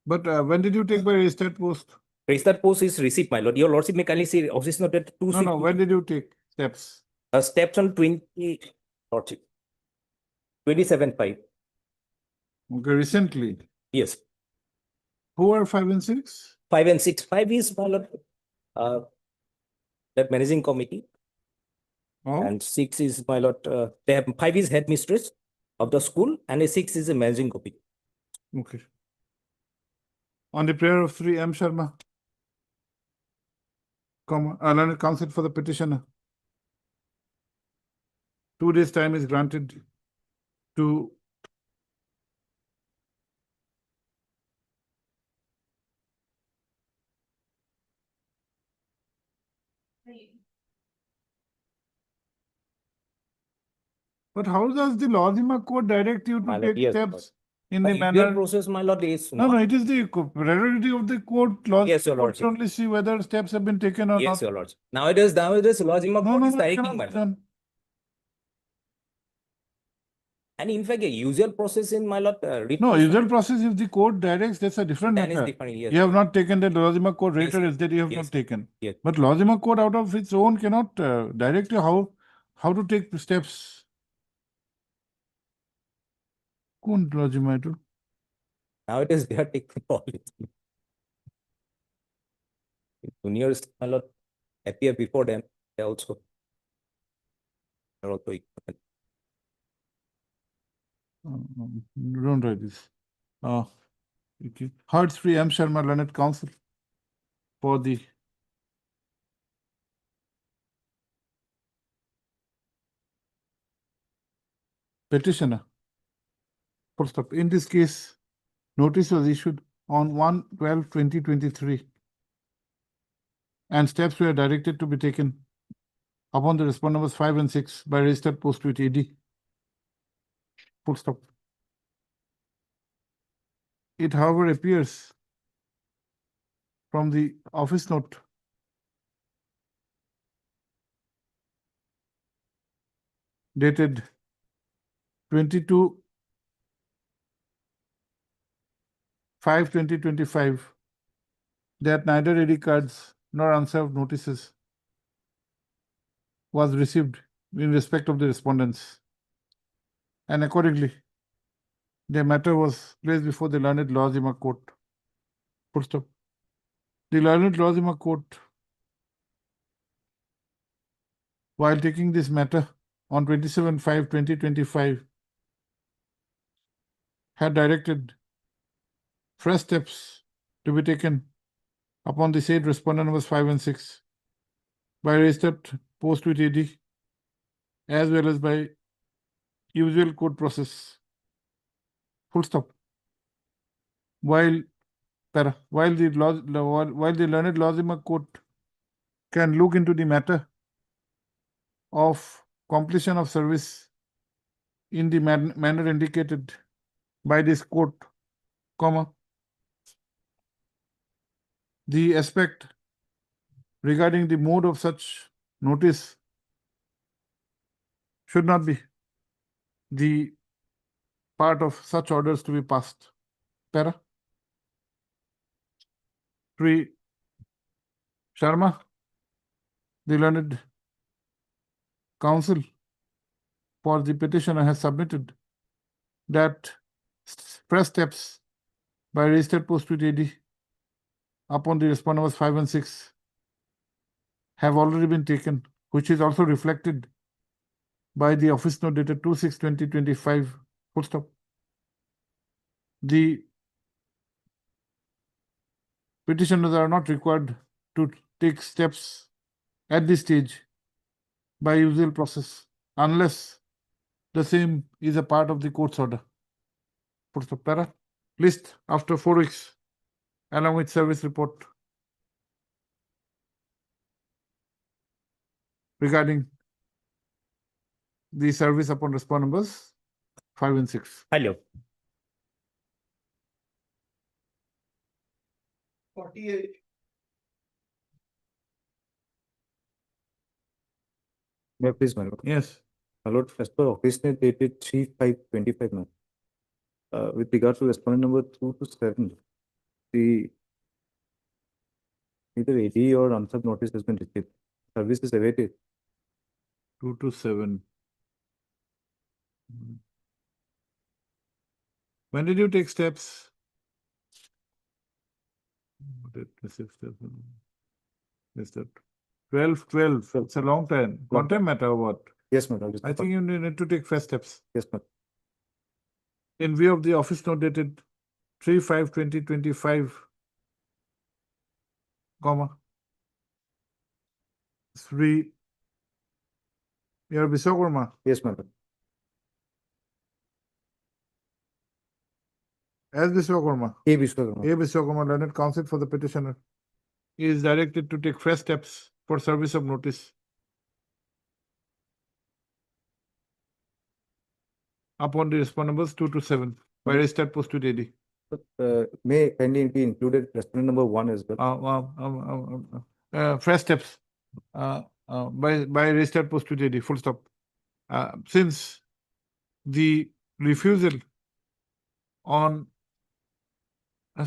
But when did you take by registered post? Registered post is received, my lord. Your Lordship may kindly see Office Note 26. No, when did you take steps? Steps on 20, Lordship. 27/5. Okay, recently. Yes. Who are 5 and 6? 5 and 6. 5 is, my lord, that managing committee. Oh. And 6 is, my lord, 5 is headmistress of the school and a 6 is a managing committee. Okay. On the prayer of 3 M. Sharma, learned counsel for the petitioner. 2 days time is granted to But how does the Lozima Court direct you to My lord, take yes, steps in But the usual manner? process, my lord, is No, not. no, it is the prerogative of the court. Yes, your Court lordship. only see whether steps have been taken or Yes, not. your lordship. Nowadays, Lozima No, Court no, is no, it directing, cannot my be lord. done. And in fact, a usual process in, my lord, No, usual process, if the court directs, that's a different Then is matter. different, yes. You have not taken the Lozima Court Yes, rater is that you have yes, not taken. yes. But Lozima Court out of its own cannot direct you how to take steps. Couldn't Lozima do? Nowadays, they are taking all it. Juniors, my lord, appear before them. They also are also equal. Don't write this. Okay. Hertz Free M. Sharma Learned Counsel for the petitioner. Full stop. In this case, notice was issued on 1/12/2023 and steps were directed to be taken upon the respondent numbers 5 and 6 by registered post with AD. Full stop. It, however, appears from the office note dated 22/5/2025 that neither AD cards nor unserved notices was received in respect of the respondents, and accordingly, the matter was placed before the Learned Lozima Court. Full stop. The Learned Lozima Court, while taking this matter on 27/5/2025, had directed fresh steps to be taken upon the said respondent numbers 5 and 6 by registered post with AD as well as by usual court process. Full stop. While the Learned Lozima Court can look into the matter of completion of service in the manner indicated by this court, the aspect regarding the mode of such notice should not be the part of such orders to be passed. Para. 3. Sharma, the learned counsel for the petitioner has submitted that first steps by registered post with AD upon the respondent numbers 5 and 6 have already been taken, which is also reflected by the office note dated 2/6/2025, full stop. The petitioners are not required to take steps at this stage by usual process unless the same is a part of the court's order. Full stop. Para. List after 4 weeks along with service report regarding the service upon respondent numbers 5 and 6. Hello. 48. May I please, my lord? Yes. My lord, as per office note dated 3/5/25, ma'am. With regard to respondent number 2 to 7, the neither AD or unsub notice has been received. Service is awaited. 2 to 7. When did you take steps? 12. It's a long time. Content matter or what? Yes, madam. I think you need to take first steps. Yes, madam. In view of the office note dated 3/5/2025, comma, 3. You're Biswakarma. Yes, madam. As Biswakarma. A. Biswakarma. A. Biswakarma, learned counsel for the petitioner, is directed to take first steps for service of notice upon the respondent numbers 2 to 7 by registered post with AD. May kindly be included respondent number 1 as well. First steps by registered post with AD, full stop. Since the refusal on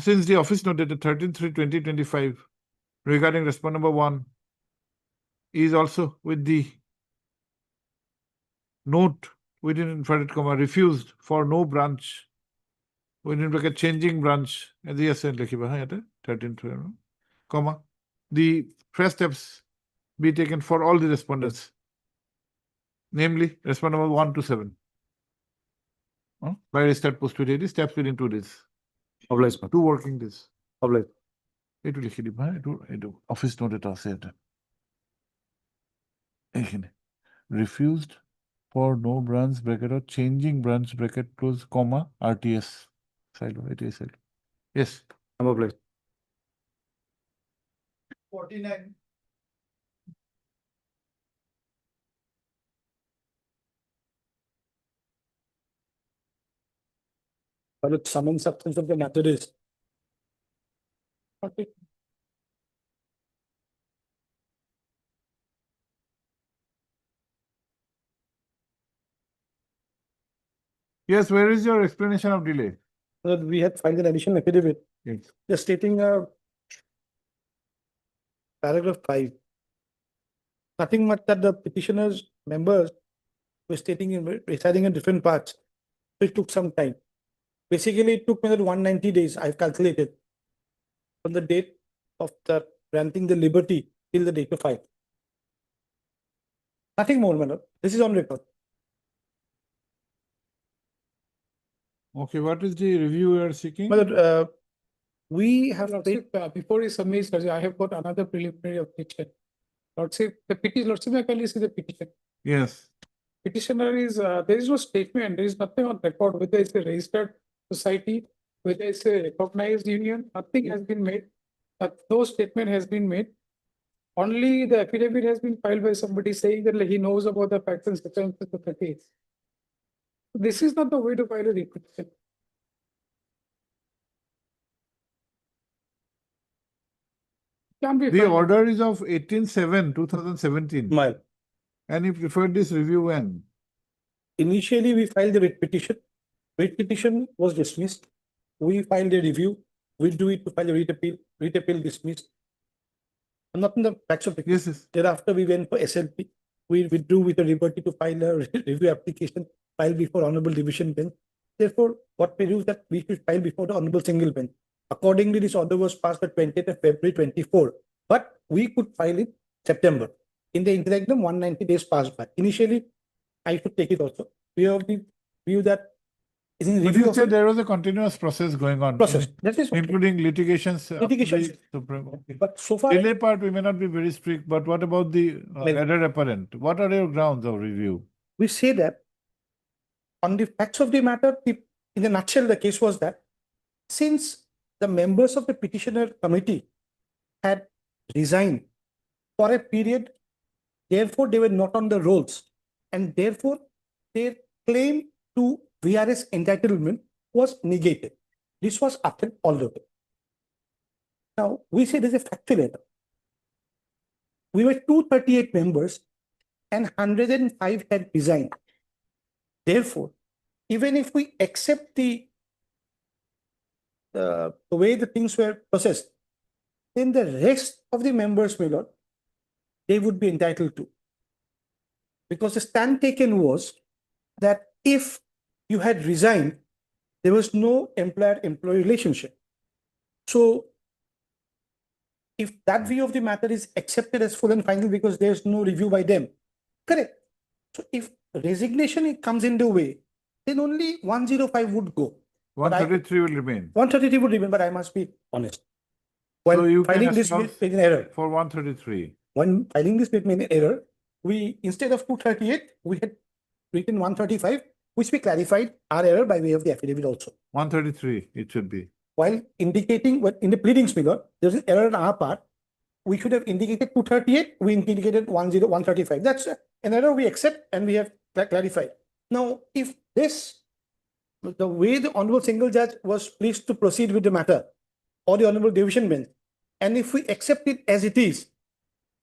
since the office note dated 13/3/2025 regarding respondent number 1 is also with the note within inverted comma refused for no branch within bracket changing branch as the SN likhiba 13 comma the first steps be taken for all the respondents, namely respondent number 1 to 7 by registered post with AD, steps within 2 days. Obliged, ma'am. 2 working days. Obliged. It will office note it আছে এটা এখানে refused for no branch bracket or changing branch bracket close comma RTS silo it is silo. Yes, I'm obliged. 49. But sum and substance of the matter is. Okay. yes, where is your explanation of delay? That we had filed an additional affidavit. Yes. Just stating paragraph 5. Nothing much that the petitioner's members were stating in residing in different parts. So it took some time. Basically, it took me 190 days, I've calculated, from the date of the granting the liberty till the date of file. Nothing more, my lord. This is on record. Okay, what is the review you are seeking? But we have Lordship, before he submits, I have got another preliminary objection. Lordship, the petition, Lordship, I can see the petition. Yes. Petitioner is, there is no statement, there is nothing on record, whether it's a registered society, whether it's a recognized union, nothing has been made. No statement has been made. Only the affidavit has been filed by somebody saying that he knows about the facts and circumstances of the case. This is not the way to file a petition. Can be The filed. order is of 18/7/2017. My, And you preferred this review when? initially, we filed the writ petition writ petition was dismissed. We filed a review, withdrew it to file a writ appeal dismissed. I'm not in the facts of the case. Yes. Thereafter, we went for SLP. We withdrew with a liberty to file a review application filed before Honorable Division Bench. Therefore, what we do is that we should file before the Honorable Single Bench. Accordingly, this order was passed on 20th of February 24, but we could file it September. In the interim, 190 days passed by. Initially, I should take it also. We have the view that is in But review you of said there was a continuous process going on. process. That is Including litigations. up to Litigations. the Supreme. Okay. But so far, Delay part, we may not be very strict, but what about the Well- error apparent? What are your grounds of review? we say that on the facts of the matter, in a nutshell, the case was that since the members of the petitioner committee had resigned for a period, therefore they were not on the rolls, and therefore their claim to VRS entitlement was negated. This was upheld all the way. Now, we say there's a factual error. We were 238 members and 105 had resigned. Therefore, even if we accept the way the things were processed, then the rest of the members, my lord, they would be entitled to. Because the stand taken was that if you had resigned, there was no employer-employee relationship. So, if that view of the matter is accepted as full and final because there's no review by them, correct. So, if resignation comes in the way, then only 105 would go. But 133 will remain. 133 would remain, but I must be honest. So While you can filing this espouse with an error, for 133. when filing this with an error, we instead of 238, we had written 135, which we clarified our error by way of the affidavit also. 133, it should be. While indicating what in the pleadings, my lord, there's an error on our part. We should have indicated 238, we indicated 135. That's an error we accept and we have clarified. Now, if this, the way the Honorable Single Judge was pleased to proceed with the matter, or the Honorable Division Bench, and if we accept it as it is,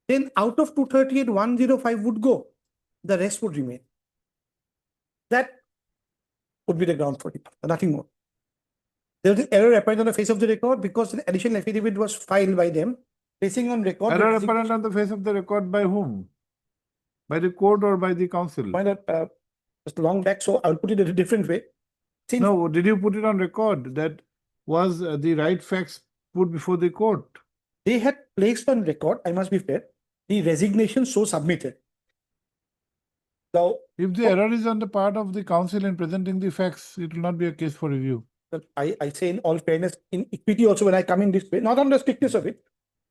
then out of 238, 105 would go. The rest would remain. That would be the ground for it, nothing more. There was an error apparent on the face of the record because an additional affidavit was filed by them, placing on record. Error apparent on the face of the record by whom? By the court or by the council? By that, just long back, so I'll put it in a different way. Since No, did you put it on record that was the right facts put before the court? they had placed on record, I must be fair, the resignation so submitted. Now, If the error is on the part of the council in presenting the facts, it will not be a case for review. I say in all fairness, in equity also when I come in this way, not on the strictness of it,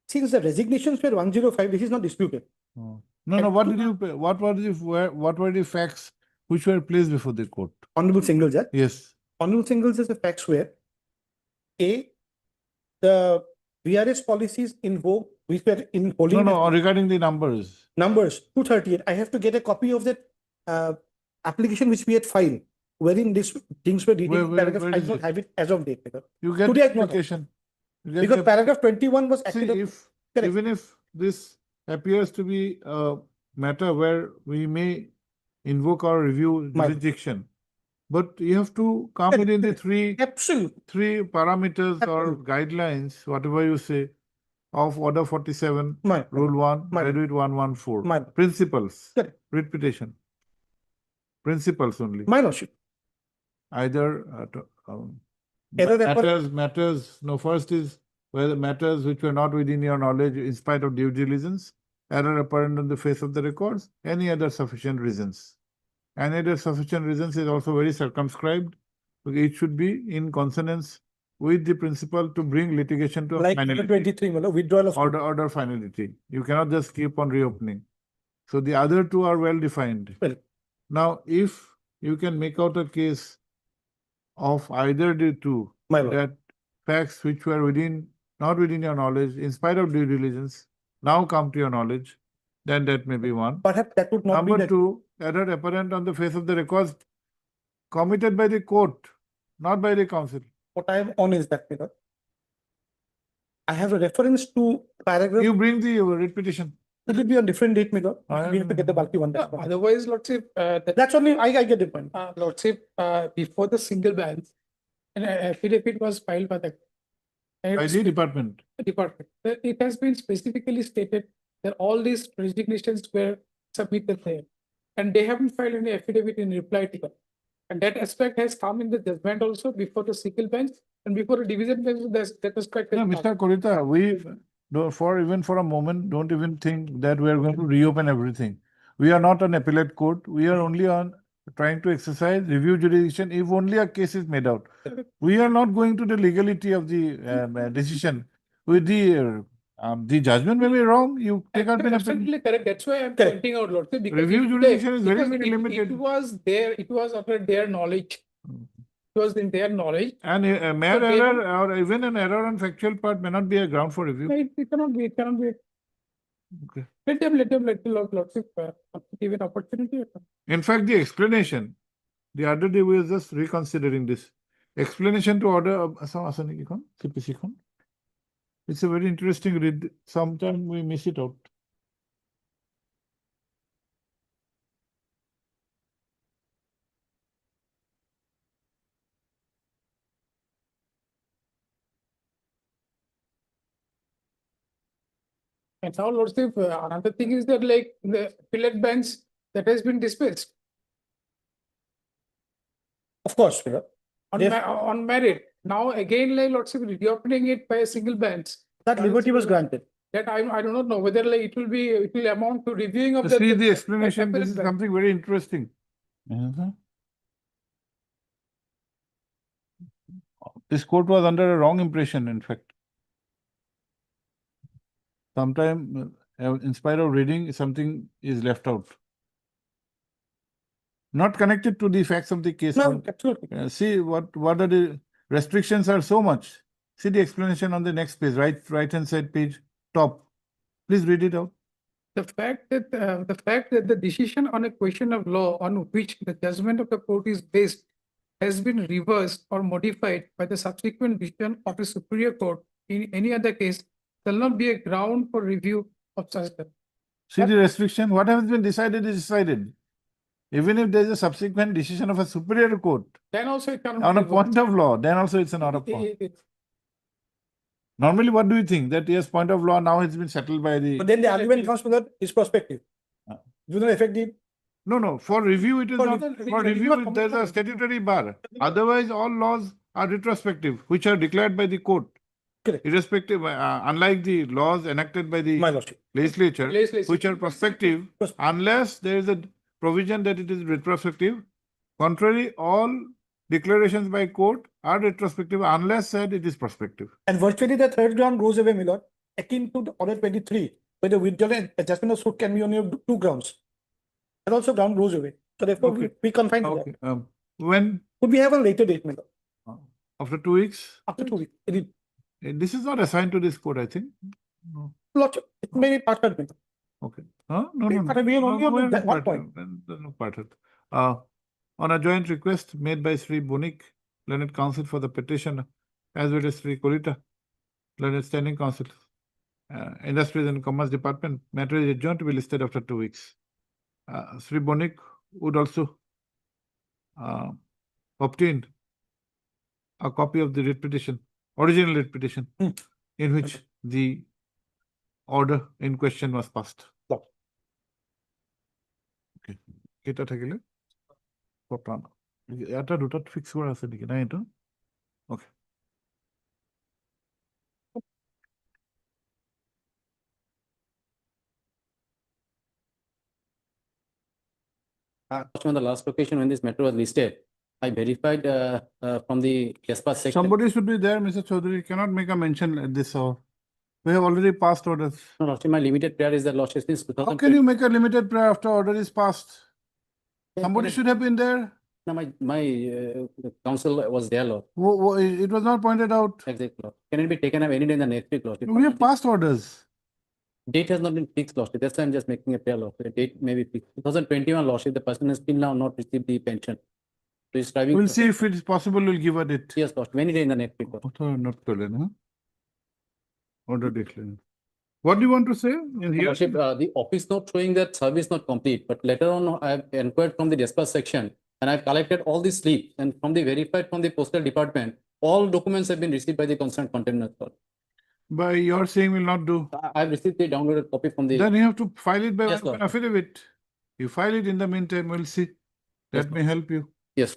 since the resignations were 105, this is not disputed. No, what did you, what were the facts which were placed before the court? Honorable Single Judge. Yes. Honorable Single Judge, the facts were A, the VRS policies in vogue, which were in holding. No, regarding the numbers. Numbers, 238. I have to get a copy of that application which we had filed, wherein these things were detailed. Paragraph, where I is don't it? have it as of date. You get Today I the don't have. application. You get Because the- paragraph 21 was See, acted. if, even if this appears to be a matter where we may invoke our review jurisdiction, but you have to come within the three parameters or guidelines, whatever you say, of Order 47, Rule 1, Graduate 114. Principles, writ petition. Principles only. My lordship. Either Error apparent- matters, no, first is whether matters which were not within your knowledge in spite of due diligence, error apparent on the face of the records, any other sufficient reasons. Any other sufficient reasons is also very circumscribed. It should be in consonance with the principle to bring litigation to a Like finality. 23, withdrawal of. Order finality. You cannot just keep on reopening. So the other two are well defined. Well. Now, if you can make out a case of either the two, that facts which were not within your knowledge, in spite of due diligence, now come to your knowledge, then that may be one. Perhaps that would not be Number the- two, error apparent on the face of the records committed by the court, not by the council. What I am on is that, I have a reference to paragraph. You bring the writ petition. It will be on different date, my lord. I We have to get the bulky one. That's why. Otherwise, Lordship, That's only, I get the point. Lordship, before the single bench, an affidavit was filed by the By the department. department. It has been specifically stated that all these resignations were submitted there. And they haven't filed any affidavit in reply to them. And that aspect has come in the judgment also before the single bench and before the division bench, that aspect. Yeah, has Mr. Kolita, we don't, even for a moment, don't even think that we are going to reopen everything. We are not an appellate court. We are only on trying to exercise review jurisdiction if only a case is made out. We are not going to the legality of the decision. With the judgment may be wrong, you take out an appeal. Absolutely correct. That's why I'm pointing out, Lordship. because Review if jurisdiction is very, because very limited. It was there, it was under their knowledge. It was in their knowledge. And a mere So they error or even an error on factual part may not be a ground for review. It cannot be, it cannot be. Okay. Let the Lordship give an opportunity. In fact, the explanation, the other day we were just reconsidering this. Explanation to order of CPC. It's a very interesting read. Sometimes we miss it out. And now, Lordship, another thing is that like the appellate bench that has been dismissed Of course, my lord. on, Yes. on merit. Now again, like Lordship, reopening it by a single bench. That liberty was granted. That I do not know whether like it will amount to reviewing of See the explanation. appellate This is bench. something very interesting. This court was under a wrong impression, in fact. Sometimes, in spite of reading, something is left out. Not connected to the facts of the case. No, absolutely. See what are the restrictions are so much. See the explanation on the next page, right hand side page, top. Please read it out. The fact that the decision on a question of law on which the judgment of the court is based has been reversed or modified by the subsequent decision of a superior court in any other case shall not be a ground for review of such. See the restriction, what has been decided is decided. Even if there is a subsequent decision of a superior court Then also it cannot. on be a point of law, then also it's an order of law. reversed. Normally, what do you think? That yes, point of law now has been settled by the. But then the argument comes from that is prospective. Do not affect the. No, for review it is For not, review, for it is review not there's a common. statutory bar. Otherwise, all laws are retrospective, which are declared by the court. Correct. Irrespective, unlike the laws enacted by the My lordship. legislature, Legislature. which are prospective, unless there is a provision that it is retrospective. Contrary, all declarations by court are retrospective unless said it is prospective. And virtually the third ground goes away, my lord, akin to the order 23, where the withdrawal and adjustment of suit can be on two grounds. And also ground goes away. So therefore, Okay. we confine to Okay. that. When Could we have a later date, my lord? after 2 weeks, After 2 weeks. this is not assigned to this court, I think. No. Lordship, it may be part of it. Okay. Huh? No. But we are only on we're that not one point. There's no part of it. On a joint request made by Sri Bonik, Learned Counsel for the petition, as well as Sri Kolita, Learned Standing Counsel, Industries and Commerce Department, matter is adjourned to be listed after 2 weeks. Sri Bonik would also obtain a copy of the writ petition, original writ petition, in which the order in question was passed. Okay. Kita থাকিলে পটান এটা দুটাত fix কৰা আছে নেকি নাই এটা ওকে On the last occasion when this matter was listed, I verified from the Jasper section. Somebody should be there, Mr. Chaudhary. Cannot make a mention at this hour. We have already passed orders. No, Lordship, my limited prayer is that Lordship since How can you make a limited prayer after order is passed? Somebody should have been there. No, my counsel was there, Lord. It was not pointed out. Exactly, Lord. Can it be taken up any day in the next week, Lordship? We have passed orders. Date has not been fixed, Lordship. That's why I'm just making a prayer, Lordship. The date may be fixed. 2021, Lordship, the person has still now not received the pension. So he's striving. We'll see if it is possible. We'll give a date. Yes, Lordship. Any day in the next week, Lordship. Not করলেন, huh? Order declared. What do you want to say in here? Lordship, the office note showing that service not complete, but later on I have inquired from the dispatch section and I've collected all the slips and from the verified from the postal department, all documents have been received by the concerned container. By your saying will not do. I've received the downloaded copy from the. Then you have to file it by Yes, open Lord. affidavit. You file it in the meantime, we'll see. Yes, That may help you. Yes.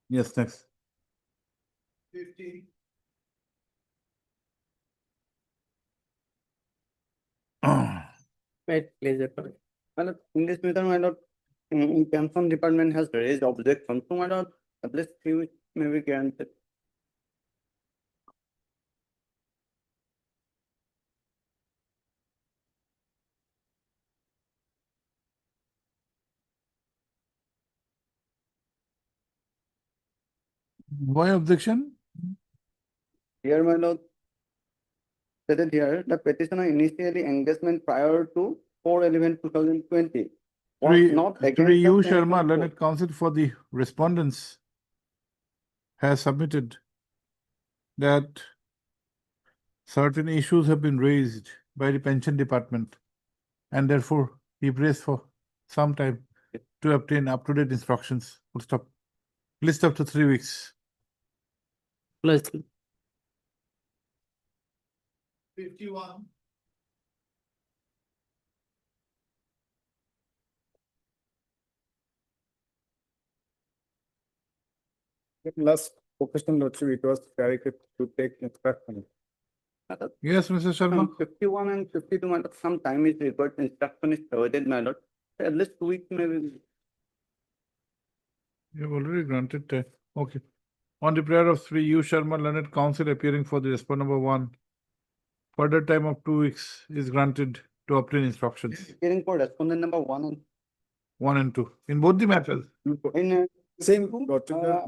Yes, next. 50. Wait, please. Well, in this matter, my lord, pension department has raised objection. So, my lord, at least few may be granted. Why objection? Here, my lord, stated here, the petitioner initially engagement prior to 4/11/2020 was Three, not against three the U sanction Sharma, code. learned counsel for the respondents, has submitted that certain issues have been raised by the pension department, and therefore he prays for some time to obtain up-to-date instructions. Full stop. List up to 3 weeks. Plus. 51. Last professional lordship, it was directed to take instruction. Yes, Mr. Sharma. 51 and 52, my lord, some time is required, instruction is provided, my lord. At least 2 weeks maybe. You have already granted time. Okay. On the prayer of 3 U Sharma, learned counsel appearing for the respondent number 1, further time of 2 weeks is granted to obtain instructions. Hearing for respondent number 1 and 1 and 2. In both the matters. in Same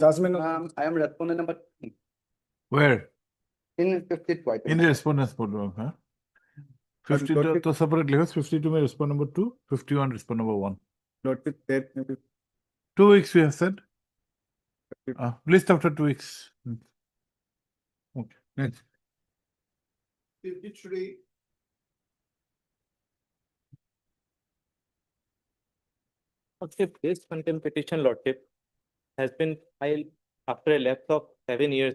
judgment. I am respondent number Where? in 52. In the respondent's portal, huh? 52 to separately, 52 may respond number 2, 51 respond number 1. Lordship, there may be 2 weeks we have said. List after 2 weeks. Okay, next. 53. Lordship, this contempt petition, Lordship, has been filed after a lapse of 7 years.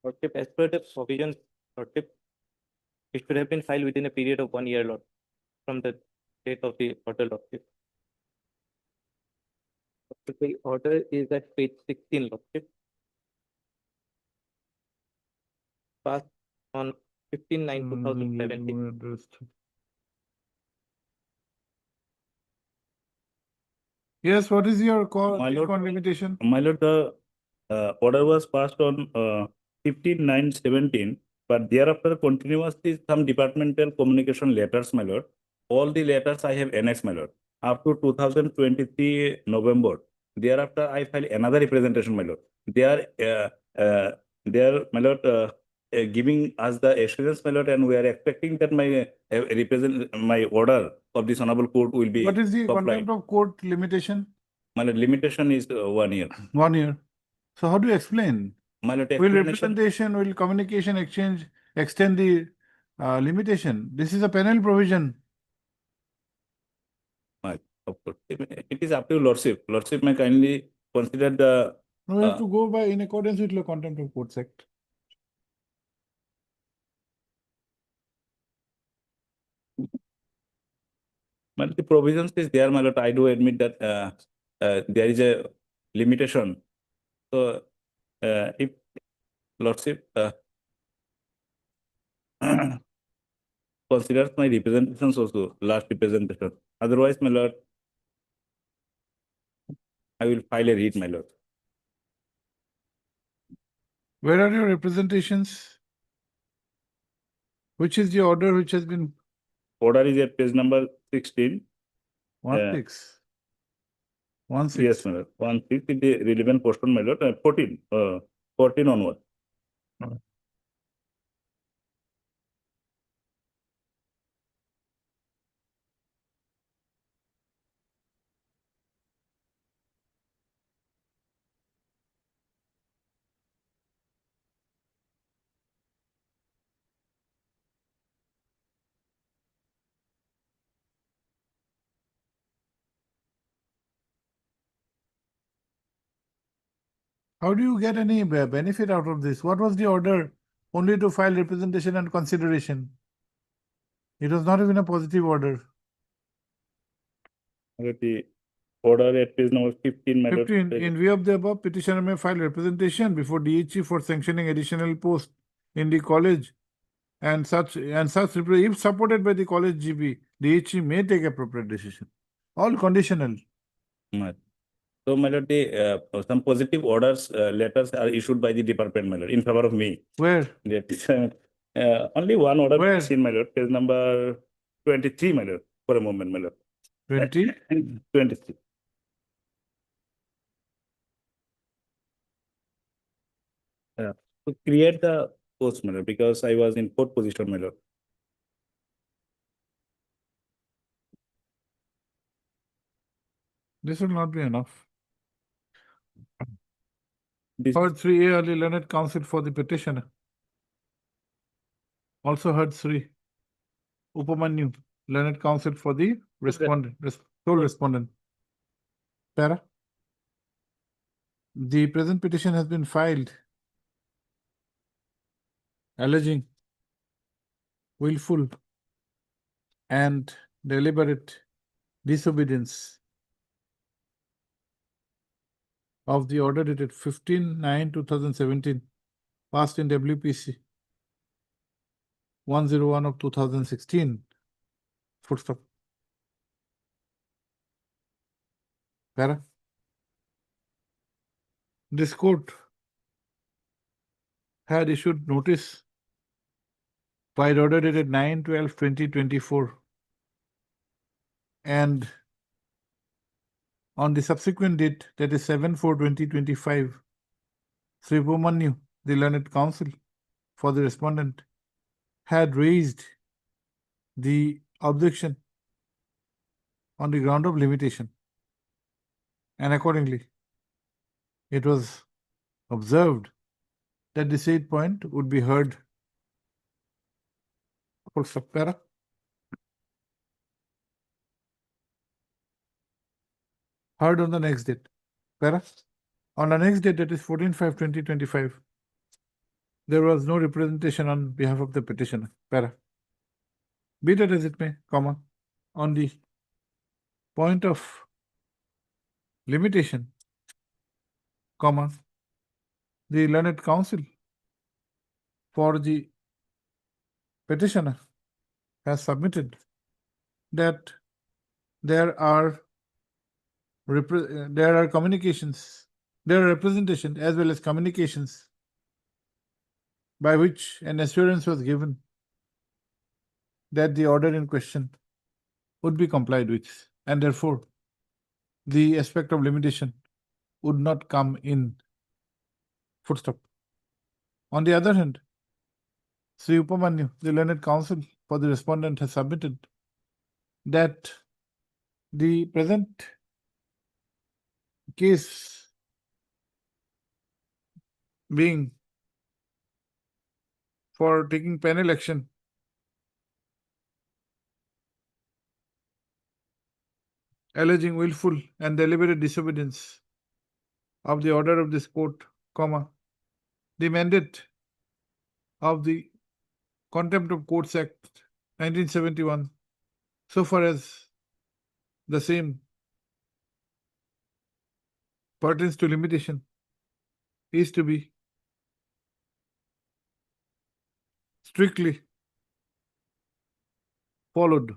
Lordship, as per the provisions, Lordship, it should have been filed within a period of 1 year, Lord, from the date of the order, Lordship. The order is at page 16, Lordship. Passed on 15/9/2017. Yes, what is your call My lord, limitation? My lord, the order was passed on 15/9/17, but thereafter continuously some departmental communication letters, my lord. All the letters I have annexed, my lord, up to 2023 November. Thereafter, I file another representation, my lord. They are, my lord, giving us the assurance, my lord, and we are expecting that my order of this honorable court will be What is the complied. contempt of court limitation? My lord, limitation is 1 year. 1 year. So how do you explain? My lord, Will explanation. representation, will communication exchange extend the limitation? This is a penal provision. Of course, it is up to lordship. Lordship may kindly consider the. No, we have to go by in accordance with the Contempt of Courts Act. But the provisions is there, my lord. I do admit that there is a limitation. So, if lordship considers my representations also, last representation. Otherwise, my lord, I will file a writ, my lord. Where are your representations? Which is the order which has been Order is at page number 16. 16? 16. Yes, my lord. 16 is the relevant portion, my lord. 14. 14 onward. How do you get any benefit out of this? What was the order? Only to file representation and consideration. It was not even a positive order. The order at page number 15, my lord. 15. In view of the above, petitioner may file representation before DHE for sanctioning additional post in the college and such if supported by the college GB, DHE may take appropriate decision. All conditional. Right. So, my lord, some positive orders, letters are issued by the department, my lord, in favor of me. Where? That is, only one order Where? is in, my lord, page number 23, my lord, for a moment, my lord. 20? 23. To create the post, my lord, because I was in fourth position, my lord. This will not be enough. This Heard 3A early learned counsel for the petitioner. Also heard 3. Upamanyu, learned counsel for the respondent, sole respondent. Para. The present petition has been filed alleging willful and deliberate disobedience of the order dated 15/9/2017 passed in WPC 101 of 2016. Full stop. Para. This court had issued notice by order dated 9/12/2024 and on the subsequent date, that is 7/4/2025, Sri Upamanyu, the learned counsel for the respondent, had raised the objection on the ground of limitation. And accordingly, it was observed that the said point would be heard. Full stop. Para. Heard on the next date. Para. On the next date, that is 14/5/2025, there was no representation on behalf of the petitioner. Para. Be that as it may, comma, on the point of limitation, comma, the learned counsel for the petitioner has submitted that there are communications, there are representations as well as communications by which an assurance was given that the order in question would be complied with, and therefore the aspect of limitation would not come in. Full stop. On the other hand, Sri Upamanyu, the learned counsel for the respondent, has submitted that the present case being for taking penal action alleging willful and deliberate disobedience of the order of this court, comma, the mandate of the Contempt of Courts Act 1971, so far as the same pertains to limitation, is to be strictly followed.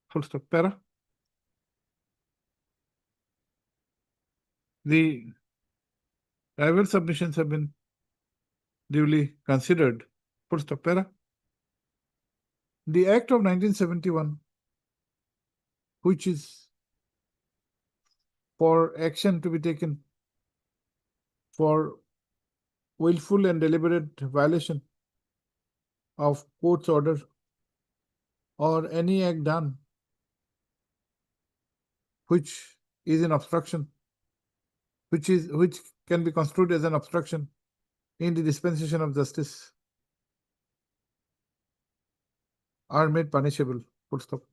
Full stop. Para. The rival submissions have been duly considered. Full stop. Para. The Act of 1971, which is for action to be taken for willful and deliberate violation of court's order or any act done which is an obstruction, which can be construed as an obstruction in the dispensation of justice, are made punishable. Full stop.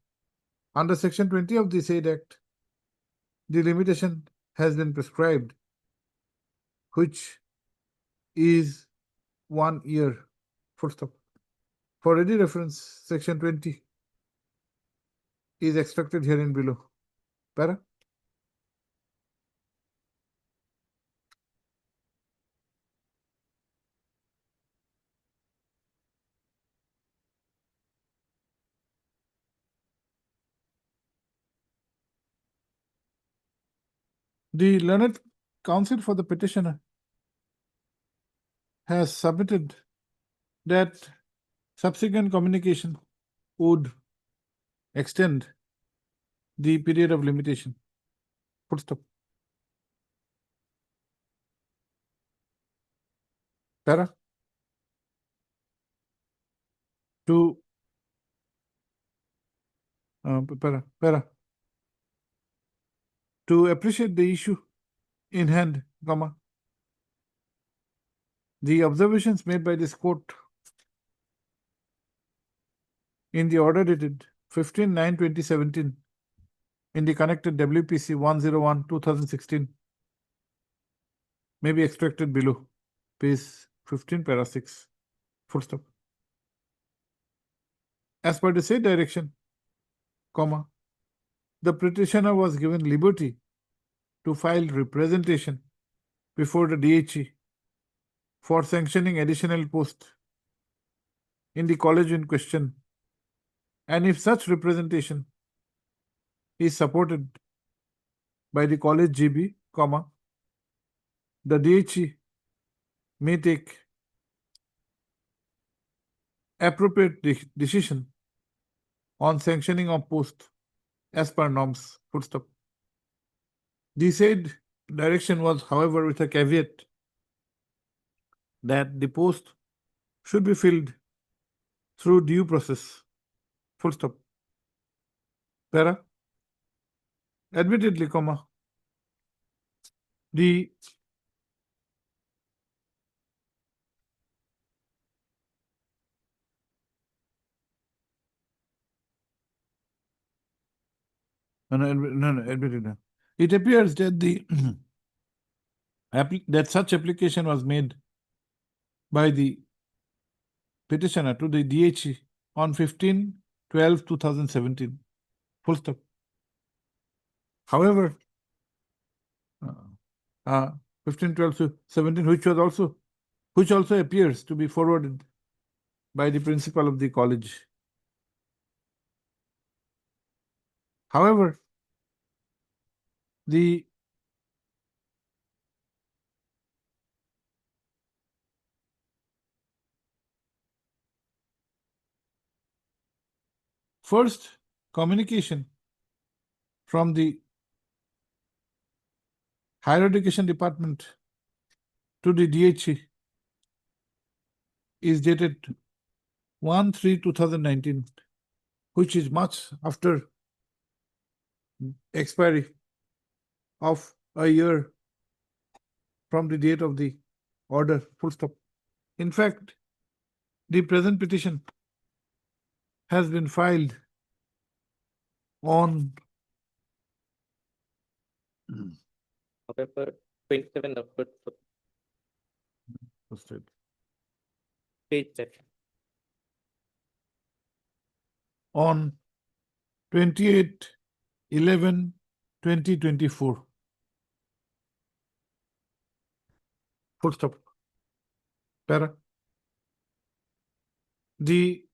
Under Section 20 of the said Act, the limitation has been prescribed, which is 1 year. Full stop. For ready reference, section 20 is extracted herein below. Para? The learned counsel for the petitioner has submitted that subsequent communication would extend the period of limitation. Full stop. Para? To para. To appreciate the issue in hand, comma, the observations made by this court in the order dated 15/9/2017 in the connected WPC 101/2016 may be extracted below, page 15, para 6, full stop. As per the said direction, comma, the petitioner was given liberty to file representation before the DHE for sanctioning additional post in the college in question, and if such representation is supported by the college GB, comma, the DHE may take appropriate decision on sanctioning of post as per norms, full stop. The said direction was, however, with a caveat that the post should be filled through due process, full stop. Para? Admittedly, comma, the admittedly. It appears that the that such application was made by the petitioner to the DHE on 15/12/2017. Full stop. However, 15/12/17, which also appears to be forwarded by the principal of the college. However, the first communication from the Higher Education Department to the DHE is dated 1/3/2019, which is much after expiry of a year from the date of the order, full stop. In fact, the present petition has been filed on November 27 upward. Page 10. on 28/11/2024. Full stop. Para. The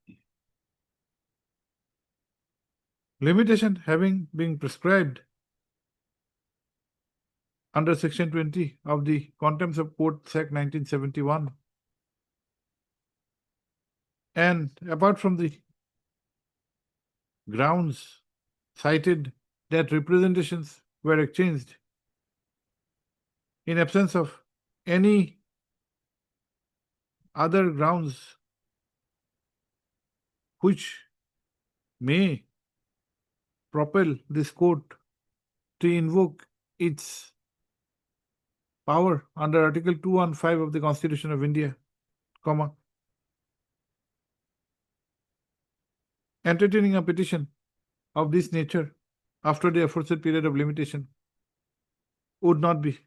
limitation having been prescribed under section 20 of the Contempts of Courts Act 1971, and apart from the grounds cited that representations were exchanged in absence of any other grounds which may propel this court to invoke its power under Article 215 of the Constitution of India, comma, entertaining a petition of this nature after the aforesaid period of limitation would not be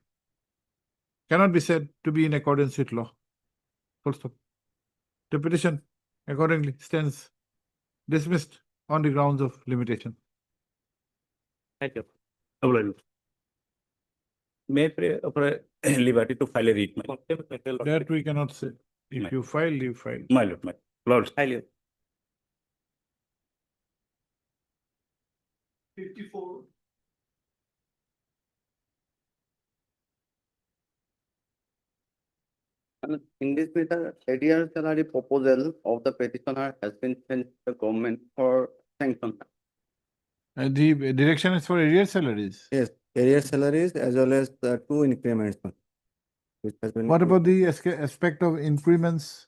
cannot be said to be in accordance with law. Full stop. The petition accordingly stands dismissed on the grounds of limitation. Thank you. May I pray for liberty to file a writ, my lord? That we cannot say. If you file, you file. My lord, my lord. Highly. 54. And in this matter, arrears salary proposal of the petitioner has been sent to the government for sanction. And the direction is for arrear salaries. Yes, area salaries as well as the two increments. Which has been. What about the aspect of increments?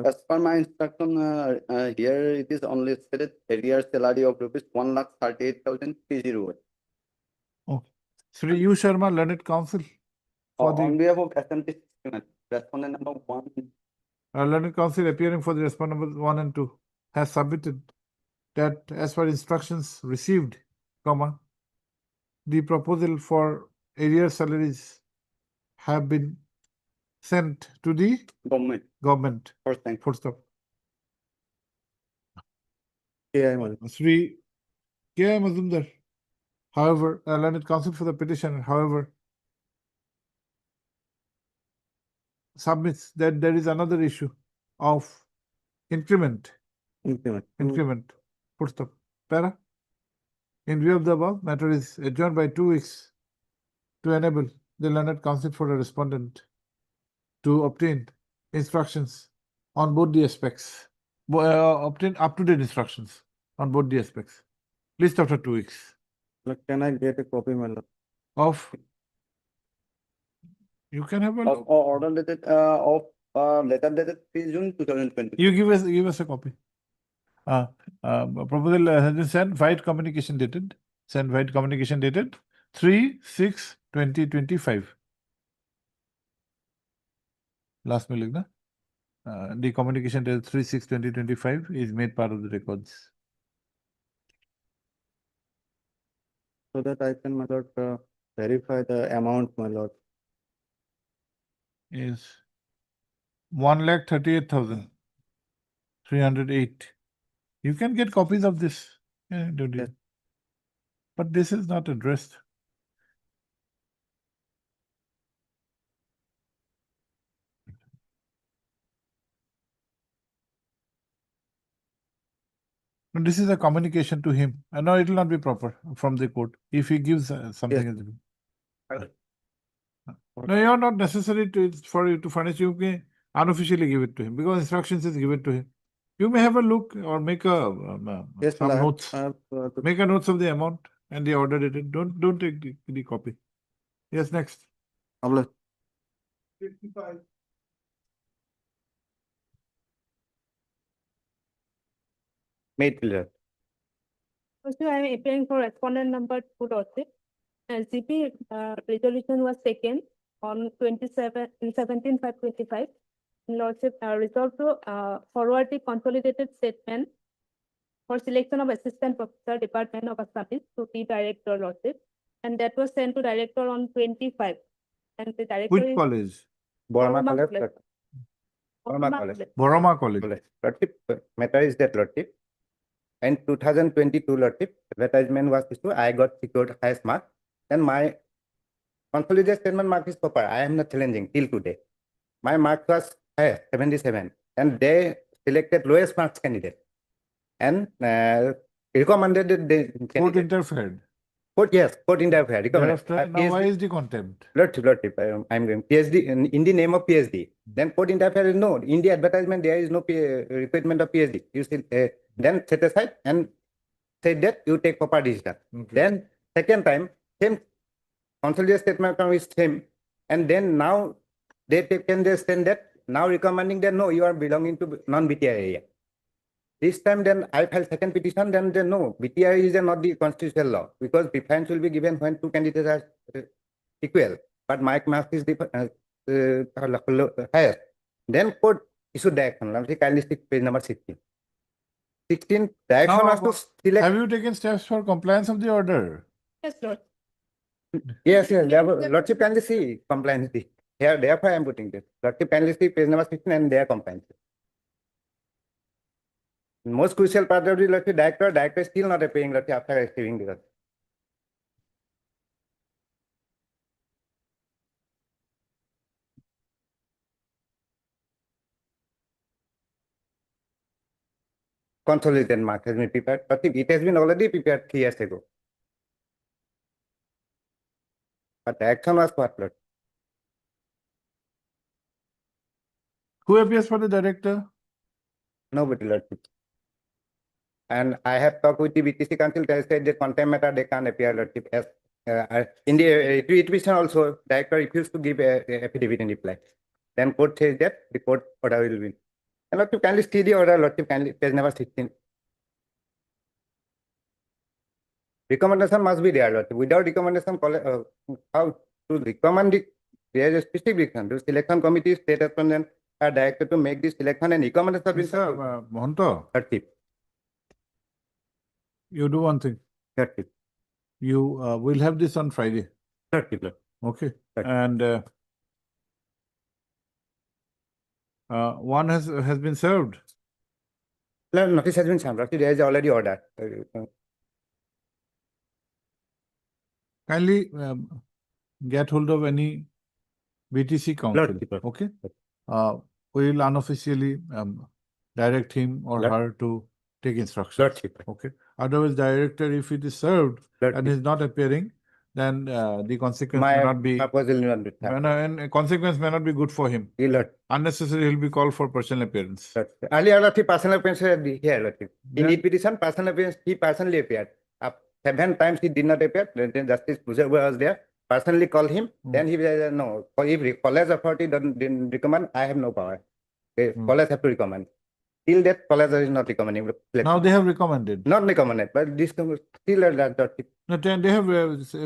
As per my instruction, here it is only stated arrear salary of rupees 1,38,308. Oh, Sri U Sharma, Learned Counsel for On the behalf of SMT, respondent number 1. Learned Counsel appearing for the respondent number 1 and 2 has submitted that as per instructions received, comma, the proposal for arrear salaries have been sent to the government. Full stop. Sri K.I. Mazumdar, however, Learned Counsel for the petitioner, however, submits that there is another issue of increment. Increment. Full stop. Para. In view of the above, matter is adjourned by 2 weeks to enable the Learned Counsel for the respondent to obtain instructions on both the aspects. Obtain up-to-date instructions on both the aspects. List after 2 weeks. Can I get a copy, my lord? Of. You can have a Of look. order dated, letter dated 3 June 2020. You give us a copy. Proposal has been sent, wide communication dated. Send wide communication dated 3/6/2025. Last में लिखना. The communication dated 3/6/2025 is made part of the records. So that I can, my lord, verify the amount, my lord. Is 1,38,308. You can get copies of this. Yeah, don't you? But this is not addressed. No, this is a communication to him. No, it will not be proper from the court if he gives something. No, you are not necessary for you to furnish. You may unofficially give it to him because instructions is given to him. You may have a look or make a some notes. Make a notes of the amount and the order dated. Don't take the copy. Yes, next. 55. Made clear. Also, I am appearing for respondent number 2 lordship. GP resolution was taken on 17/5/25. Lordship resolved to forward the consolidated statement for selection of assistant professor department of Assamese to the director lordship, and that was sent to director on 25. And the director Which is college? Borama Borama College. Borama Borama College. Borama College. Lordship, matter is that Lordship. In 2022 Lordship, advertisement was issued. I got secured highest mark. And my consolidated statement mark is proper. I am not challenging till today. My mark was higher, 77. And they selected lowest marks candidate. And recommended that they Court interfered. Court, yes, court interfered. Recommended. Thereafter, now why is the contempt? Lordship, I'm going PhD in the name of PhD. Then court interfered. No, in the advertisement there is no requirement of PhD. You still then set aside and said that you take proper decision. Then second time, same consolidated statement is same, and then now they can they stand that now recommending that no, you are belonging to non-BTI area. This time then I filed second petition, then they no, BTI is not the constitutional law because preference will be given when two candidates are equal, but my mark is higher. Then court issued the action. Let me see, kindly stick page number 16. 16, the action was to select. Have you taken steps for compliance of the order? yes, Lord. Yes, Lordship kindly see compliance. Here, therefore I am putting this. Lordship kindly see page number 16 and their compliance. Most crucial part of the Lordship director is still not appearing Lordship after receiving the consolidated mark has been prepared, but it has been already prepared 3 years ago. But the action was what, Lord? Who appears for the director? Nobody, Lordship. And I have talked with the BTC Council, they said the content matter, they can't appear, Lordship. As, in the petition also, director refused to give a affidavit in reply. Then court says that the court order will win. And Lordship kindly see the order, Lordship kindly, page number 16. Recommendation must be there, Lordship. Without recommendation, how to recommend there is a specific reason. The selection committee stated from then a director to make this selection and recommendation. Mr. Mohanto, Lordship. you do one thing. Lordship. You will have this on Friday. Lordship. Okay. Right. And one has been served. Notice has been served. There is already order. Kindly get hold of any BTC council. Lordship. Okay. We will unofficially direct him or Lord- her to take instructions. Lordship. Okay. Otherwise, director, if it is served and Lordship. is not appearing, then the consequence may My not be. proposal will not be. And a consequence may not be good for him. Lord. Unnecessarily, he'll be called for personal appearance. Earlier, Lordship, personal appearance here, Lordship. In Then- the petition, personal appearance, he personally appeared. 7 times he did not appear. Then Justice Bhujar was there. Personally called him. Then he said, no, if college authority didn't recommend, I have no power. College have to recommend. Till that, college is not recommending. Now they have recommended. Not recommended, but this still Lordship. No, they have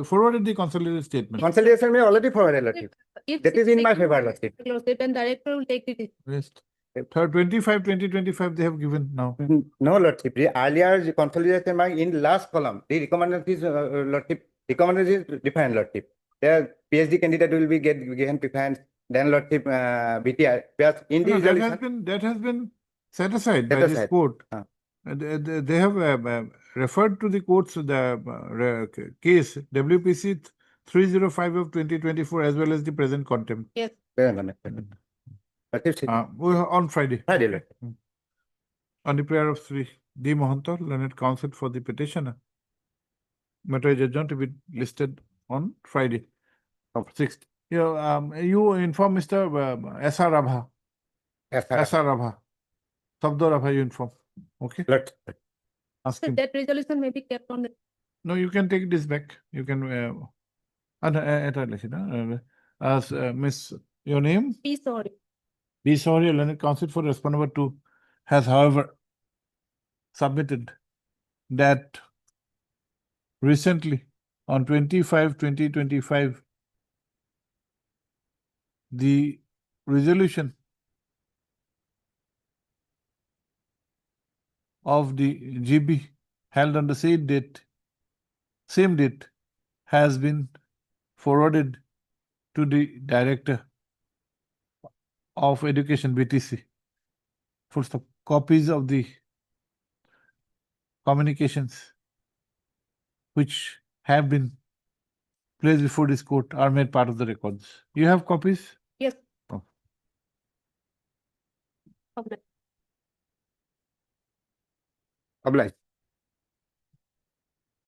forwarded the consolidated statement. Consolidation may already forwarded, Lordship. If That is in my favor, Lordship, then director will take the Rest. 2025, they have given now. No, Lordship. Earlier, the consolidation mark in last column, the recommendation is, Lordship, recommendation is different, Lordship. Their PhD candidate will be given preference, then Lordship, BTI. Whereas No, individual that has been set aside by Set this aside. court. Ah. They have referred to the court's case WPC 305 of 2024 as well as the present contempt. Yes. On Friday. Friday, Lordship. On the prayer of Sri D. Mohanto, learned counsel for the petitioner. Matter is adjourned to be listed on Friday of 6th. You inform Mr. S.R. Rabha. S.R. Rabha. Sabdo Rabha, you inform. Okay? Ask So him. that resolution may be kept on the No, you can take this back. You can. Miss, your name? piece or Be sorry, learned counsel for respond number 2 has, however, submitted that recently on 25/2025, the resolution of the GB held on the same date has been forwarded to the Director of Education BTC for some copies of the communications which have been placed before this court are made part of the records. You have copies? yes. Oh. Of the- Obliged.